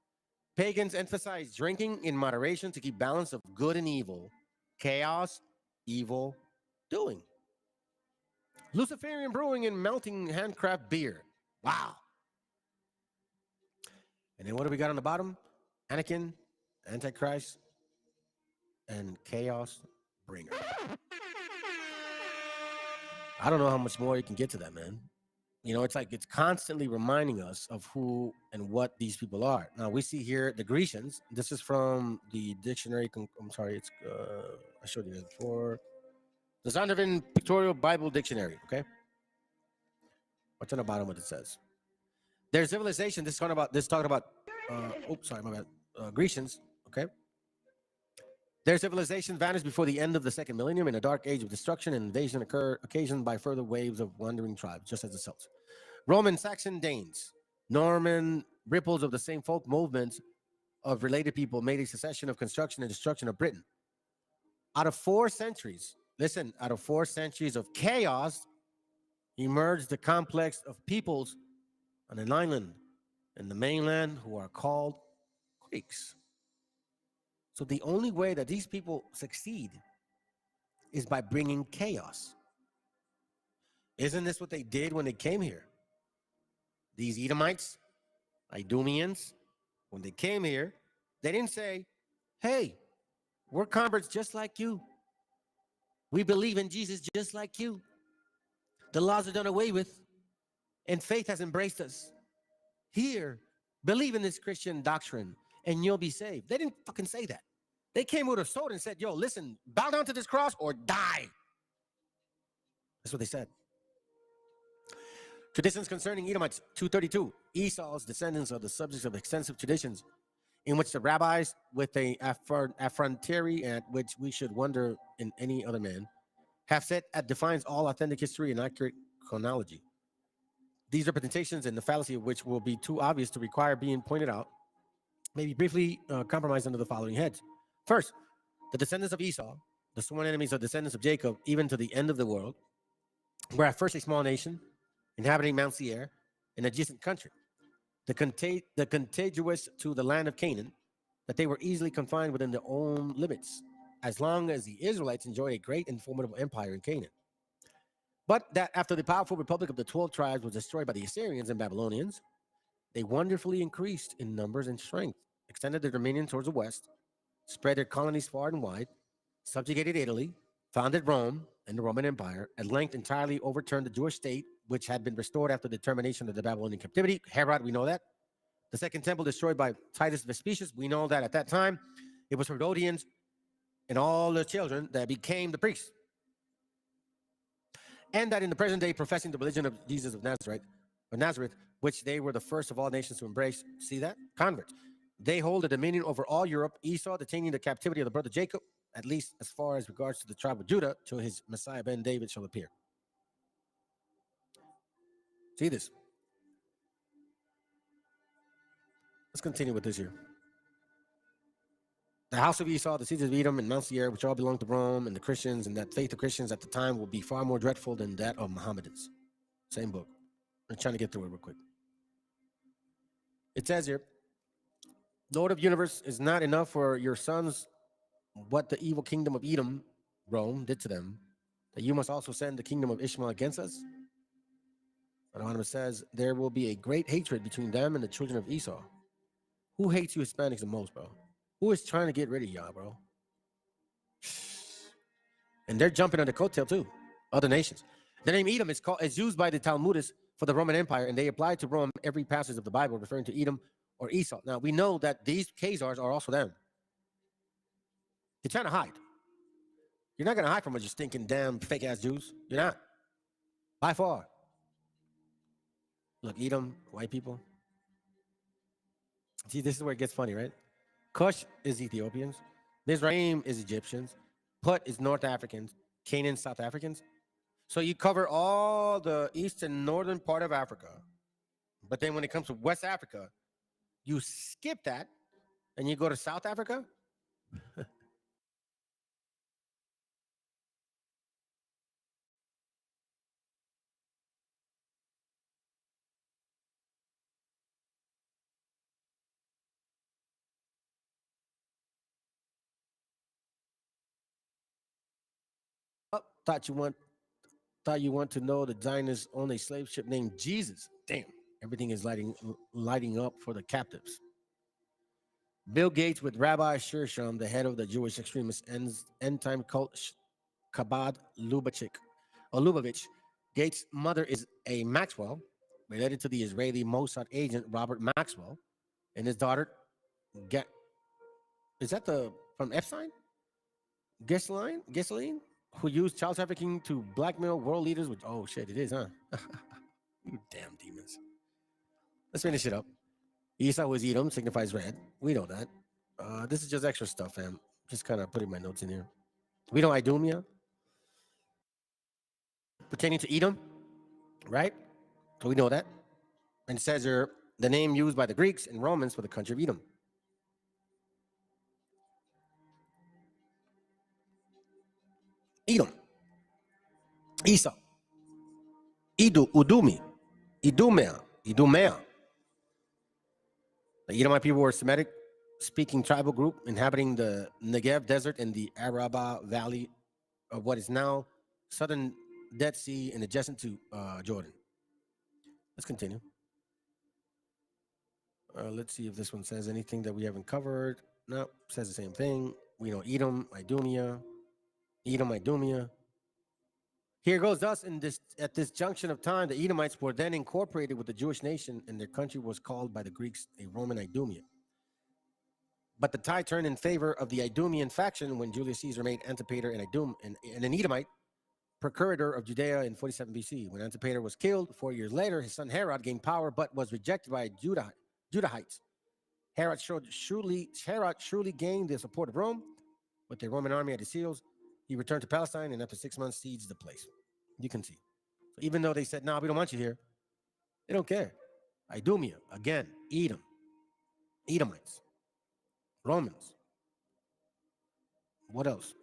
[SPEAKER 2] Pagans emphasized drinking in moderation to keep balance of good and evil, chaos, evil, doing. Luciferian brewing and melting handcraft beer. Wow. And then what do we got on the bottom? Anakin, Antichrist, and Chaos Bringer. I don't know how much more you can get to that, man. You know, it's like it's constantly reminding us of who and what these people are. Now, we see here the Grecians. This is from the dictionary. I'm sorry, it's I showed you this before. The Zondervan Pictorial Bible Dictionary, okay? What's on the bottom what it says? Their civilization, this is talking about oops, sorry, my bad. Grecians, okay? Their civilization vanished before the end of the second millennium in a dark age of destruction and invasion occasioned by further waves of wandering tribes, just as the Celts. Roman, Saxon, Danes, Norman ripples of the same folk movements of related people made a succession of construction and destruction of Britain. Out of 4 centuries, listen, out of 4 centuries of chaos, emerged the complex of peoples on an island in the mainland who are called Greeks. So the only way that these people succeed is by bringing chaos. Isn't this what they did when they came here? These Edomites, Idumeans, when they came here, they didn't say, hey, we're converts just like you. We believe in Jesus just like you. The laws are done away with, and faith has embraced us. Here, believe in this Christian doctrine, and you'll be saved. They didn't fucking say that. They came with a sword and said, yo, listen, bow down to this cross or die. That's what they said. Traditions concerning Edomites, 232. Esau's descendants are the subjects of extensive traditions in which the rabbis, with a effrontery at which we should wonder in any other man, have set at defiance all authentic history and accurate chronology. These representations and the fallacy of which will be too obvious to require being pointed out may be briefly compromised under the following heads. First, the descendants of Esau, the sworn enemies of descendants of Jacob, even to the end of the world, were at first a small nation, inhabiting Mount Seir, an adjacent country, the contiguous to the land of Canaan, that they were easily confined within their own limits, as long as the Israelites enjoyed a great and formidable empire in Canaan. But that after the powerful republic of the 12 tribes was destroyed by the Assyrians and Babylonians, they wonderfully increased in numbers and strength, extended their dominion towards the west, spread their colonies far and wide, subjugated Italy, founded Rome and the Roman Empire, at length entirely overturned the Jewish state, which had been restored after the termination of the Babylonian captivity. Herod, we know that. The second temple destroyed by Titus Vespasius, we know that at that time, it was Herodians and all their children that became the priests. And that in the present day, professing the religion of Jesus of Nazareth, which they were the first of all nations to embrace. See that? Converts. They hold a dominion over all Europe, Esau detaining the captivity of the brother Jacob, at least as far as regards to the tribe of Judah, till his Messiah ben David shall appear. See this? Let's continue with this here. The house of Esau, the seeds of Edom, and Mount Seir, which all belong to Rome, and the Christians, and that faith of Christians at the time will be far more dreadful than that of Mohammedans. Same book. I'm trying to get through it real quick. It says here, Lord of universe is not enough for your sons what the evil kingdom of Edom, Rome, did to them, that you must also send the kingdom of Ishmael against us? Anonymous says, there will be a great hatred between them and the children of Esau. Who hates you Hispanics the most, bro? Who is trying to get rid of y'all, bro? And they're jumping on the coattail too. Other nations. The name Edom is used by the Talmudists for the Roman Empire, and they apply to Rome every passage of the Bible referring to Edom or Esau. Now, we know that these Khazars are also them. You're trying to hide. You're not going to hide from us, you stinking damn fake-ass Jews. You're not. By far. Look, Edom, white people. See, this is where it gets funny, right? Cush is Ethiopians. Mizraim is Egyptians. Put is North Africans. Canaan, South Africans. So you cover all the east and northern part of Africa. But then when it comes to West Africa, you skip that and you go to South Africa. Thought you want to know the Zionists own a slave ship named Jesus. Damn, everything is lighting up for the captives. Bill Gates with Rabbi Shisham, the head of the Jewish extremist end-time cult Chabad Lubavitch. Gates' mother is a Maxwell, related to the Israeli Mossad agent Robert Maxwell, and his daughter, is that from Epstein? Ghislaine, who used child trafficking to blackmail world leaders. Oh shit, it is, huh? You damn demons. Let's finish it up. Esau was Edom, signifies red. We know that. This is just extra stuff, fam. Just kind of putting my notes in here. We know Idumea, pertaining to Edom, right? So we know that. And it says here, the name used by the Greeks and Romans for the country of Edom. Edom, Esau, Idumea. The Edomite people were a Semitic-speaking tribal group inhabiting the Negev Desert in the Araba Valley of what is now southern Dead Sea and adjacent to Jordan. Let's continue. Let's see if this one says anything that we haven't covered. No, says the same thing. We know Edom, Idumea. Here goes thus at this junction of time, the Edomites were then incorporated with the Jewish nation, and their country was called by the Greeks a Roman Idumea. But the tide turned in favor of the Idumean faction when Julius Caesar made Antipater and an Edomite procurator of Judea in 47 BC. When Antipater was killed 4 years later, his son Herod gained power but was rejected by Judahites. Herod surely gained the support of Rome with the Roman army at his heels. He returned to Palestine and after 6 months sieged the place. You can see. So even though they said, "No, we don't want you here," they don't care. Idumea, again, Edom, Edomites, Romans. What else?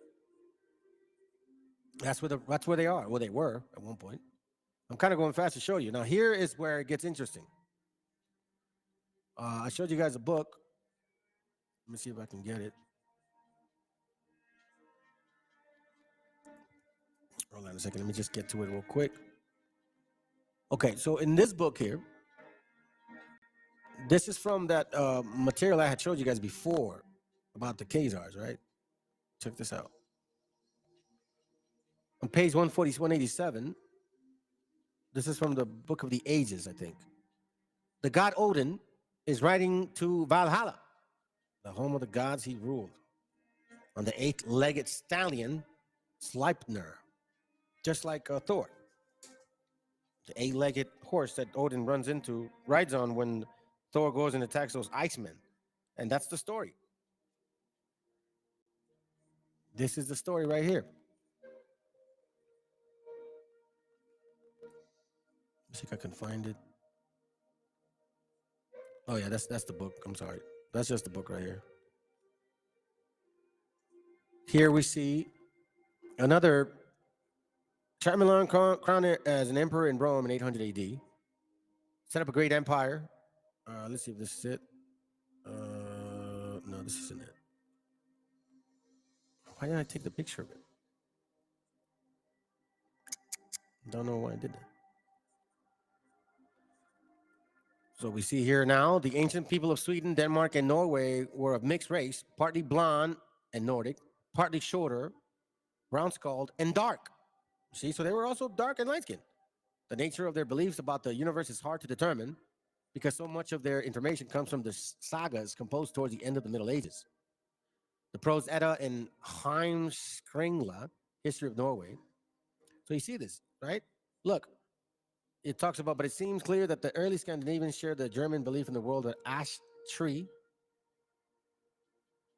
[SPEAKER 2] That's where they are. Well, they were at one point. I'm kind of going fast to show you. Now, here is where it gets interesting. I showed you guys a book. Let me see if I can get it. Hold on a second. Let me just get to it real quick. Okay, so in this book here, this is from that material I had showed you guys before about the Khazars, right? Check this out. On page 187, this is from the Book of the Ages, I think. The god Odin is riding to Valhalla, the home of the gods he ruled, on the 8-legged stallion, Sleipnir, just like Thor. The 8-legged horse that Odin rides on when Thor goes and attacks those Icemen. And that's the story. This is the story right here. Let's see if I can find it. Oh yeah, that's the book. I'm sorry. That's just the book right here. Here we see another Charlemagne crowned as an emperor in Rome in 800 AD. Set up a great empire. Let's see if this is it. No, this isn't it. Why didn't I take the picture of it? Don't know why I did that. So we see here now, the ancient people of Sweden, Denmark, and Norway were of mixed race, partly blonde and Nordic, partly shorter, brown-skulled, and dark. See, so they were also dark and light-skinned. The nature of their beliefs about the universe is hard to determine because so much of their information comes from the sagas composed towards the end of the Middle Ages. The Prose Edda and Heimskringla, History of Norway. So you see this, right? Look, it talks about, but it seems clear that the early Scandinavians shared the German belief in the world of ash tree,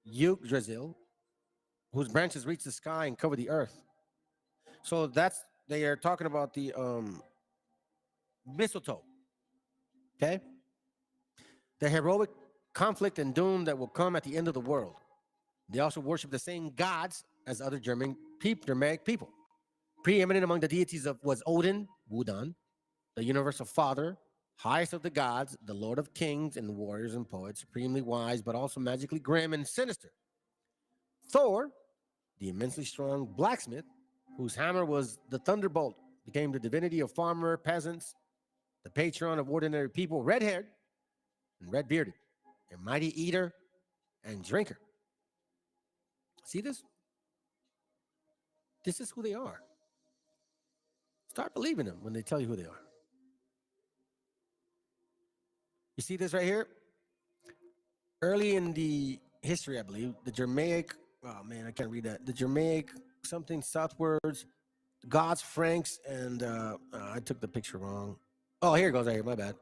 [SPEAKER 2] Yggdrasil, whose branches reach the sky and cover the earth. So they are talking about the mistletoe. Okay? The heroic conflict and doom that will come at the end of the world. They also worship the same gods as other Germanic people. Preeminent among the deities was Odin, Wodan, the universal father, highest of the gods, the lord of kings and warriors and poets, supremely wise, but also magically grim and sinister. Thor, the immensely strong blacksmith, whose hammer was the thunderbolt, became the divinity of farmer, peasants, the patron of ordinary people, red-haired and red-bearded, a mighty eater and drinker. See this? This is who they are. Start believing them when they tell you who they are. You see this right here? Early in the history, I believe, the Germanic, oh man, I can't read that. The Germanic, something southwards, Gods, Franks, and I took the picture wrong. Oh, here it goes right here, my bad.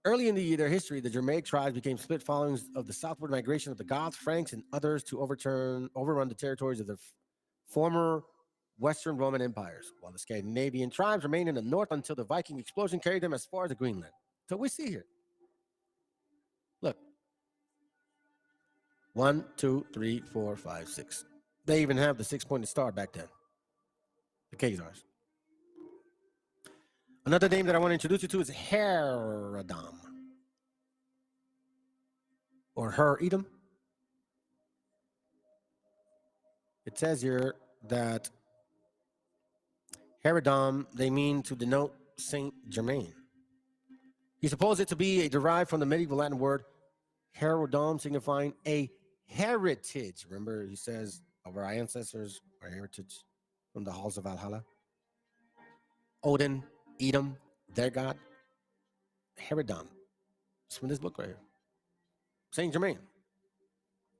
[SPEAKER 2] Early in their history, the Germanic tribes became split following of the southward migration of the Goths, Franks, and others to overrun the territories of the former Western Roman empires, while the Scandinavian tribes remained in the north until the Viking explosion carried them as far as the Greenland. So we see here. Look. 1, 2, 3, 4, 5, 6. They even have the 6-pointed star back then. The Khazars. Another name that I want to introduce you to is Herodom. Or Her-Edom. It says here that Herodom, they mean to denote Saint Germain. He supposed it to be derived from the medieval Latin word Herodom, signifying a heritage. Remember, he says, of our ancestors, our heritage from the halls of Valhalla. Odin, Edom, their god. Herodom. It's from this book right here. Saint Germain.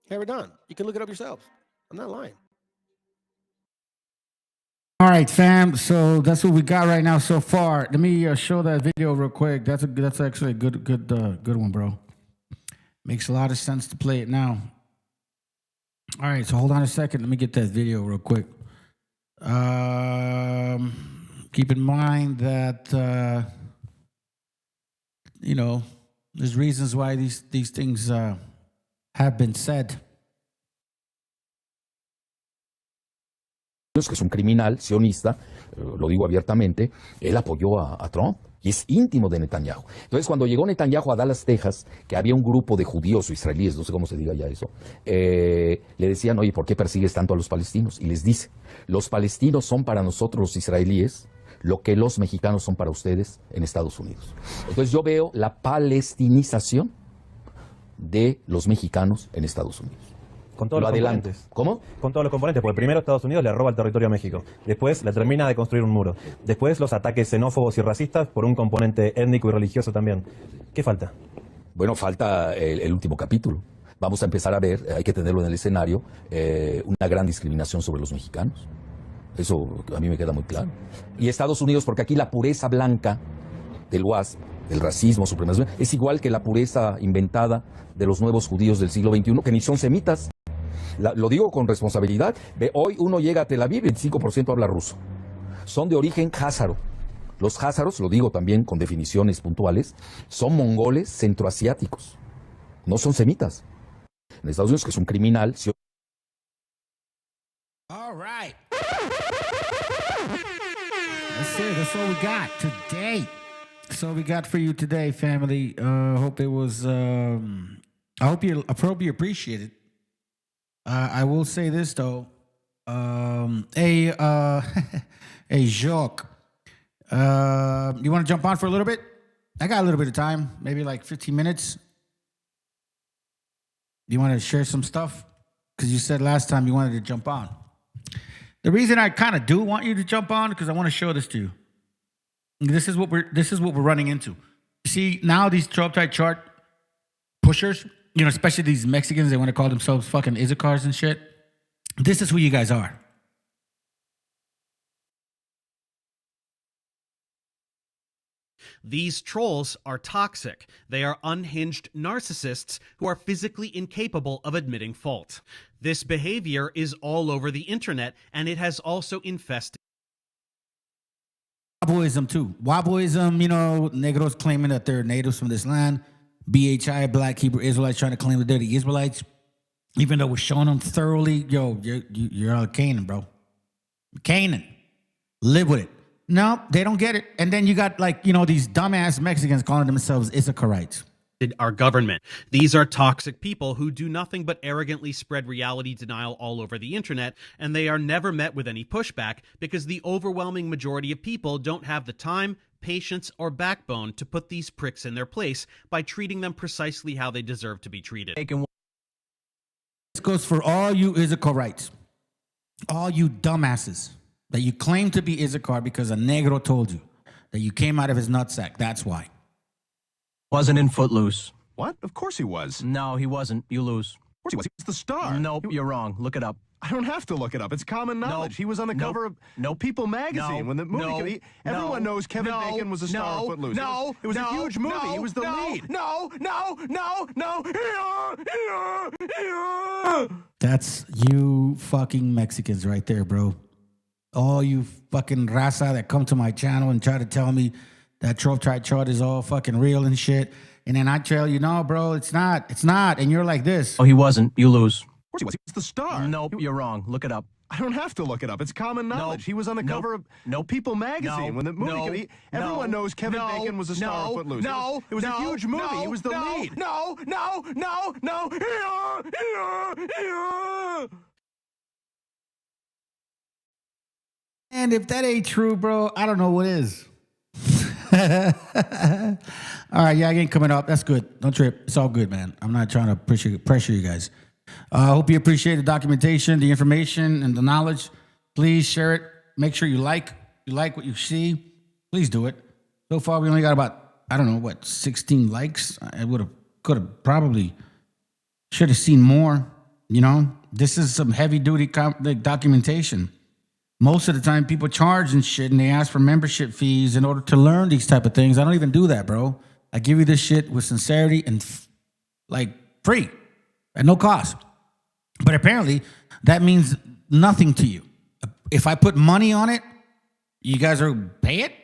[SPEAKER 2] Herodom. You can look it up yourselves. I'm not lying.
[SPEAKER 9] All right, fam. So that's what we got right now so far. Let me show that video real quick. That's actually a good one, bro. Makes a lot of sense to play it now. All right, so hold on a second. Let me get that video real quick. Keep in mind that there's reasons why these things have been said.
[SPEAKER 7] Que es un criminal sionista, lo digo abiertamente, él apoyó a Trump y es íntimo de Netanyahu. Entonces, cuando llegó Netanyahu a Dallas, Texas, que había un grupo de judíos o israelíes, no sé cómo se diga ya eso, le decían, oye, ¿por qué persigues tanto a los palestinos? Y les dice, los palestinos son para nosotros los israelíes lo que los mexicanos son para ustedes en Estados Unidos. Entonces, yo veo la palestinización de los mexicanos en Estados Unidos.
[SPEAKER 22] Con todos los componentes.
[SPEAKER 7] ¿Cómo?
[SPEAKER 22] Con todos los componentes, porque primero Estados Unidos le roba el territorio a México, después le termina de construir un muro, después los ataques xenófobos y racistas por un componente étnico y religioso también. ¿Qué falta?
[SPEAKER 7] Bueno, falta el último capítulo. Vamos a empezar a ver, hay que tenerlo en el escenario, una gran discriminación sobre los mexicanos. Eso a mí me queda muy claro. Y Estados Unidos, porque aquí la pureza blanca del WASP, el racismo, supremacismo, es igual que la pureza inventada de los nuevos judíos del siglo XXI, que ni son semitas. Lo digo con responsabilidad. Hoy uno llega a Tel Aviv, 25% habla ruso. Son de origen házaro. Los házaros, lo digo también con definiciones puntuales, son mongoles centroasiáticos. No son semitas. En Estados Unidos, que es un criminal.
[SPEAKER 9] All right. That's it. That's all we got today. That's all we got for you today, family. Hope it was. I hope you appreciate it. I will say this though. Hey, Jacques. You want to jump on for a little bit? I got a little bit of time, maybe like 15 minutes. You want to share some stuff? Because you said last time you wanted to jump on. The reason I kind of do want you to jump on because I want to show this to you. This is what we're running into. See, now these 12-type chart pushers, especially these Mexicans, they want to call themselves fucking Issachars and shit. This is who you guys are.
[SPEAKER 23] These trolls are toxic. They are unhinged narcissists who are physically incapable of admitting fault. This behavior is all over the internet, and it has also infested
[SPEAKER 9] Waboism too. Waboism, Negros claiming that they're natives from this land. BHI, Black Hebrew Israelites, trying to claim that they're the Israelites, even though we're showing them thoroughly, you're out of Canaan, bro. Canaan. Live with it. No, they don't get it. And then you got these dumbass Mexicans calling themselves Issacharites.
[SPEAKER 23] our government. These are toxic people who do nothing but arrogantly spread reality denial all over the internet, and they are never met with any pushback because the overwhelming majority of people don't have the time, patience, or backbone to put these pricks in their place by treating them precisely how they deserve to be treated.
[SPEAKER 9] This goes for all you Issacharites, all you dumbasses that you claim to be Issachar because a negro told you that you came out of his nutsack. That's why.
[SPEAKER 3] Wasn't in Footloose.
[SPEAKER 6] What? Of course he was.
[SPEAKER 3] No, he wasn't. You lose.
[SPEAKER 6] Of course he was. He was the star.
[SPEAKER 3] Nope, you're wrong. Look it up.
[SPEAKER 6] I don't have to look it up. It's common knowledge.
[SPEAKER 3] Nope.
[SPEAKER 6] He was on the cover of People magazine when the movie everyone knows Kevin Bacon was the star of Footloose. It was a huge movie. He was the lead.
[SPEAKER 9] That's you fucking Mexicans right there, bro. All you fucking raza that come to my channel and try to tell me that Trope chart is all fucking real and shit. And then I tell you, no, bro, it's not. It's not. And you're like this.
[SPEAKER 3] Oh, he wasn't. You lose.
[SPEAKER 6] Of course he was. He was the star.
[SPEAKER 3] Nope, you're wrong. Look it up.
[SPEAKER 6] I don't have to look it up. It's common knowledge. He was on the cover of People magazine when the movie everyone knows Kevin Bacon was the star of Footloose. It was a huge movie. He was the lead.
[SPEAKER 9] And if that ain't true, bro, I don't know what is. All right, yeah, I ain't coming up. That's good. Don't trip. It's all good, man. I'm not trying to pressure you guys. I hope you appreciate the documentation, the information, and the knowledge. Please share it. Make sure you like what you see. Please do it. So far, we only got about, 16 likes. I could have probably should have seen more. You know, this is some heavy duty documentation. Most of the time, people charge and shit, and they ask for membership fees in order to learn these type of things. I don't even do that, bro. I give you this shit with sincerity and free at no cost. But apparently, that means nothing to you. If I put money on it, you guys are pay it?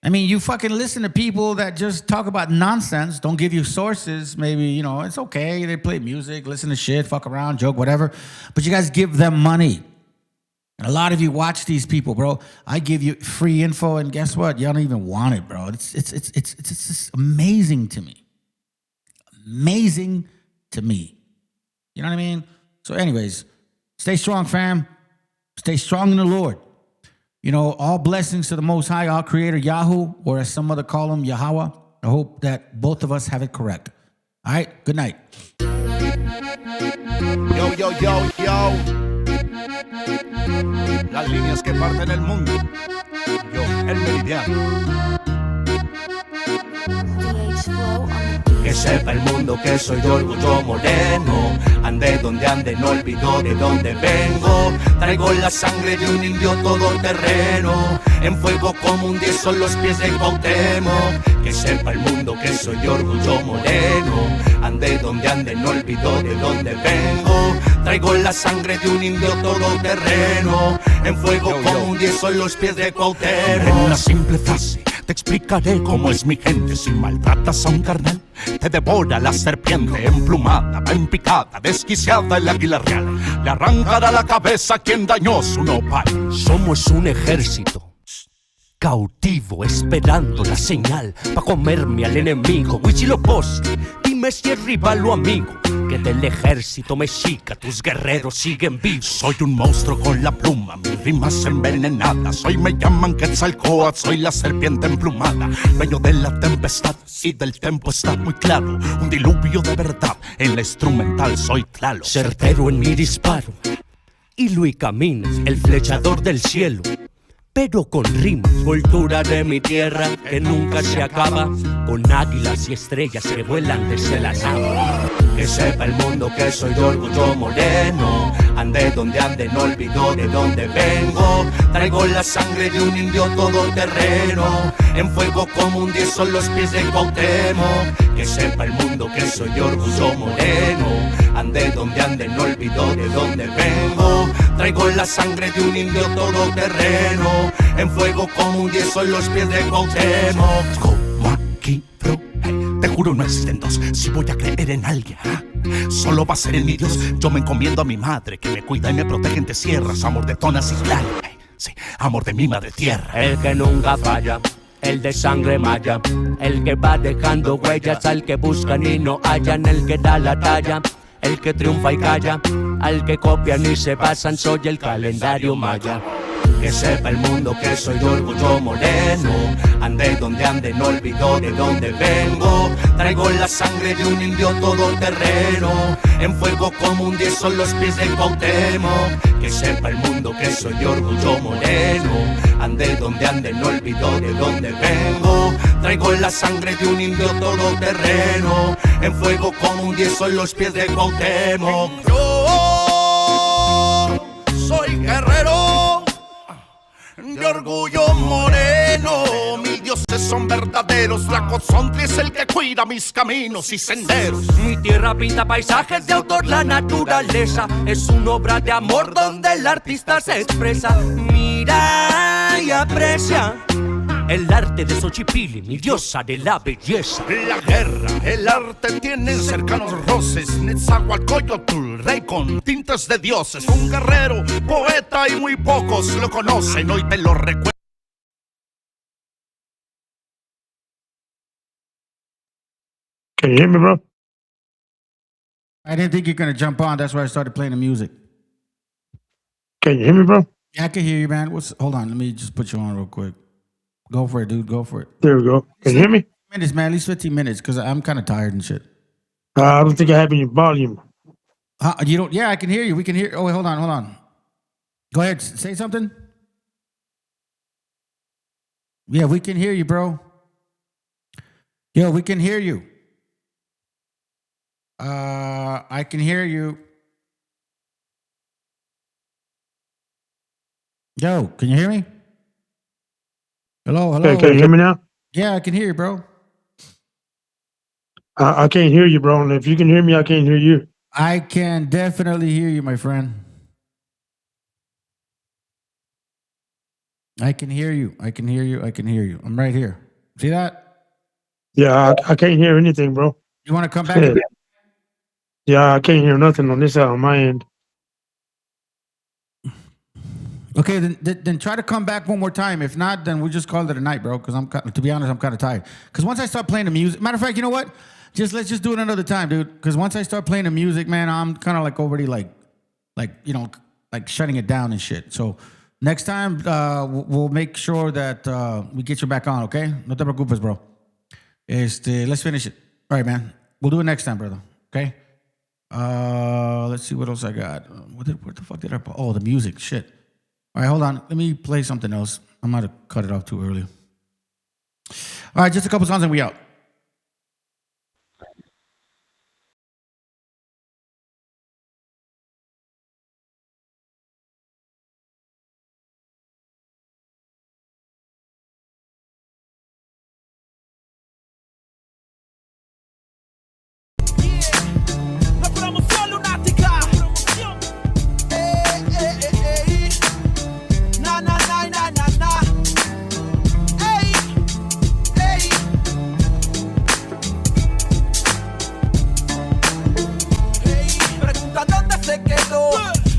[SPEAKER 9] I mean, you fucking listen to people that just talk about nonsense, don't give you sources. Maybe, it's okay. They play music, listen to shit, fuck around, joke, whatever. But you guys give them money. A lot of you watch these people, bro. I give you free info, and guess what? Y'all don't even want it, bro. It's just amazing to me. Amazing to me. You know what I mean? So anyways, stay strong, fam. Stay strong in the Lord. All blessings to the Most High, our Creator, Yahoo, or as some other call him, Yahweh. I hope that both of us have it correct. All right, good night.
[SPEAKER 10] Yo, yo, yo, yo. Las líneas que parten el mundo. Yo, el meridiano.
[SPEAKER 24] Que sepa el mundo que soy de orgullo moreno. Ande donde ande, no olvido de dónde vengo. Traigo la sangre de un indio todoterreno. En fuego como un 10 son los pies del Cuauhtémoc. Que sepa el mundo que soy de orgullo moreno. Ande donde ande, no olvido de dónde vengo. Traigo la sangre de un indio todoterreno. En fuego como un 10 son los pies del Cuauhtémoc.
[SPEAKER 10] En una simple frase te explicaré cómo es mi gente. Si maltratas a un carnal, te devora la serpiente. Emplumada, va en picada, desquiciada el águila real. Le arrancará la cabeza a quien dañó su nopal.
[SPEAKER 24] Somos un ejército cautivo, esperando la señal pa' comerme al enemigo. Huitzilopochtli, dime si es rival o amigo. Que del ejército mexica tus guerreros siguen vivos.
[SPEAKER 10] Soy un monstruo con la pluma, mis rimas envenenadas. Hoy me llaman Quetzalcóatl, soy la serpiente emplumada. Dueño de la tempestad y del tempo está muy claro. Un diluvio de verdad, en la instrumental soy claro.
[SPEAKER 24] Certero en mi disparo, y Luis Caminos, el flechador del cielo. Pero con rimas, cultura de mi tierra que nunca se acaba, con águilas y estrellas que vuelan desde la nave. Que sepa el mundo que soy de orgullo moreno. Ande donde ande, no olvido de dónde vengo. Traigo la sangre de un indio todoterreno. En fuego como un 10 son los pies del Cuauhtémoc. Que sepa el mundo que soy de orgullo moreno. Ande donde ande, no olvido de dónde vengo. Traigo la sangre de un indio todoterreno. En fuego como un 10 son los pies del Cuauhtémoc.
[SPEAKER 10] Como aquí, bro, te juro no existen dos. Si voy a creer en alguien, solo va a ser en mi Dios. Yo me encomiendo a mi madre, que me cuida y me protege entre sierras. Amor de tonas y claro, sí, amor de mi madre tierra.
[SPEAKER 24] El que nunca falla, el de sangre maya, el que va dejando huellas al que buscan y no hallan, el que da la talla, el que triunfa y calla, al que copian y se basan, soy el calendario maya. Que sepa el mundo que soy de orgullo moreno, ande donde ande, no olvido de dónde vengo. Traigo la sangre de un indio todoterreno, en fuego como un 10 son los pies de Cuauhtémoc. Que sepa el mundo que soy de orgullo moreno, ande donde ande, no olvido de dónde vengo. Traigo la sangre de un indio todoterreno, en fuego como un 10 son los pies de Cuauhtémoc.
[SPEAKER 10] Yo soy guerrero de orgullo moreno, mis dioses son verdaderos, la Cozontli es el que cuida mis caminos y senderos.
[SPEAKER 24] Mi tierra pinta paisajes de autor, la naturaleza es una obra de amor donde el artista se expresa. Mira y aprecia el arte de Xochipilli, mi diosa de la belleza.
[SPEAKER 10] La guerra, el arte tienen cercanos roces. Netzahualcóyotl, rey con tintes de dioses. Un guerrero, poeta y muy pocos lo conocen. Hoy te lo recuerdo.
[SPEAKER 11] Can you hear me, bro?
[SPEAKER 9] I didn't think you're going to jump on. That's why I started playing the music.
[SPEAKER 11] Can you hear me, bro?
[SPEAKER 9] Yeah, I can hear you, man. Hold on. Let me just put you on real quick. Go for it, dude. Go for it.
[SPEAKER 11] There we go. Can you hear me?
[SPEAKER 9] Minutes, man. At least 15 minutes, because I'm kind of tired and shit.
[SPEAKER 11] I don't think I have any volume.
[SPEAKER 9] You don't? Yeah, I can hear you. We can hear. Oh, wait, hold on. Go ahead. Say something. Yeah, we can hear you, bro. Yo, we can hear you. I can hear you. Yo, can you hear me? Hello.
[SPEAKER 11] Okay, can you hear me now?
[SPEAKER 9] Yeah, I can hear you, bro.
[SPEAKER 11] I can't hear you, bro. And if you can hear me, I can't hear you.
[SPEAKER 9] I can definitely hear you, my friend. I can hear you. I'm right here. See that?
[SPEAKER 11] Yeah, I can't hear anything, bro.
[SPEAKER 9] You want to come back?
[SPEAKER 11] Yeah, I can't hear nothing on this side on my end.
[SPEAKER 9] Okay, then try to come back one more time. If not, then we'll just call it a night, bro. Because to be honest, I'm kind of tired. Because once I start playing the music, matter of fact, you know what? Let's just do it another time, dude. Because once I start playing the music, man, I'm kind of like already like shutting it down and shit. So next time, we'll make sure that we get you back on, okay? No te preocupes, bro. Let's finish it. All right, man. We'll do it next time, brother. Okay? Let's see what else I got. Where the fuck did I put? Oh, the music. Shit. All right, hold on. Let me play something else. I might have cut it off too early. All right, just a couple songs and we out.
[SPEAKER 18] La promoción lunática. Na na na na na na. Ey, ey. Pregunta dónde se quedó.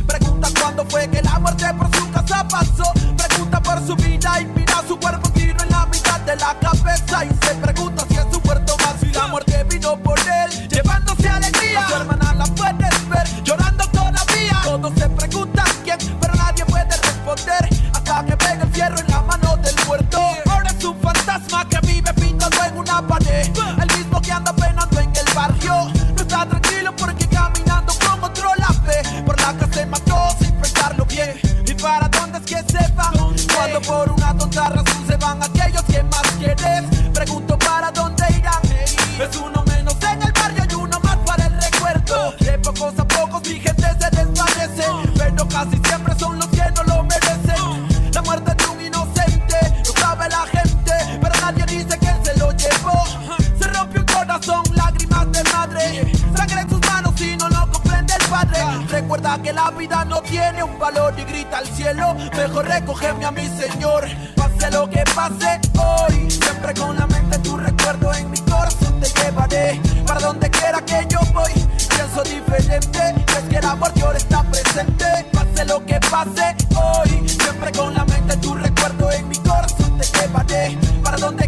[SPEAKER 18] Pregunta cuándo fue que la muerte por su casa pasó. Pregunta por su vida y mira su cuerpo tiro en la mitad de la cabeza. Y se pregunta si es su muerto más. Si la muerte vino por él, llevándose alegría. A su hermana la puedes ver llorando todavía. Todos se preguntan quién, pero nadie puede responder. Hasta que pega el fierro en la mano del muerto. Ahora es un fantasma que vive pintado en una pared. El mismo que anda penando en el barrio. No está tranquilo porque caminando con otro la ve. Por la que se mató sin pensarlo bien. ¿Y para dónde es que se van? Cuando por una tonta razón se van aquellos que más quieres. Pregunto para dónde irán. Es uno menos en el barrio y uno más para el recuerdo. De pocos a pocos mi gente se desvanece. Pero casi siempre son los que no lo merecen. La muerte de un inocente lo sabe la gente, pero nadie dice que él se lo llevó. Se rompió un corazón, lágrimas de madre. Sangre en sus manos y no lo comprende el padre. Recuerda que la vida no tiene un valor y grita al cielo. Mejor recógeme a mi Señor. Pase lo que pase hoy, siempre con la mente tu recuerdo en mi corazón te llevaré. Para donde quiera que yo voy, pienso diferente. Es que el amor ahora está presente. Pase lo que pase hoy, siempre con la mente tu recuerdo en mi corazón te llevaré. Para donde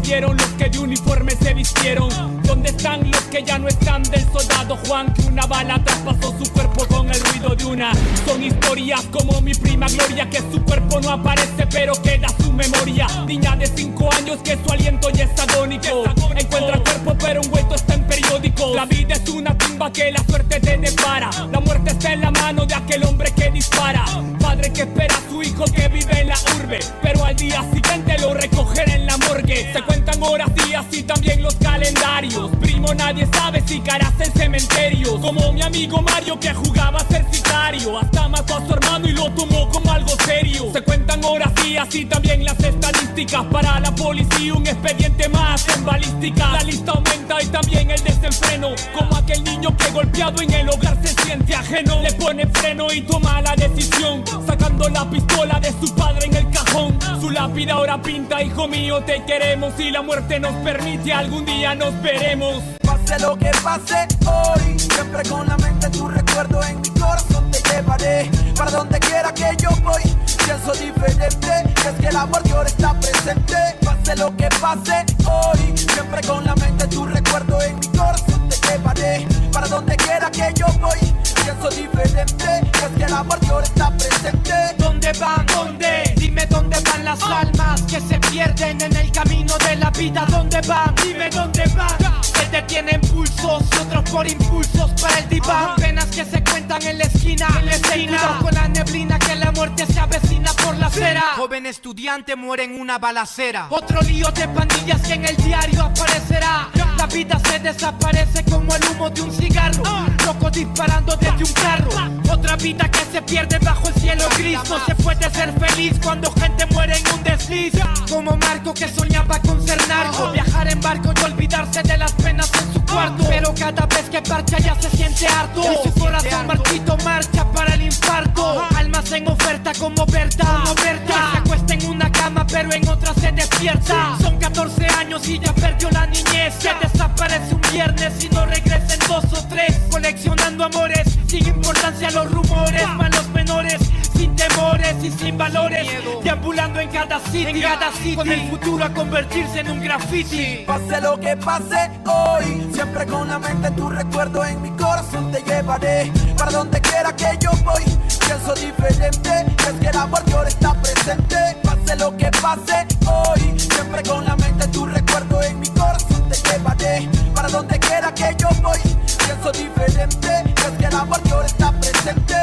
[SPEAKER 12] vieron los que de uniforme se vistieron? ¿Dónde están los que ya no están del soldado Juan? Que una bala traspasó su cuerpo con el ruido de una. Son historias como mi prima Gloria, que su cuerpo no aparece pero queda su memoria. Niña de 5 años que su aliento ya es agónico. Encuentra cuerpo pero un hueso está en periódico. La vida es una tumba que la suerte te depara. La muerte está en la mano de aquel hombre que dispara. Padre que espera a su hijo que vive en la urbe, pero al día siguiente lo recogerá en la morgue. Se cuentan horas, días y también los calendarios. Primo, nadie sabe si caerás en cementerios. Como mi amigo Mario que jugaba a ser sicario. Hasta mató a su hermano y lo tomó como algo serio. Se cuentan horas, días y también las estadísticas. Para la policía un expediente más en balística. La lista aumenta y también el desenfreno. Como aquel niño que golpeado en el hogar se siente ajeno. Le pone freno y toma la decisión, sacando la pistola de su padre en el cajón. Su lápida ahora pinta: hijo mío, te queremos. Si la muerte nos permite, algún día nos veremos.
[SPEAKER 18] Pase lo que pase hoy, siempre con la mente tu recuerdo en mi corazón te llevaré. Para donde quiera que yo voy, pienso diferente, es que el amor de ahora está presente. Pase lo que pase hoy, siempre con la mente tu recuerdo en mi corazón te llevaré. Para donde quiera que yo voy, pienso diferente, es que el amor de ahora está presente.
[SPEAKER 12] ¿Dónde van? ¿Dónde? Dime dónde van las almas que se pierden en el camino de la vida. ¿Dónde van? Dime dónde van. Que te tienen pulsos y otros por impulsos para el diván. Penas que se cuentan en la esquina. Cuidado con la neblina que la muerte se avecina por la acera. Joven estudiante muere en una balacera. Otro lío de pandillas que en el diario aparecerá. La vida se desaparece como el humo de un cigarro. Locos disparando desde un carro. Otra vida que se pierde bajo el cielo gris. No se puede ser feliz cuando gente muere en un desliz. Como Marco que soñaba con ser narco, viajar en barco y olvidarse de las penas en su cuarto. Pero cada vez que parcha ya se siente harto. Y su corazón marchito marcha para el infarto. Almas en oferta como Berta. Que se acuesta en una cama pero en otra se despierta. Son 14 años y ya perdió la niñez. Que desaparece un viernes y no regresa en 2 o 3. Coleccionando amores sin importancia a los rumores. Malos menores sin temores y sin valores. Deambulando en cada sitio, con el futuro a convertirse en un graffiti.
[SPEAKER 18] Pase lo que pase hoy, siempre con la mente tu recuerdo en mi corazón te llevaré. Para donde quiera que yo voy, pienso diferente, es que el amor de ahora está presente. Pase lo que pase hoy, siempre con la mente tu recuerdo en mi corazón te llevaré. Para donde quiera que yo voy, pienso diferente, es que el amor de ahora está presente.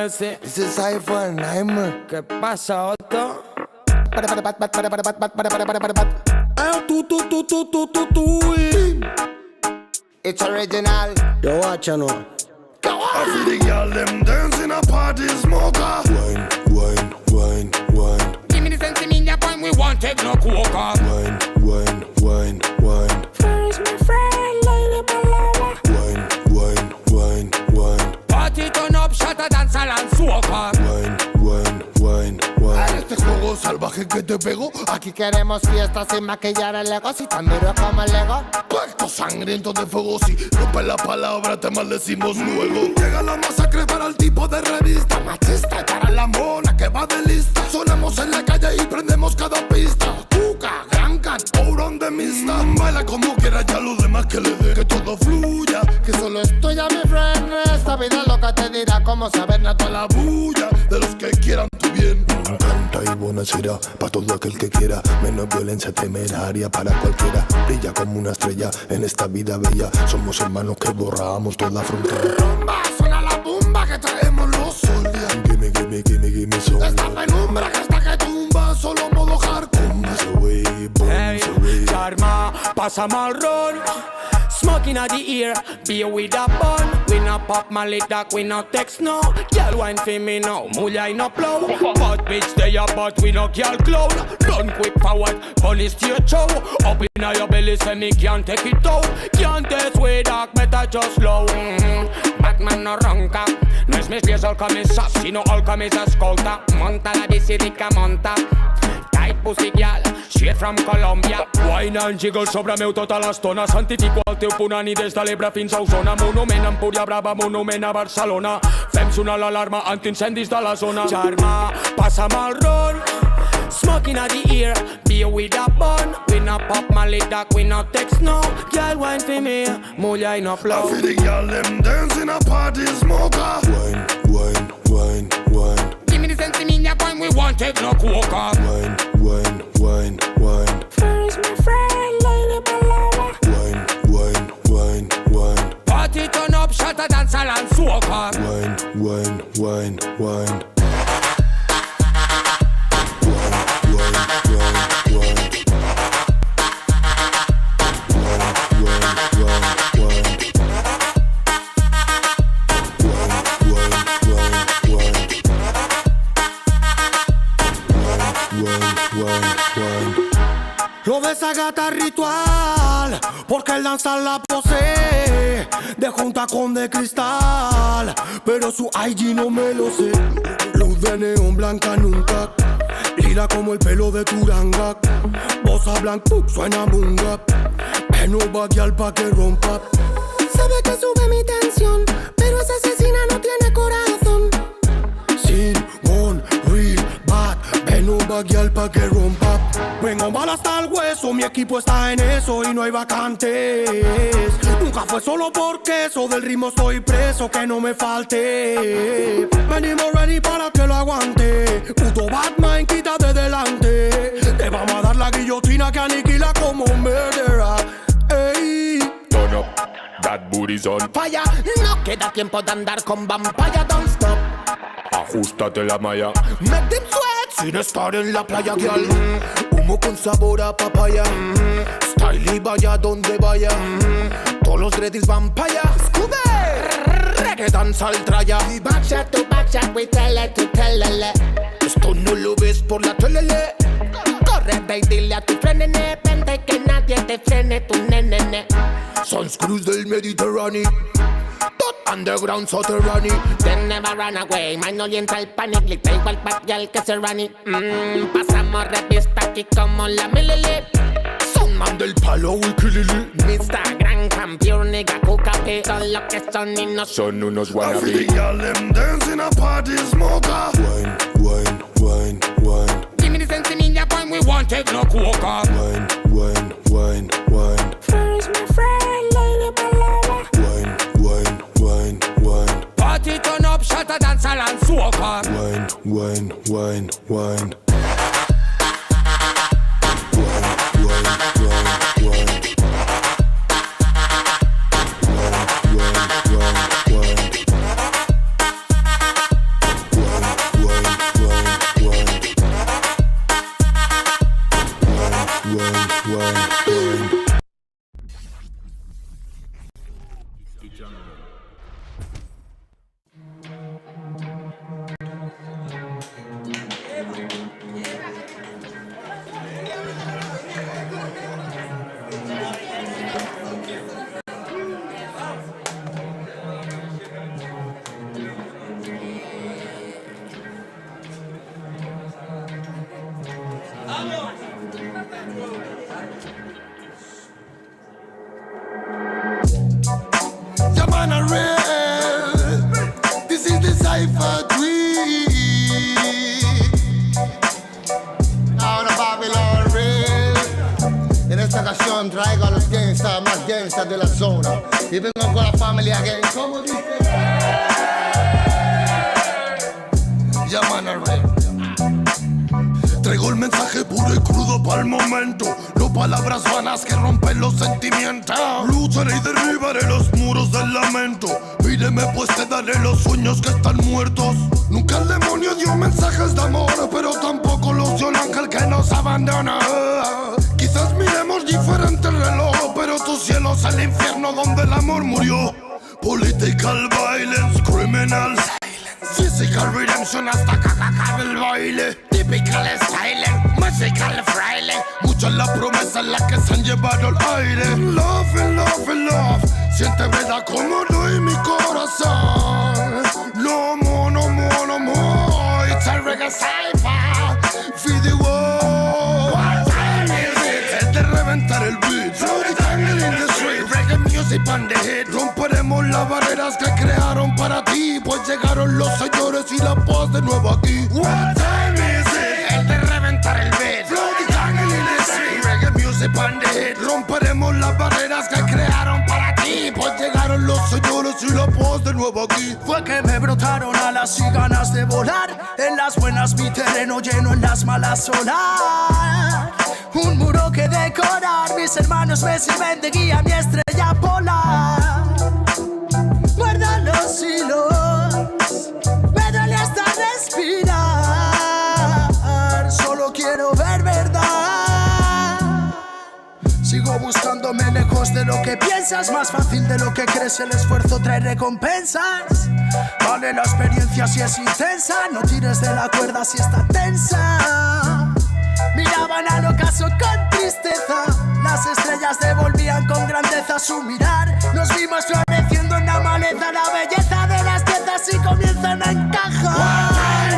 [SPEAKER 13] This is iPhone, ¿qué pasa, Otto?
[SPEAKER 21] It's original.
[SPEAKER 13] Yo, watch no.
[SPEAKER 20] I feel the girl them dancing a party smoker.
[SPEAKER 13] Wine, wine, wine, wine.
[SPEAKER 20] Give me the sense in your point, we want take no coca.
[SPEAKER 13] Wine, wine, wine, wine.
[SPEAKER 20] First my friend, lady my lover.
[SPEAKER 13] Wine, wine, wine, wine.
[SPEAKER 20] Party turn up, shut a dance and soca.
[SPEAKER 13] Wine, wine, wine, wine.
[SPEAKER 20] Este juego salvaje que te pego.
[SPEAKER 13] Aquí queremos fiestas sin maquillar el ego. Si tan duro como el ego.
[SPEAKER 20] Pacto sangriento de fuego. Si rompes la palabra te maldecimos luego. Llega la masacre para el tipo de revista machista y para la mona que va de lista. Sonamos en la calle y prendemos cada pista. Cuca, gran can, ourón de mista. Baila como quiera, ya los demás que le dé. Que todo fluya,
[SPEAKER 13] que solo es tuya, mi friend. Esta vida loca te dirá cómo saber
[SPEAKER 20] toda la bulla de los que quieran tu bien.
[SPEAKER 13] Me encanta y buena será para todo aquel que quiera. Menos violencia temeraria para cualquiera. Brilla como una estrella en esta vida bella. Somos hermanos que borramos toda frontera.
[SPEAKER 20] Rumba, suena la bomba que traemos los soldiers.
[SPEAKER 13] Gimme, gimme, gimme, gimme son.
[SPEAKER 20] Esta penumbra que hasta que tumba, solo modo
[SPEAKER 18] pass a mal run. Smoke inna the ear, beer with a bun. We no pop Mali Doc, we no text no. Girl wine for me now, mulya in no plow. But bitch they a but we no girl clown. Run quick forward, bunny straight show. Up inna your belly say me can't take it out. Can't test way dark, better just slow. Batman no ronca, no es mis pies al camisa, sino al camisa escolta. Monta la bici rica, monta. Tight pussy girl, straight from Colombia. Wine and jiggle sobre meu tota l'estona. Santifico el teu punani des de l'Ebre fins a Osona. Monument a Empúria Brava, monument a Barcelona. Fem sonar l'alarma antiincendis de la zona. Germà, passa'm el ron. Smoke inna the ear, beer with a bun. We no pop Mali Doc, we no text no. Girl wine for me, mulya in no flow.
[SPEAKER 20] I feel the girl them dancing a party smoker. Wine, wine, wine, wine.
[SPEAKER 18] Give me the sense in your point, we won't take no coca.
[SPEAKER 20] Wine, wine, wine, wine.
[SPEAKER 18] First my friend, lady palava.
[SPEAKER 20] Wine, wine, wine, wine.
[SPEAKER 18] Party turn up, shut a dance and soca.
[SPEAKER 20] Wine, wine, wine, wine.
[SPEAKER 18] Lo de esa gata ritual, porque el danzar la posee, de junta con de cristal, pero su IG no me lo sé. Luz de neón blanca nunca, lila como el pelo de Turanga. Bossa blanca, suena bunga, no va guiar pa' que rompa. Sabe que sube mi tensión, pero esa asesina no tiene corazón. Sin one real bad, no va guiar pa' que rompa. Vengo mal hasta el hueso, mi equipo está en eso y no hay vacantes. Nunca fue solo porque eso, del ritmo estoy preso, que no me falte. Venimos ready para que lo aguante. Puto Batman, quita de delante. Te vamos a dar la guillotina que aniquila como murderer. Ey.
[SPEAKER 14] Turn up, that booty's on
[SPEAKER 18] fire. No queda tiempo de andar con vampire, don't stop.
[SPEAKER 14] Ajustate la malla.
[SPEAKER 18] Make them sweat sin estar en la playa, girl. Humo con sabor a papaya. Style y vaya donde vaya. Todos los dreadies van pa' allá. Scooby, reggaeton saltraya. Backshot to backshot, we tele to telele. Esto no lo ves por la telele. Corre, ve y dile a tu frenene. Vente que nadie te frene, tu nenene. Sunscrews del Mediterráneo. Underground soterrani. Then never run away. Man no entra el panic. Lita igual papial que se rani. Pasamos revista aquí como la milili. Soundman del palo wikilili. Mr. Gran Campeón, nigga, cucape. Son lo que son y no
[SPEAKER 14] son unos wannabes.
[SPEAKER 20] I feel the girl them dancing a party smoker. Wine, wine, wine, wine.
[SPEAKER 18] Give me the sense in your point, we won't take no coca.
[SPEAKER 20] Wine, wine, wine, wine.
[SPEAKER 18] First my friend, lady palava.
[SPEAKER 20] Wine, wine, wine, wine.
[SPEAKER 18] Party turn up, shut a dance and soca.
[SPEAKER 20] Wine, wine, wine, wine. This is the cipher tree.
[SPEAKER 15] Ahora Babylon Real. En esta ocasión traigo a los gangsters más gangsters de la zona. Y vengo con la familia gang. ¿Cómo dice?
[SPEAKER 20] Llaman a Real. Traigo el mensaje puro y crudo pa'l momento. No palabras vanas que rompen los sentimientos. Lucharé y derribaré los muros del lamento. Pídeme pues te daré los sueños que están muertos. Nunca el demonio dio mensajes de amor, pero tampoco los dio el ángel que nos abandona. Quizás miremos diferente el reloj, Vamos al infierno donde el amor murió. Political violence, criminals, physical redemption hasta cacacar el baile. Typical style, musical fraile. Muchas las promesas las que se han llevado al aire. Love and love and love. Siente verdad como doy mi corazón. No more, no more, no more. It's a reggae cypher. Feed the world. What time is it? Es de reventar el beat. Floaty tangle in the street. Reggae music on the hit. Romperemos las barreras que crearon para ti. Pues llegaron los señores y la paz de nuevo aquí. What time is it? Es de reventar el beat. Floaty tangle in the street. Reggae music on the hit. Romperemos las barreras que crearon para ti. Pues llegaron los señores y la paz de nuevo aquí.
[SPEAKER 10] Fue que me brotaron alas y ganas de volar. En las buenas mi terreno lleno, en las malas solar. Un muro que decorar. Mis hermanos me sirven de guía, mi estrella polar. Guarda los hilos. Me duele hasta respirar. Solo quiero ver verdad. Sigo buscándome lejos de lo que piensas. Más fácil de lo que crees, el esfuerzo trae recompensas. Vale la experiencia si es intensa. No tires de la cuerda si está tensa. Miraban al ocaso con tristeza. Las estrellas devolvían con grandeza su mirar. Nos vimos floreciendo en la maleza. La belleza de las piezas y comienzan a encajar.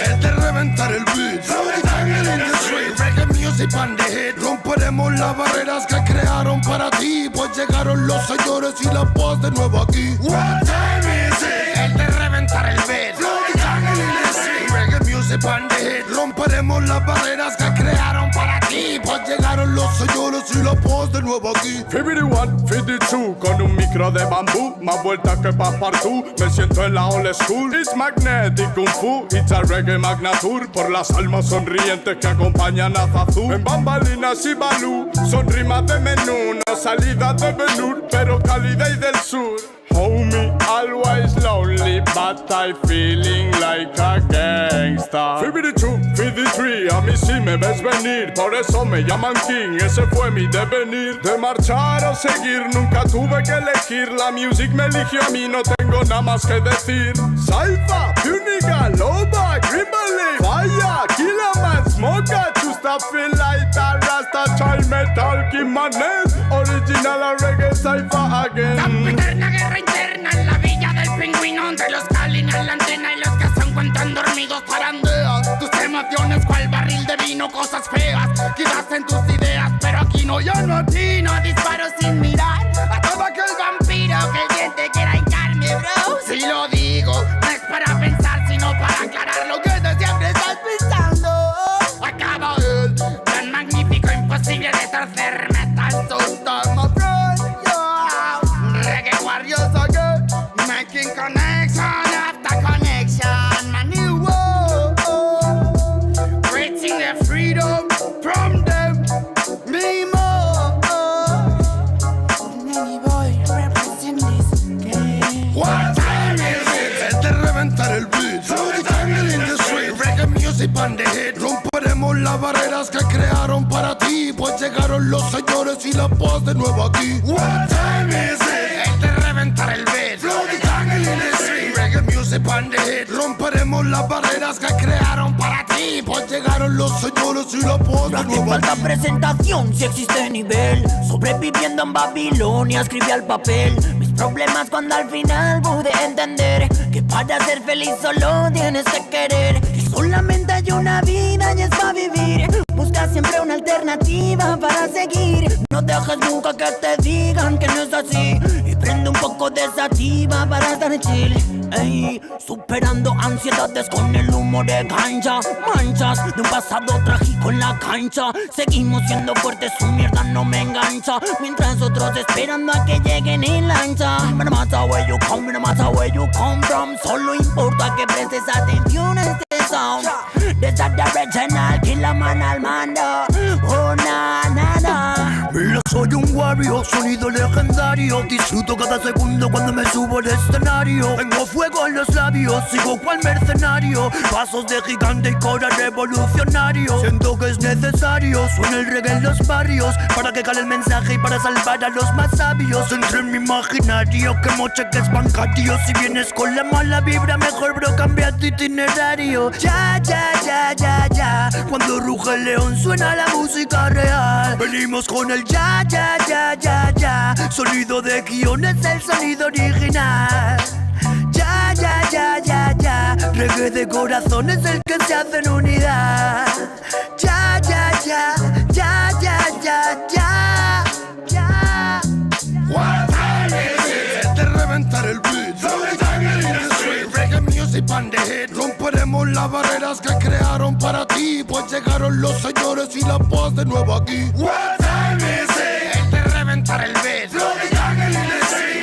[SPEAKER 20] Es de reventar el beat. Floaty tangle in the street. Reggae music on the hit. Romperemos las barreras que crearon para ti. Pues llegaron los señores y la paz de nuevo aquí. What time is it? Es de reventar el beat. Floaty tangle in the street. Reggae music on the hit. Romperemos las barreras que crearon para ti. Pues llegaron los señores y la paz de nuevo aquí.
[SPEAKER 14] 51, 52, con un micro de bambú, más vuelta que Passepartout. Me siento en la old school. It's magnetic kung fu, it's a reggae magnatur. Por las almas sonrientes que acompañan a Zazú. En bambalinas y balú, son rimas de menú. No salida de Benur, pero calidad y del sur. Homie, always lonely, but I feeling like a gangsta. 52, 53, a mí sí me ves venir. Por eso me llaman King, ese fue mi devenir. De marchar o seguir, nunca tuve que elegir. La music me eligió a mí, no tengo nada más que decir. Saifa, Puniga, Loba, Grimble, Fire, Killaman, Smoker, Chusta, Feel Light, Rasta, Child Metal, Kimanes. Original a reggae, Saifa again.
[SPEAKER 8] Guerra interna en la villa del pingüino, de los que alinean la antena y los que se encuentran dormidos zarandean tus emociones cual barril de vino, cosas feas quizás en tus ideas, pero aquí no, yo no atino, disparo sin mirar a todo aquel vampiro que el diente quiera hincarme, bro. Si lo digo, no es para pensar, sino para aclarar lo que de siempre estás pensando. Acaba el tan magnífico, imposible de torcer metal, so start my friend, yo. Reggae warriors again, making connection after connection, my new world, creating the freedom from them, me more. Nanny boy, represent this game.
[SPEAKER 20] What time is it? Es de reventar el beat. Floaty tangle in the street. Reggae music on the hit. Romperemos las barreras que crearon para ti. Pues llegaron los señores y la paz de nuevo aquí. What time is it? Es de reventar el beat. Floaty tangle in the street. Reggae music on the hit. Romperemos las barreras que crearon para ti. Pues llegaron los señores y la paz de nuevo aquí.
[SPEAKER 16] Falta presentación si existe nivel. Sobreviviendo en Babilonia escribí al papel mis problemas cuando al final pude entender que para ser feliz solo tienes que querer. Que solamente hay una vida y es para vivir. Busca siempre una alternativa para seguir. No dejes nunca que te digan que no es así. Y prende un poco de sativa para estar chill. Ey, superando ansiedades con el humo de gancha. Manchas de un pasado trágico en la cancha. Seguimos siendo fuertes, su mierda no me engancha. Mientras otros esperando a que lleguen en lancha. No matter where you come, no matter where you come from. Solo importa que prestes atención a este sound. Desde the original, kill a man al mando. Oh na na na.
[SPEAKER 10] Soy un warrior
[SPEAKER 4] barrio, sonido legendario. Disfruto cada segundo cuando me subo al escenario. Tengo fuego en los labios, sigo cual mercenario. Pasos de gigante y cora revolucionario. Siento que es necesario, suena el reggae en los barrios, para que cale el mensaje y para salvar a los más sabios. Entre en mi imaginario, quemo cheques bancarios. Si vienes con la mala vibra, mejor bro, cambia tu itinerario. Ya, ya, ya, ya, ya. Cuando ruge el león suena la música real. Venimos con el ya, ya, ya, ya, ya. Sonido de guión es el sonido original. Ya, ya, ya, ya, ya. Reggae de corazón es el que se hace en unidad. Ya, ya, ya, ya, ya, ya, ya, ya.
[SPEAKER 20] What time is it? De reventar el beat. Reggae music and the hit. Romperemos las barreras que crearon para ti, pues llegaron los señores y la paz de nuevo aquí. What time is it? De reventar el beat.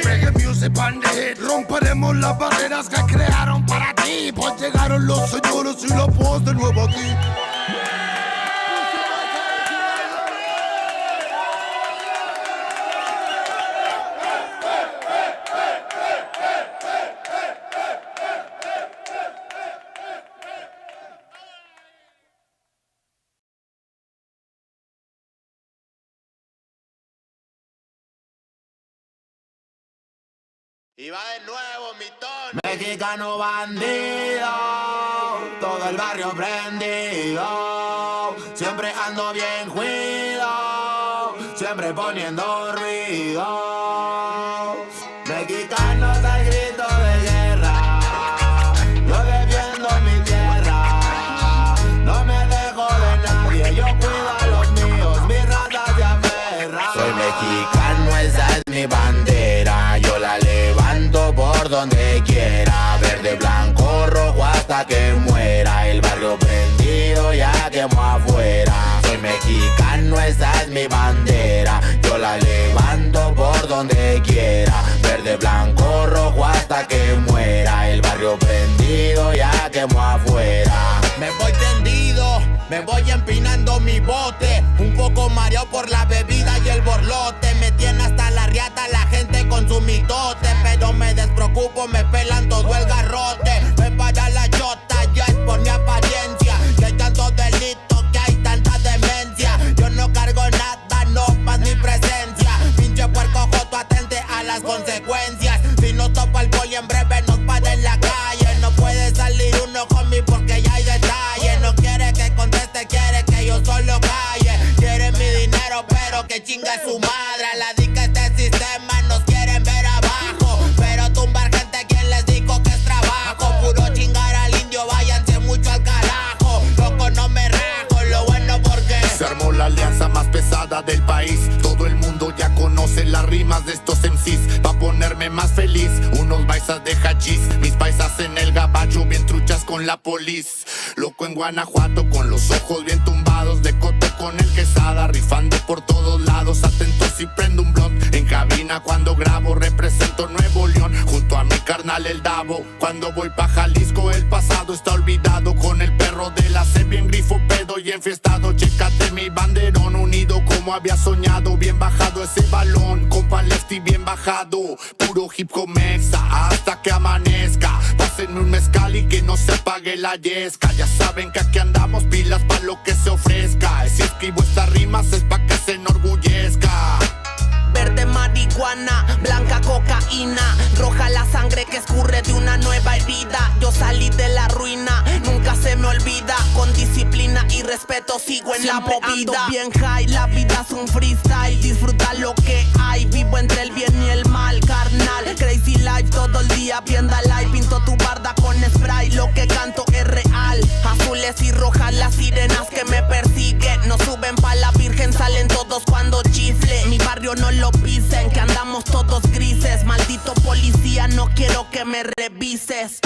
[SPEAKER 20] Reggae music and the hit. Romperemos las barreras que crearon para ti, pues llegaron los señores y la paz de nuevo aquí.
[SPEAKER 5] Y va de nuevo mi tono. Mexicano bandido, todo el barrio prendido. Siempre ando bien cuido, siempre poniendo ruido. Mexicanos al grito de guerra, yo defiendo mi tierra. No me dejo de nadie, yo cuido a los míos, mi raza se aferra. Soy mexicano, esa es mi bandera, yo la levanto por donde quiera. Verde, blanco, rojo hasta que muera. El barrio prendido ya quemó afuera. Soy mexicano, esa es mi bandera, yo la levanto por donde quiera. Verde, blanco, rojo hasta que muera. El barrio prendido ya quemó afuera. Me voy tendido, me voy empinando mi bote. Un poco mareado por la bebida y el borlote. Me tiene hasta la riata la gente con su mitote. Pero me despreocupo, me pelan todo el garrote. Me para la chota, ya es por mi apariencia. Que hay tanto delito, que hay tanta demencia. Yo no cargo nada, no más mi presencia. Pinche puerco joto, atente a las consecuencias. Si no topa el poli en breve nos para en la calle. No puede salir uno conmigo porque ya hay detalle. No quiere que conteste, quiere que yo solo calle. Quiere mi dinero pero que chinga su madre. A la dica este sistema nos quieren ver abajo, pero tumbar gente quien les dijo que es trabajo. Puro chingar al indio, váyanse mucho al carajo. Loco no me rajo, lo bueno porque
[SPEAKER 10] se armó la alianza más pesada del país. Todo el mundo ya conoce las rimas de estos MCs. Pa' ponerme más feliz, unos paisas de hachís. Mis paisas en el gabacho, bien truchas con la polis. Loco en Guanajuato, con los ojos bien tumbados. De coto con el Quesada, rifando por todos lados. Atento si prendo un blunt en cabina cuando grabo. Represento Nuevo León, junto a mi carnal el Davo. Cuando voy pa' Jalisco, el pasado está olvidado. Con el perro de la C, bien grifo, pedo y enfiestado. Chécate mi banderón, unido como había soñado. Bien bajado ese balón, compa lefty bien bajado. Puro hip hop mexa, hasta que amanezca. Pásenme un mezcal y que no se apague la yesca. Ya saben que aquí andamos pilas pa' lo que se ofrezca. Si escribo estas rimas es pa' que se enorgullezca.
[SPEAKER 12] Verde marihuana, blanca cocaína, roja la sangre que escurre de una nueva herida. Yo salí de la ruina, nunca se me olvida. Con disciplina y respeto sigo en siempre la movida. Ando bien high, la vida es un freestyle. Disfruta lo que hay, vivo entre el bien y el mal, carnal. Crazy life todo el día, viendo live. Pinto tu barda con spray, lo que canto es real. Azules y rojas las sirenas que me persiguen. No suben pa' la virgen, salen todos cuando chifle. Mi barrio no lo pisen, que andamos todos grises. Maldito policía, no quiero que me revises.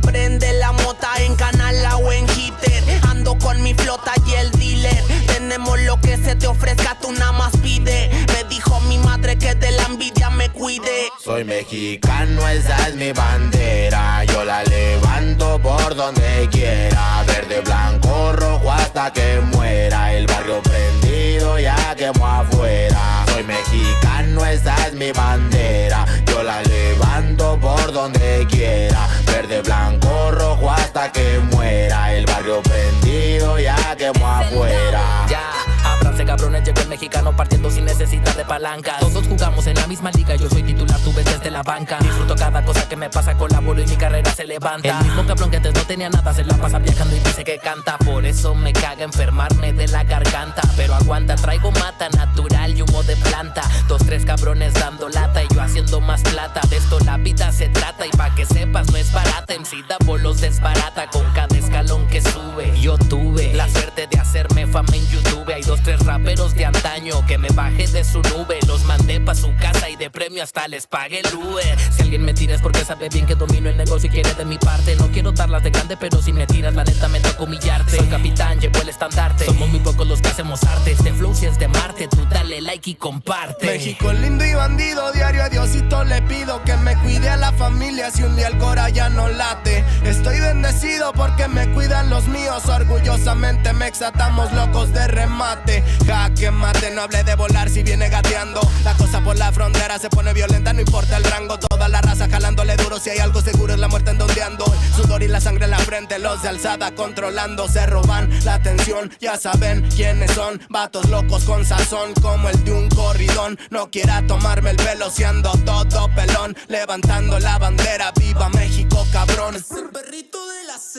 [SPEAKER 12] Prende la mota en Canala o en Hitter. Ando con mi flota y el dealer. Tenemos lo que se te ofrezca, tú nada más pide. Me dijo mi madre que de la envidia me cuide.
[SPEAKER 5] soy mexicano, esa es mi bandera. Yo la levanto por donde quiera. Verde, blanco, blanco rojo hasta que muera. El barrio prendido ya quemó afuera. Soy mexicano, esa es mi bandera. Yo la levanto por donde quiera. Verde, blanco, rojo hasta que muera. El barrio prendido ya quemó afuera.
[SPEAKER 1] Ya, ábranse cabrones, llegó el mexicano partiendo sin necesidad de palancas. Todos jugamos en la misma liga, yo soy titular, tú ves desde la banca. Disfruto cada cosa que me pasa, colaboro y mi carrera se levanta. El mismo cabrón que antes no tenía nada se la pasa viajando y dice que canta. Por eso me caga enfermarme de la garganta. Pero aguanta, traigo mata natural y humo de planta. 2, 3 cabrones dando lata y yo haciendo más plata. De esto la vida se trata y pa' que sepas no es barata. MC da bolos desbarata con cada escalón que sube. Yo tuve la suerte de hacerme fama en YouTube. Hay 2, 3 raperos de antaño que me bajé de su nube. Los mandé pa' su casa y de premio hasta les pagué el Uber. Si alguien me tira es porque sabe bien que domino el negocio y quiere de mi parte. No quiero darlas de grande, pero si me tiras la neta me toca humillarte. Soy capitán, llevo el estandarte. Somos muy pocos los que hacemos arte. Este flow si es de Marte, tú dale like y comparte.
[SPEAKER 2] México lindo y bandido, diario a Diosito le pido que me cuide a la familia si un día el cora ya no late. Estoy bendecido porque me cuidan los míos. Orgullosamente me exatamos locos de remate. Jaque mate, no hable de volar si viene gateando. La cosa por la frontera se pone violenta, no importa el rango. Toda la raza jalándole duro, si hay algo seguro es la muerte endondeando. El sudor y la sangre en la frente, los de alzada controlando. Se roban la atención, ya saben quiénes son. Vatos locos con sazón como el de un corridón. No quiera tomarme el pelo si ando todo pelón. Levantando la bandera, viva México cabrón.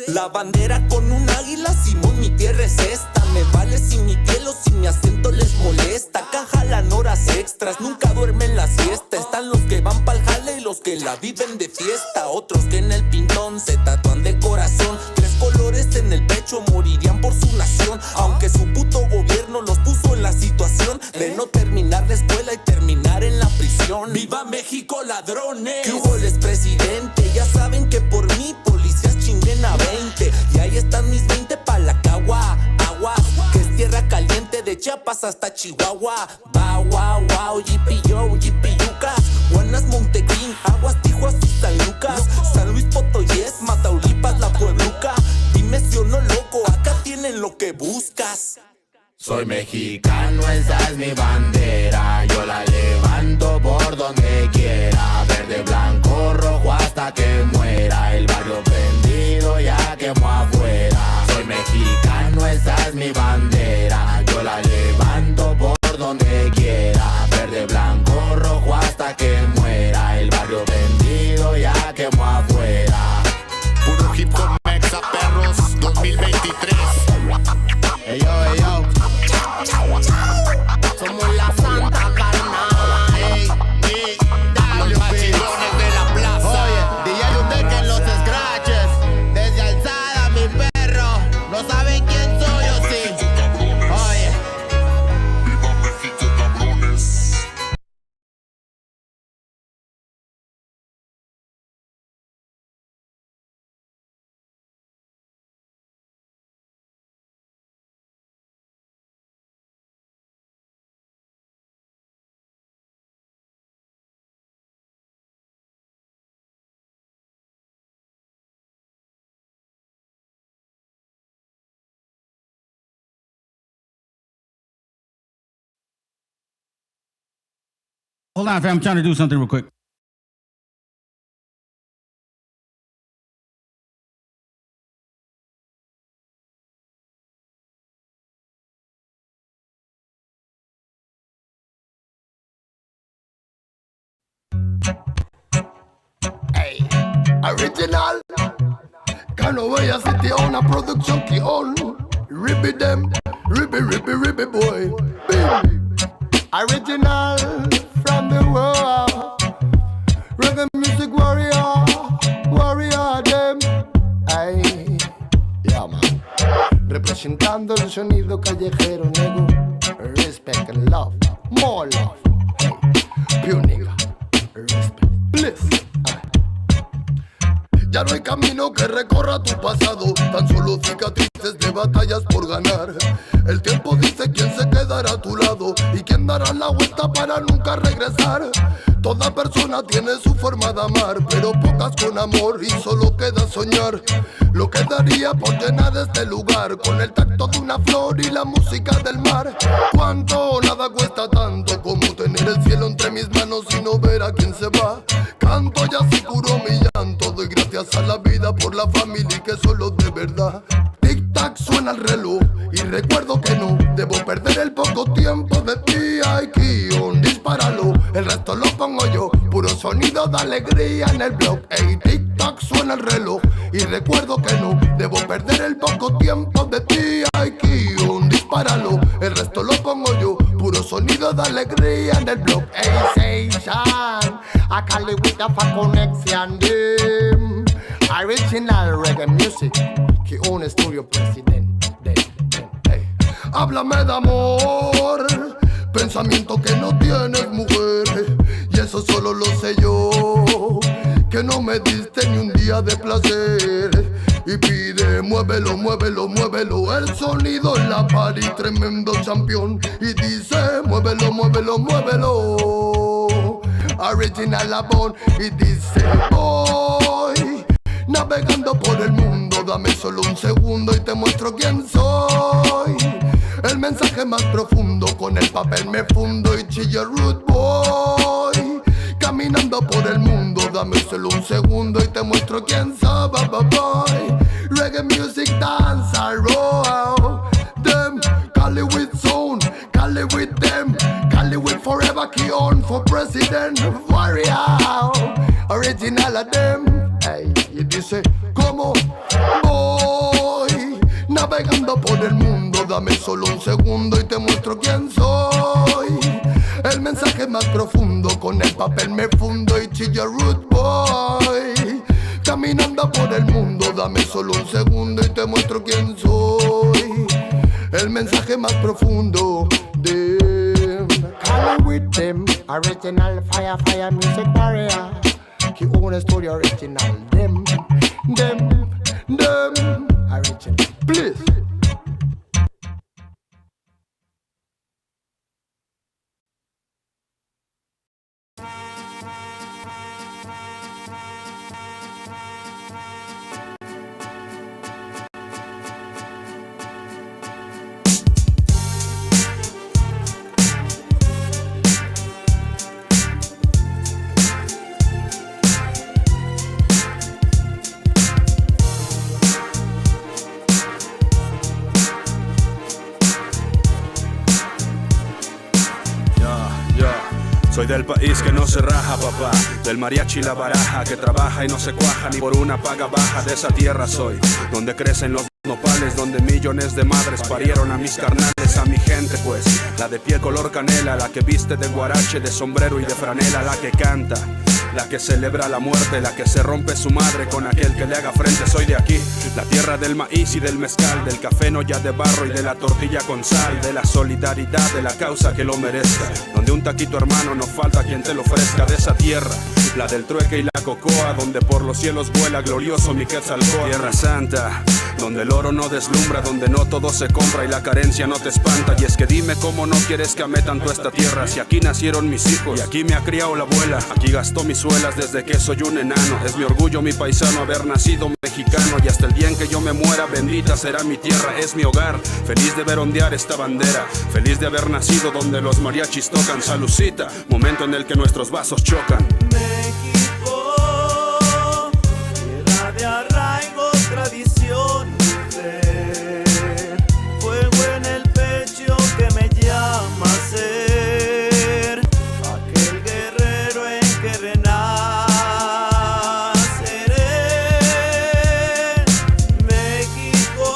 [SPEAKER 17] La bandera con un águila, Simón, mi tierra es esta. Me vale si mi piel o si mi acento les molesta. Acá jalan horas extras, nunca duermen la siesta. Están los que van pa'l jale y los que la viven de fiesta. Otros que en el pintón se tatúan de corazón. 3 colores en el pecho, morirían por su nación. Aunque su puto gobierno los puso en la situación de no terminar la escuela y terminar en la prisión. ¡Viva México, ladrones! ¿Qué hubo el expresidente? Ya saben que por mí policías chinguen a 20. Y ahí están mis 20 pa' la cagua. Aguas, que es tierra caliente de Chiapas hasta Chihuahua. Wow, wow, wow, yipi yo, yipi yucas. Guanas, Montegreen, Aguas, Tijuas y San Lucas. San Luis Potoyes, Mataulipas, La Puebluca. Dime si o no loco, acá tienen lo que buscas.
[SPEAKER 5] Soy mexicano, esa es mi bandera. Yo la levanto por donde quiera. Verde, blanco, rojo hasta que muera. El barrio prendido ya quemó afuera. Soy mexicano, esa es mi bandera. Yo la levanto por donde quiera. Verde, blanco, rojo hasta que muera. El barrio prendido ya quemó afuera.
[SPEAKER 19] Puro hip hop mexa perros 2023.
[SPEAKER 5] Ey yo, ey yo.
[SPEAKER 2] Somos la santa carnal.
[SPEAKER 19] Los machilones de la plaza.
[SPEAKER 2] Oye, DJ usted que en los scratches. Desde alzada mi perro. No saben quién soy o sí. Oye.
[SPEAKER 19] Viva México, cabrones.
[SPEAKER 9] Hold on, fam. I'm trying to do something real quick.
[SPEAKER 20] Original. Can't wait a city on a production key on. Ribby them, ribby boy. Baby. Original from the world. Reggae music warrior them. Ay, yeah man. Representando el sonido callejero, nego. Respect and love, more love. Hey, pure nigga. Respect, bliss. Ya no hay camino que recorra tu pasado, tan solo cicatrices de batallas por ganar. El tiempo dice quién se quedará a tu lado y quién dará la vuelta para nunca regresar. Toda persona tiene su forma de amar, pero pocas con amor y solo queda soñar. Lo que daría por llenar este lugar con el tacto de una flor y la música del mar. Cuánto, nada cuesta tanto como tener el cielo entre mis manos y no ver a quién se va. Canto y así curo mi llanto, doy gracias a la vida por la familia y que solo de verdad. Tic tac suena el reloj y recuerdo que no debo perder el poco tiempo de ti. Ay, Kion, dispáralo, el resto lo pongo yo. Puro sonido de alegría en el blog. Ey, tic tac suena el reloj y recuerdo que no debo perder el poco tiempo de ti. Ay, Kion, dispáralo, el resto lo pongo yo. Puro sonido de alegría en el blog. Ey, Seishan, I call it with a connection, them. Original reggae music, que un estudio presidente. Háblame de amor, pensamiento que no tienes, mujer. Y eso solo lo sé yo, que no me diste ni un día de placer. Y pide, muévelo, muévelo, muévelo. El sonido en la party, tremendo champion. Y dice, muévelo, muévelo, muévelo. Original Labón. Y dice, voy navegando por el mundo. Dame solo un segundo y te muestro quién soy. El mensaje más profundo, con el papel me fundo y chillo root boy. Caminando por el mundo, dame solo un segundo y te muestro quién soy, boy. Reggae music dance, I roll them. Cali with zone, Cali with them, Cali with forever, key on for president. Warrior, original of them. Hey, y dice, ¿cómo voy? Navegando por el mundo, dame solo un segundo y te muestro quién soy. El mensaje más profundo, con el papel me fundo y chillo root boy. Caminando por el mundo, dame solo un segundo y te muestro quién soy. El mensaje más profundo de Cali with them, original fire, fire music warrior. Que un estudio original, them, original, please.
[SPEAKER 3] Soy del país que no se raja, papá. Del mariachi la baraja, que trabaja y no se cuaja ni por una paga baja. De esa tierra soy, donde crecen los nopales, donde millones de madres parieron a mis carnales, a mi gente pues. La de piel color canela, la que viste de guarache, de sombrero y de franela, la que canta, la que celebra la muerte, la que se rompe su madre con aquel que le haga frente. Soy de aquí, la tierra del maíz y del mezcal, del café no ya de barro y de la tortilla con sal, de la solidaridad, de la causa que lo merezca, donde un taquito hermano no falta quien te lo ofrezca. De esa tierra, la del trueque y la cocoa, donde por los cielos vuela glorioso mi Quetzalcóatl. Tierra santa, donde el oro no deslumbra, donde no todo se compra y la carencia no te espanta. Y es que dime cómo no quieres que ame tanto esta tierra, si aquí nacieron mis hijos y aquí me ha criado la abuela, aquí gastó mis suelas desde que soy un enano. Es mi orgullo, mi paisano, haber nacido mexicano, y hasta el día en que yo me muera, bendita será mi tierra, es mi hogar. Feliz de ver ondear esta bandera, feliz de haber nacido donde los mariachis tocan. Salucita, momento en el que nuestros vasos chocan.
[SPEAKER 7] México, tierra de arraigo, tradición, mujer, fuego en el pecho que me llama a ser aquel guerrero en que renaceré. México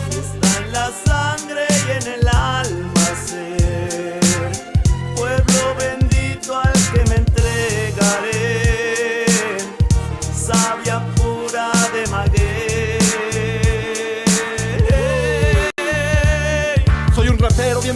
[SPEAKER 7] está en la sangre y en el alma ser pueblo bendito al que me entregaré. Sabia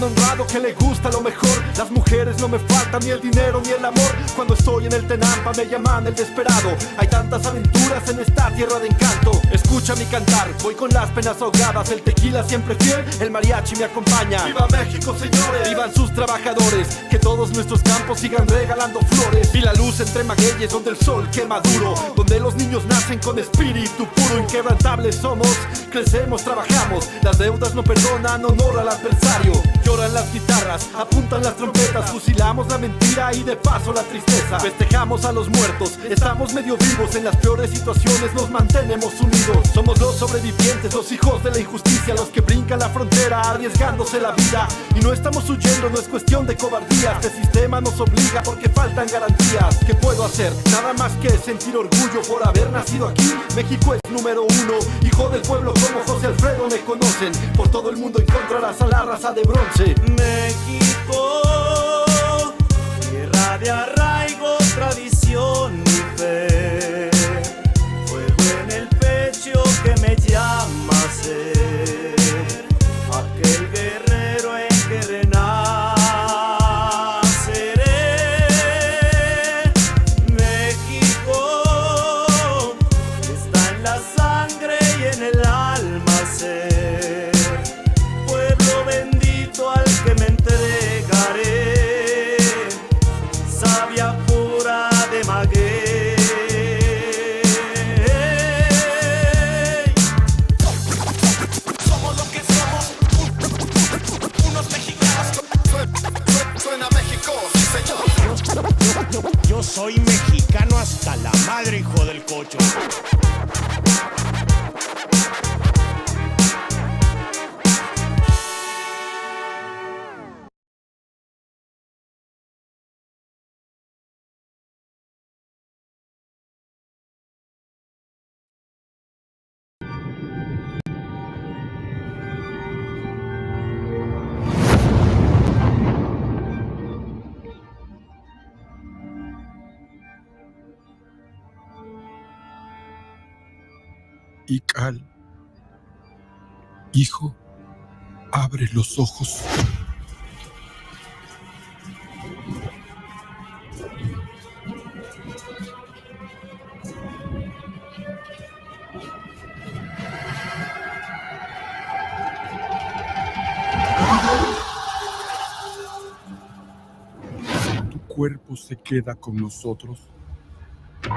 [SPEAKER 6] cristiano honrado que le gusta lo mejor. Las mujeres no me faltan, ni el dinero ni el amor. Cuando estoy en el Tenampa me llaman el desesperado. Hay tantas aventuras en esta tierra de encanto. Escucha mi cantar, voy con las penas ahogadas. El tequila siempre fiel, el mariachi me acompaña. ¡Viva México, señores! ¡Vivan sus trabajadores! Que todos nuestros campos sigan regalando flores. Y la luz entre magueyes donde el sol quema duro, donde los niños nacen con espíritu puro. Inquebrantables somos, crecemos, trabajamos. Las deudas no perdonan, honor al adversario. Lloran las guitarras, apuntan las trompetas. Fusilamos la mentira y de paso la tristeza. Festejamos a los muertos, estamos medio vivos. En las peores situaciones nos mantenemos unidos. Somos los sobrevivientes, los hijos de la injusticia, los que brincan la frontera arriesgándose la vida. Y no estamos huyendo, no es cuestión de cobardía. Este sistema nos obliga porque faltan garantías. ¿Qué puedo hacer? Nada más que sentir orgullo por haber nacido aquí. México es número uno, hijo del pueblo como José Alfredo me conocen. Por todo el mundo encontrarás a la raza de bronce.
[SPEAKER 7] México, tierra de arraigo, tradición y fe. Fuego en el pecho que me llama a ser aquel guerrero en que renaceré. México está en la sangre y en el alma ser. Pueblo bendito al que me entregaré, savia pura de maguey.
[SPEAKER 18] Somos lo que somos, unos mexicanos. Suena México, sí señor.
[SPEAKER 22] Yo soy mexicano hasta la madre, hijo del cocho.
[SPEAKER 10] Ical, hijo, abre los ojos. Tu cuerpo se queda con nosotros,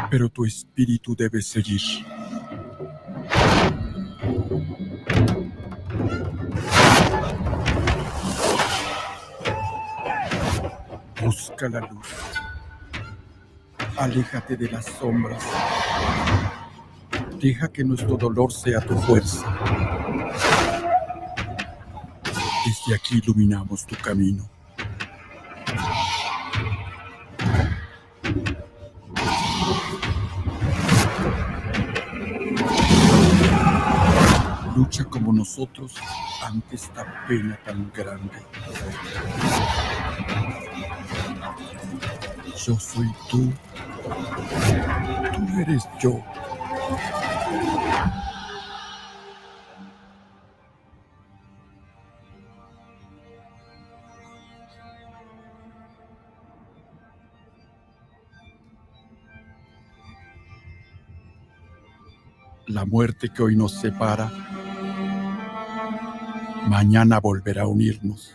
[SPEAKER 10] pero tu espíritu debe seguir. Busca la luz. Aléjate de las sombras. Deja que nuestro dolor sea tu fuerza. Desde aquí iluminamos tu camino. Lucha como nosotros ante esta pena tan grande. Yo soy tú. Tú eres yo. La muerte que hoy nos separa, mañana volverá a unirnos.